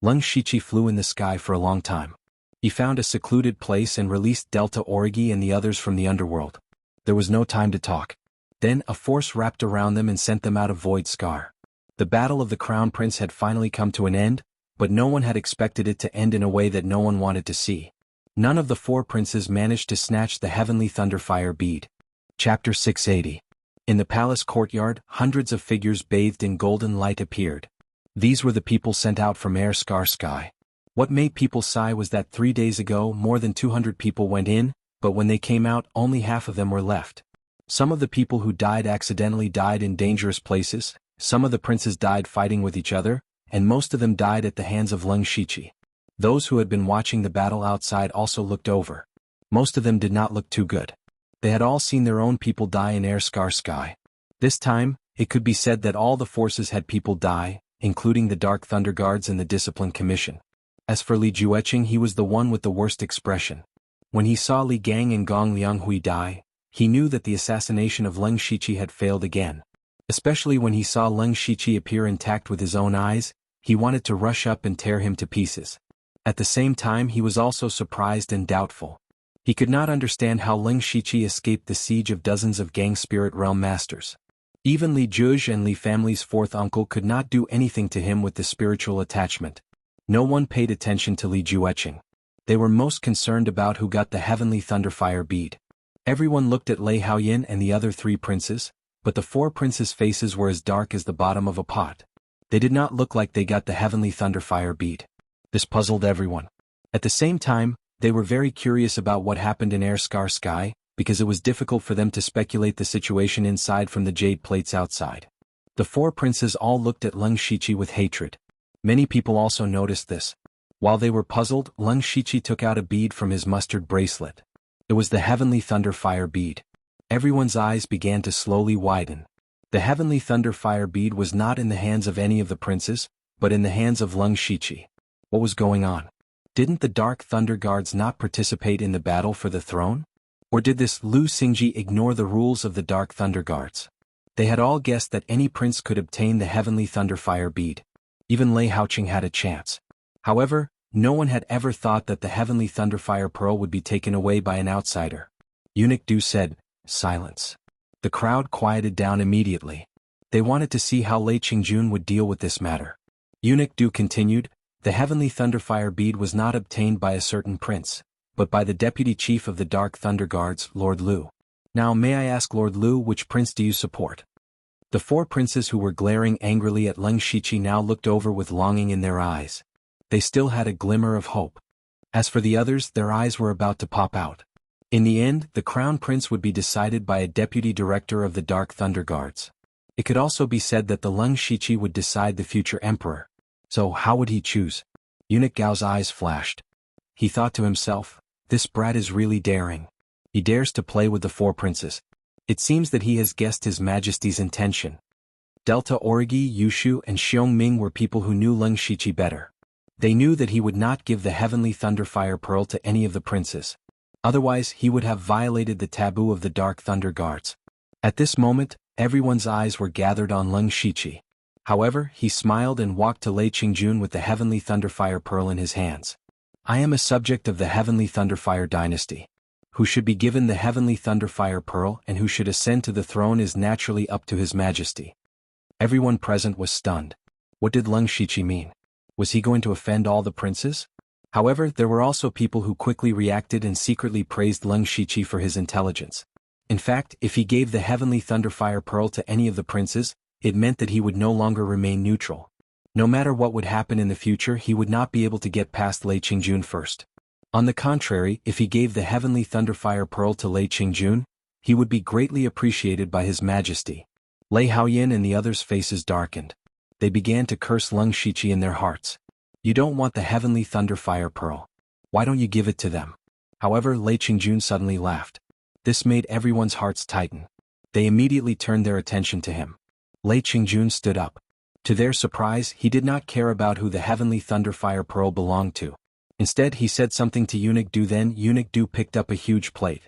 Leng Shiqi flew in the sky for a long time. He found a secluded place and released Delta Origi and the others from the underworld. There was no time to talk. Then a force wrapped around them and sent them out of Void Scar. The battle of the Crown Prince had finally come to an end, but no one had expected it to end in a way that no one wanted to see. None of the 4 princes managed to snatch the heavenly thunderfire bead. Chapter 680. In the palace courtyard, hundreds of figures bathed in golden light appeared. These were the people sent out from Air Scar Sky. What made people sigh was that 3 days ago more than 200 people went in, but when they came out only half of them were left. Some of the people who died accidentally died in dangerous places, some of the princes died fighting with each other, and most of them died at the hands of Leng Shiqi. Those who had been watching the battle outside also looked over. Most of them did not look too good. They had all seen their own people die in Air Scar Sky. This time, it could be said that all the forces had people die, including the Dark Thunder Guards and the Discipline Commission. As for Li Jueqing, he was the one with the worst expression. When he saw Li Gang and Gong Lianghui die, he knew that the assassination of Leng Shiqi had failed again. Especially when he saw Leng Shiqi appear intact with his own eyes, he wanted to rush up and tear him to pieces. At the same time, he was also surprised and doubtful. He could not understand how Leng Shiqi escaped the siege of dozens of Gang Spirit Realm Masters. Even Li Zhuge and Li family's 4th uncle could not do anything to him with the spiritual attachment. No one paid attention to Li Jueqing. They were most concerned about who got the heavenly thunderfire bead. Everyone looked at Lei Haoyin and the other 3 princes, but the 4 princes' faces were as dark as the bottom of a pot. They did not look like they got the heavenly thunderfire bead. This puzzled everyone. At the same time, they were very curious about what happened in Air Scar Sky, because it was difficult for them to speculate the situation inside from the jade plates outside. The 4 princes all looked at Leng Shiqi with hatred. Many people also noticed this. While they were puzzled, Leng Shiqi took out a bead from his mustard bracelet. It was the heavenly thunderfire bead. Everyone's eyes began to slowly widen. The heavenly thunderfire bead was not in the hands of any of the princes, but in the hands of Leng Shiqi. What was going on? Didn't the Dark Thunder Guards not participate in the battle for the throne? Or did this Lu Xingji ignore the rules of the Dark Thunder Guards? They had all guessed that any prince could obtain the heavenly thunderfire bead. Even Lei Haoqing had a chance. However, no one had ever thought that the heavenly thunderfire pearl would be taken away by an outsider. Eunuch Du said, "Silence." The crowd quieted down immediately. They wanted to see how Lei Qingjun would deal with this matter. Eunuch Du continued, "The heavenly thunderfire bead was not obtained by a certain prince, but by the deputy chief of the Dark Thunder Guards, Lord Lu. Now may I ask Lord Lu, which prince do you support?" The 4 princes who were glaring angrily at Leng Shiqi now looked over with longing in their eyes. They still had a glimmer of hope. As for the others, their eyes were about to pop out. In the end, the crown prince would be decided by a deputy director of the Dark Thunder Guards. It could also be said that the Leng Shiqi would decide the future emperor. So how would he choose? Eunuch Gao's eyes flashed. He thought to himself, "This brat is really daring. He dares to play with the 4 princes. It seems that he has guessed His Majesty's intention." Delta Origi, Yushu, and Xiongming were people who knew Leng Shiqi better. They knew that he would not give the heavenly thunderfire pearl to any of the princes. Otherwise, he would have violated the taboo of the Dark Thunder Guards. At this moment, everyone's eyes were gathered on Leng Shiqi. However, he smiled and walked to Lei Qingjun with the heavenly thunderfire pearl in his hands. "I am a subject of the heavenly thunderfire dynasty. Who should be given the heavenly thunderfire pearl and who should ascend to the throne is naturally up to His Majesty." Everyone present was stunned. What did Leng Shiqi mean? Was he going to offend all the princes? However, there were also people who quickly reacted and secretly praised Leng Shiqi for his intelligence. In fact, if he gave the heavenly thunderfire pearl to any of the princes, it meant that he would no longer remain neutral. No matter what would happen in the future, he would not be able to get past Lei Qingjun first. On the contrary, if he gave the heavenly thunderfire pearl to Lei Qingjun, he would be greatly appreciated by His Majesty. Lei Haoyin and the others' faces darkened. They began to curse Leng Shiqi in their hearts. "You don't want the heavenly thunderfire pearl. Why don't you give it to them?" However, Lei Qingjun suddenly laughed. This made everyone's hearts tighten. They immediately turned their attention to him. Lei Qingjun stood up. To their surprise, he did not care about who the heavenly thunderfire pearl belonged to. Instead, he said something to Eunuch Du. Then Eunuch Du picked up a huge plate.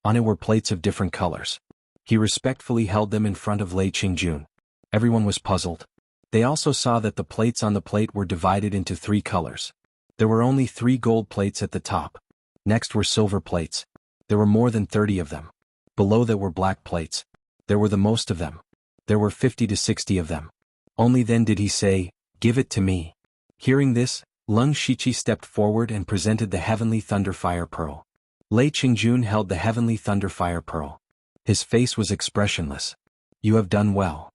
On it were plates of different colors. He respectfully held them in front of Lei Qingjun. Everyone was puzzled. They also saw that the plates on the plate were divided into 3 colors. There were only 3 gold plates at the top. Next were silver plates. There were more than 30 of them. Below that were black plates. There were the most of them. There were 50 to 60 of them. Only then did he say, "Give it to me." Hearing this, Lung Shiqi stepped forward and presented the heavenly thunderfire pearl. Lei Qingjun held the heavenly thunderfire pearl. His face was expressionless. "You have done well.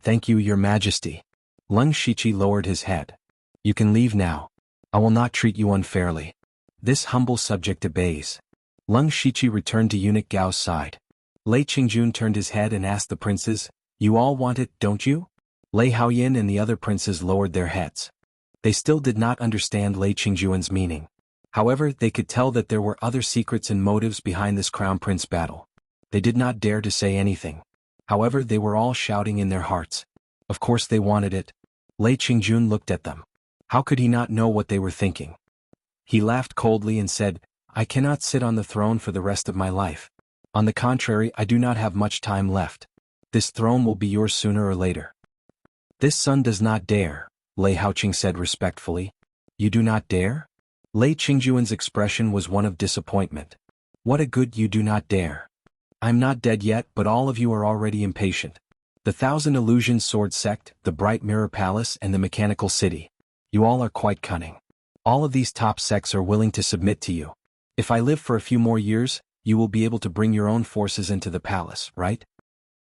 Thank you, Your Majesty." Lung Shiqi lowered his head. "You can leave now. I will not treat you unfairly." This humble subject obeys. Lung Shiqi returned to Eunuch Gao's side. Lei Qingjun turned his head and asked the princes, "You all want it, don't you?" Lei Haoyin and the other princes lowered their heads. They still did not understand Lei Qingjun's meaning. However, they could tell that there were other secrets and motives behind this crown prince battle. They did not dare to say anything. However, they were all shouting in their hearts. Of course they wanted it. Lei Qingjun looked at them. How could he not know what they were thinking? He laughed coldly and said, "I cannot sit on the throne for the rest of my life. On the contrary, I do not have much time left. This throne will be yours sooner or later." "This son does not dare," Lei Haoqing said respectfully. "You do not dare?" Lei Qingjun's expression was one of disappointment. "What a good you do not dare. I'm not dead yet, but all of you are already impatient. The Thousand Illusions Sword Sect, the Bright Mirror Palace and the Mechanical City. You all are quite cunning. All of these top sects are willing to submit to you. If I live for a few more years, you will be able to bring your own forces into the palace, right?"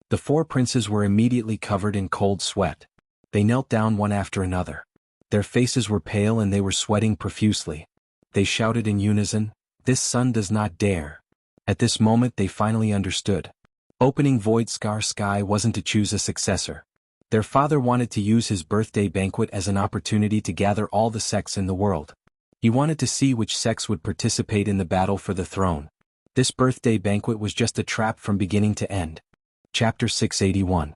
The 4 princes were immediately covered in cold sweat. They knelt down one after another. Their faces were pale and they were sweating profusely. They shouted in unison, "This son does not dare." At this moment they finally understood. Opening Void Scar Sky wasn't to choose a successor. Their father wanted to use his birthday banquet as an opportunity to gather all the sects in the world. He wanted to see which sects would participate in the battle for the throne. This birthday banquet was just a trap from beginning to end. Chapter 681.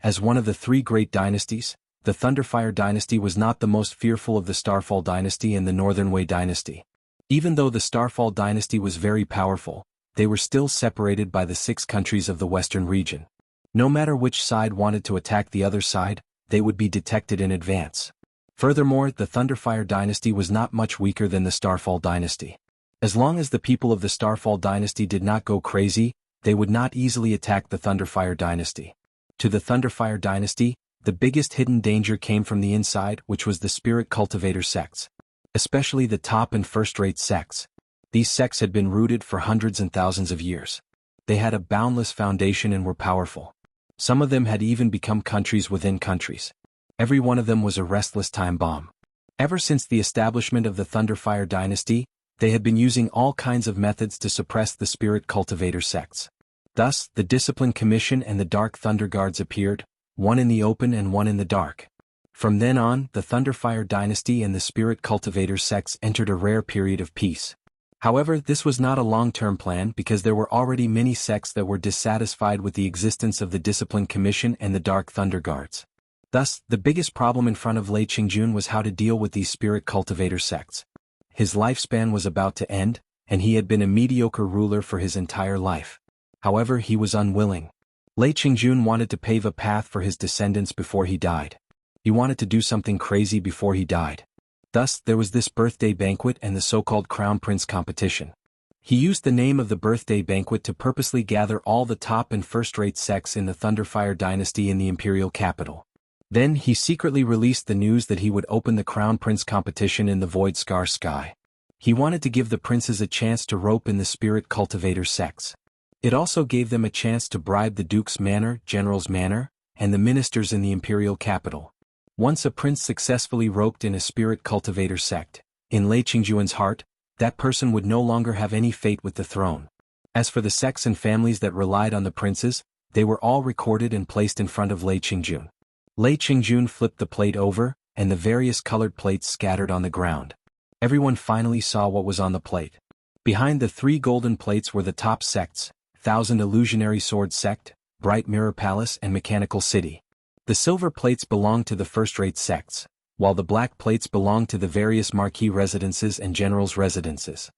As one of the 3 great dynasties, the Thunderfire dynasty was not the most fearful of the Starfall dynasty and the Northern Wei dynasty. Even though the Starfall dynasty was very powerful, they were still separated by the 6 countries of the western region. No matter which side wanted to attack the other side, they would be detected in advance. Furthermore, the Thunderfire dynasty was not much weaker than the Starfall dynasty. As long as the people of the Starfall dynasty did not go crazy, they would not easily attack the Thunderfire dynasty. To the Thunderfire dynasty, the biggest hidden danger came from the inside, which was the spirit cultivator sects. Especially the top and first-rate sects. These sects had been rooted for hundreds and thousands of years. They had a boundless foundation and were powerful. Some of them had even become countries within countries. Every one of them was a restless time bomb. Ever since the establishment of the Thunderfire dynasty, they had been using all kinds of methods to suppress the spirit cultivator sects. Thus, the Discipline Commission and the Dark Thunder Guards appeared, one in the open and one in the dark. From then on, the Thunderfire dynasty and the spirit cultivator sects entered a rare period of peace. However, this was not a long-term plan because there were already many sects that were dissatisfied with the existence of the Discipline Commission and the Dark Thunder Guards. Thus, the biggest problem in front of Lei Qingjun was how to deal with these spirit cultivator sects. His lifespan was about to end, and he had been a mediocre ruler for his entire life. However, he was unwilling. Lei Qingjun wanted to pave a path for his descendants before he died. He wanted to do something crazy before he died. Thus, there was this birthday banquet and the so-called Crown Prince competition. He used the name of the birthday banquet to purposely gather all the top and first-rate sects in the Thunderfire dynasty in the imperial capital. Then he secretly released the news that he would open the Crown Prince competition in the Void Scar Sky. He wanted to give the princes a chance to rope in the spirit cultivator sects. It also gave them a chance to bribe the Duke's Manor, General's Manor, and the ministers in the imperial capital. Once a prince successfully roped in a spirit cultivator sect, in Lei Qingjun's heart, that person would no longer have any fate with the throne. As for the sects and families that relied on the princes, they were all recorded and placed in front of Lei Qingjun. Lei Qingjun flipped the plate over, and the various colored plates scattered on the ground. Everyone finally saw what was on the plate. Behind the 3 golden plates were the top sects: Thousand Illusionary Sword Sect, Bright Mirror Palace and Mechanical City. The silver plates belonged to the first-rate sects, while the black plates belonged to the various marquis residences and generals' residences.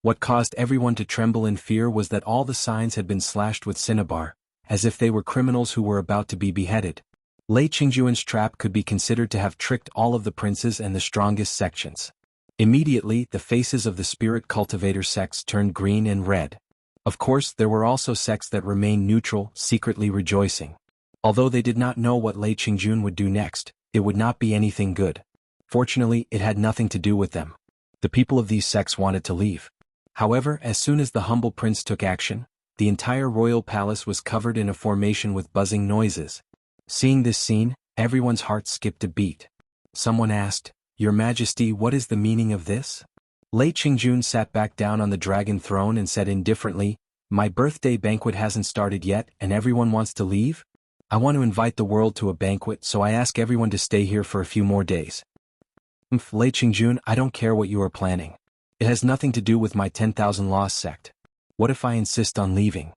What caused everyone to tremble in fear was that all the signs had been slashed with cinnabar, as if they were criminals who were about to be beheaded. Lei Qingjuan's trap could be considered to have tricked all of the princes and the strongest sections. Immediately, the faces of the spirit cultivator sects turned green and red. Of course, there were also sects that remained neutral, secretly rejoicing. Although they did not know what Lei Qingjuan would do next, it would not be anything good. Fortunately, it had nothing to do with them. The people of these sects wanted to leave. However, as soon as the humble prince took action, the entire royal palace was covered in a formation with buzzing noises. Seeing this scene, everyone's heart skipped a beat. Someone asked, "Your Majesty, what is the meaning of this?" Lei Qingjuan sat back down on the dragon throne and said indifferently, "My birthday banquet hasn't started yet and everyone wants to leave? I want to invite the world to a banquet, so I ask everyone to stay here for a few more days." Lei Qingjuan, I don't care what you are planning. It has nothing to do with my 10,000 Laws sect. What if I insist on leaving?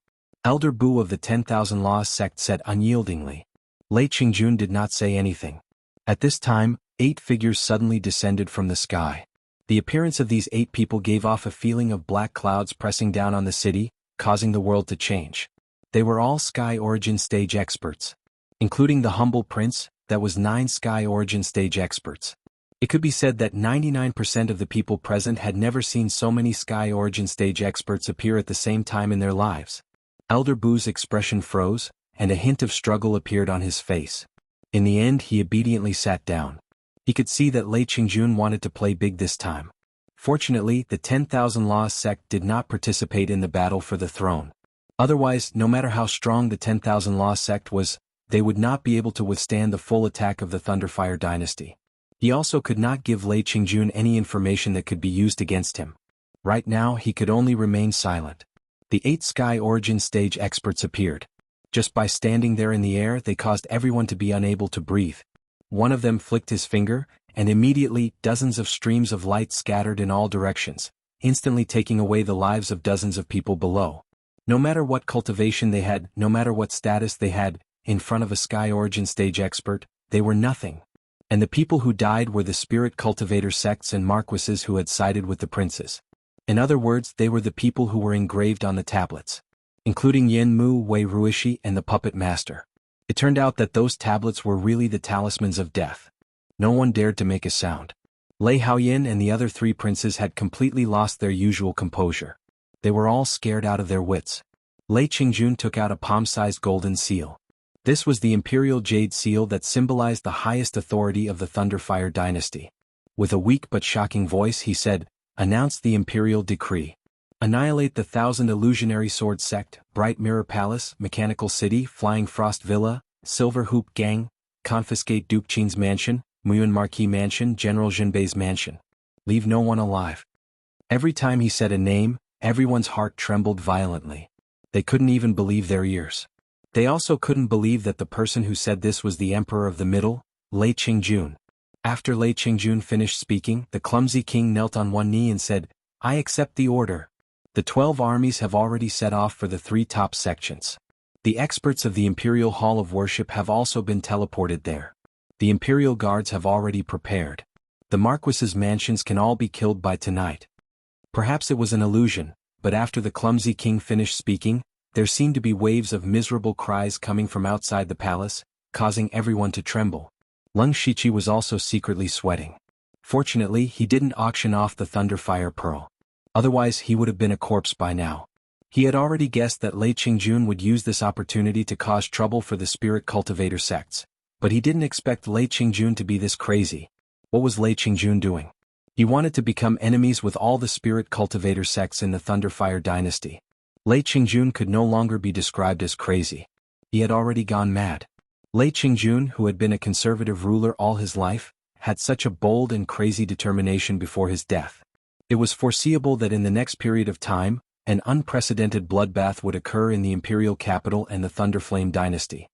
Elder Bu of the 10,000 Laws sect said unyieldingly. Lei Qingjuan did not say anything. At this time, 8 figures suddenly descended from the sky. The appearance of these 8 people gave off a feeling of black clouds pressing down on the city, causing the world to change. They were all Sky Origin stage experts. Including the humble prince, that was 9 Sky Origin stage experts. It could be said that 99% of the people present had never seen so many Sky Origin stage experts appear at the same time in their lives. Elder Bu's expression froze, and a hint of struggle appeared on his face. In the end, he obediently sat down. He could see that Lei Qingjuan wanted to play big this time. Fortunately, the 10,000 Laws sect did not participate in the battle for the throne. Otherwise, no matter how strong the 10,000 Laws sect was, they would not be able to withstand the full attack of the Thunderfire dynasty. He also could not give Lei Qingjuan any information that could be used against him. Right now, he could only remain silent. The 8 Sky Origin stage experts appeared. Just by standing there in the air, they caused everyone to be unable to breathe. One of them flicked his finger, and immediately, dozens of streams of light scattered in all directions, instantly taking away the lives of dozens of people below. No matter what cultivation they had, no matter what status they had, in front of a Sky Origin stage expert, they were nothing. And the people who died were the spirit cultivator sects and marquises who had sided with the princes. In other words, they were the people who were engraved on the tablets, including Yin Mu, Wei Ruishi, and the puppet master. It turned out that those tablets were really the talismans of death. No one dared to make a sound. Lei Haoyin and the other 3 princes had completely lost their usual composure. They were all scared out of their wits. Lei Qingjuan took out a palm-sized golden seal. This was the imperial jade seal that symbolized the highest authority of the Thunderfire dynasty. With a weak but shocking voice he said, "Announce the imperial decree. Annihilate the 1,000 Illusionary Sword Sect, Bright Mirror Palace, Mechanical City, Flying Frost Villa, Silver Hoop Gang, confiscate Duke Qin's mansion, Muyun Marquis Mansion, General Jinbei's mansion. Leave no one alive." Every time he said a name, everyone's heart trembled violently. They couldn't even believe their ears. They also couldn't believe that the person who said this was the Emperor of the Middle, Lei Qingjuan. After Lei Qingjuan finished speaking, the clumsy king knelt on one knee and said, "I accept the order. The 12 armies have already set off for the 3 top sections. The experts of the Imperial Hall of Worship have also been teleported there. The Imperial Guards have already prepared. The Marquis's mansions can all be killed by tonight." Perhaps it was an illusion, but after the clumsy king finished speaking, there seemed to be waves of miserable cries coming from outside the palace, causing everyone to tremble. Lung Shiqi was also secretly sweating. Fortunately, he didn't auction off the Thunderfire Pearl. Otherwise, he would have been a corpse by now. He had already guessed that Lei Qingjuan would use this opportunity to cause trouble for the spirit cultivator sects, but he didn't expect Lei Qingjuan to be this crazy. What was Lei Qingjuan doing? He wanted to become enemies with all the spirit cultivator sects in the Thunderfire dynasty. Lei Qingjuan could no longer be described as crazy. He had already gone mad. Lei Qingjuan, who had been a conservative ruler all his life, had such a bold and crazy determination before his death. It was foreseeable that in the next period of time, an unprecedented bloodbath would occur in the imperial capital and the Thunderflame dynasty.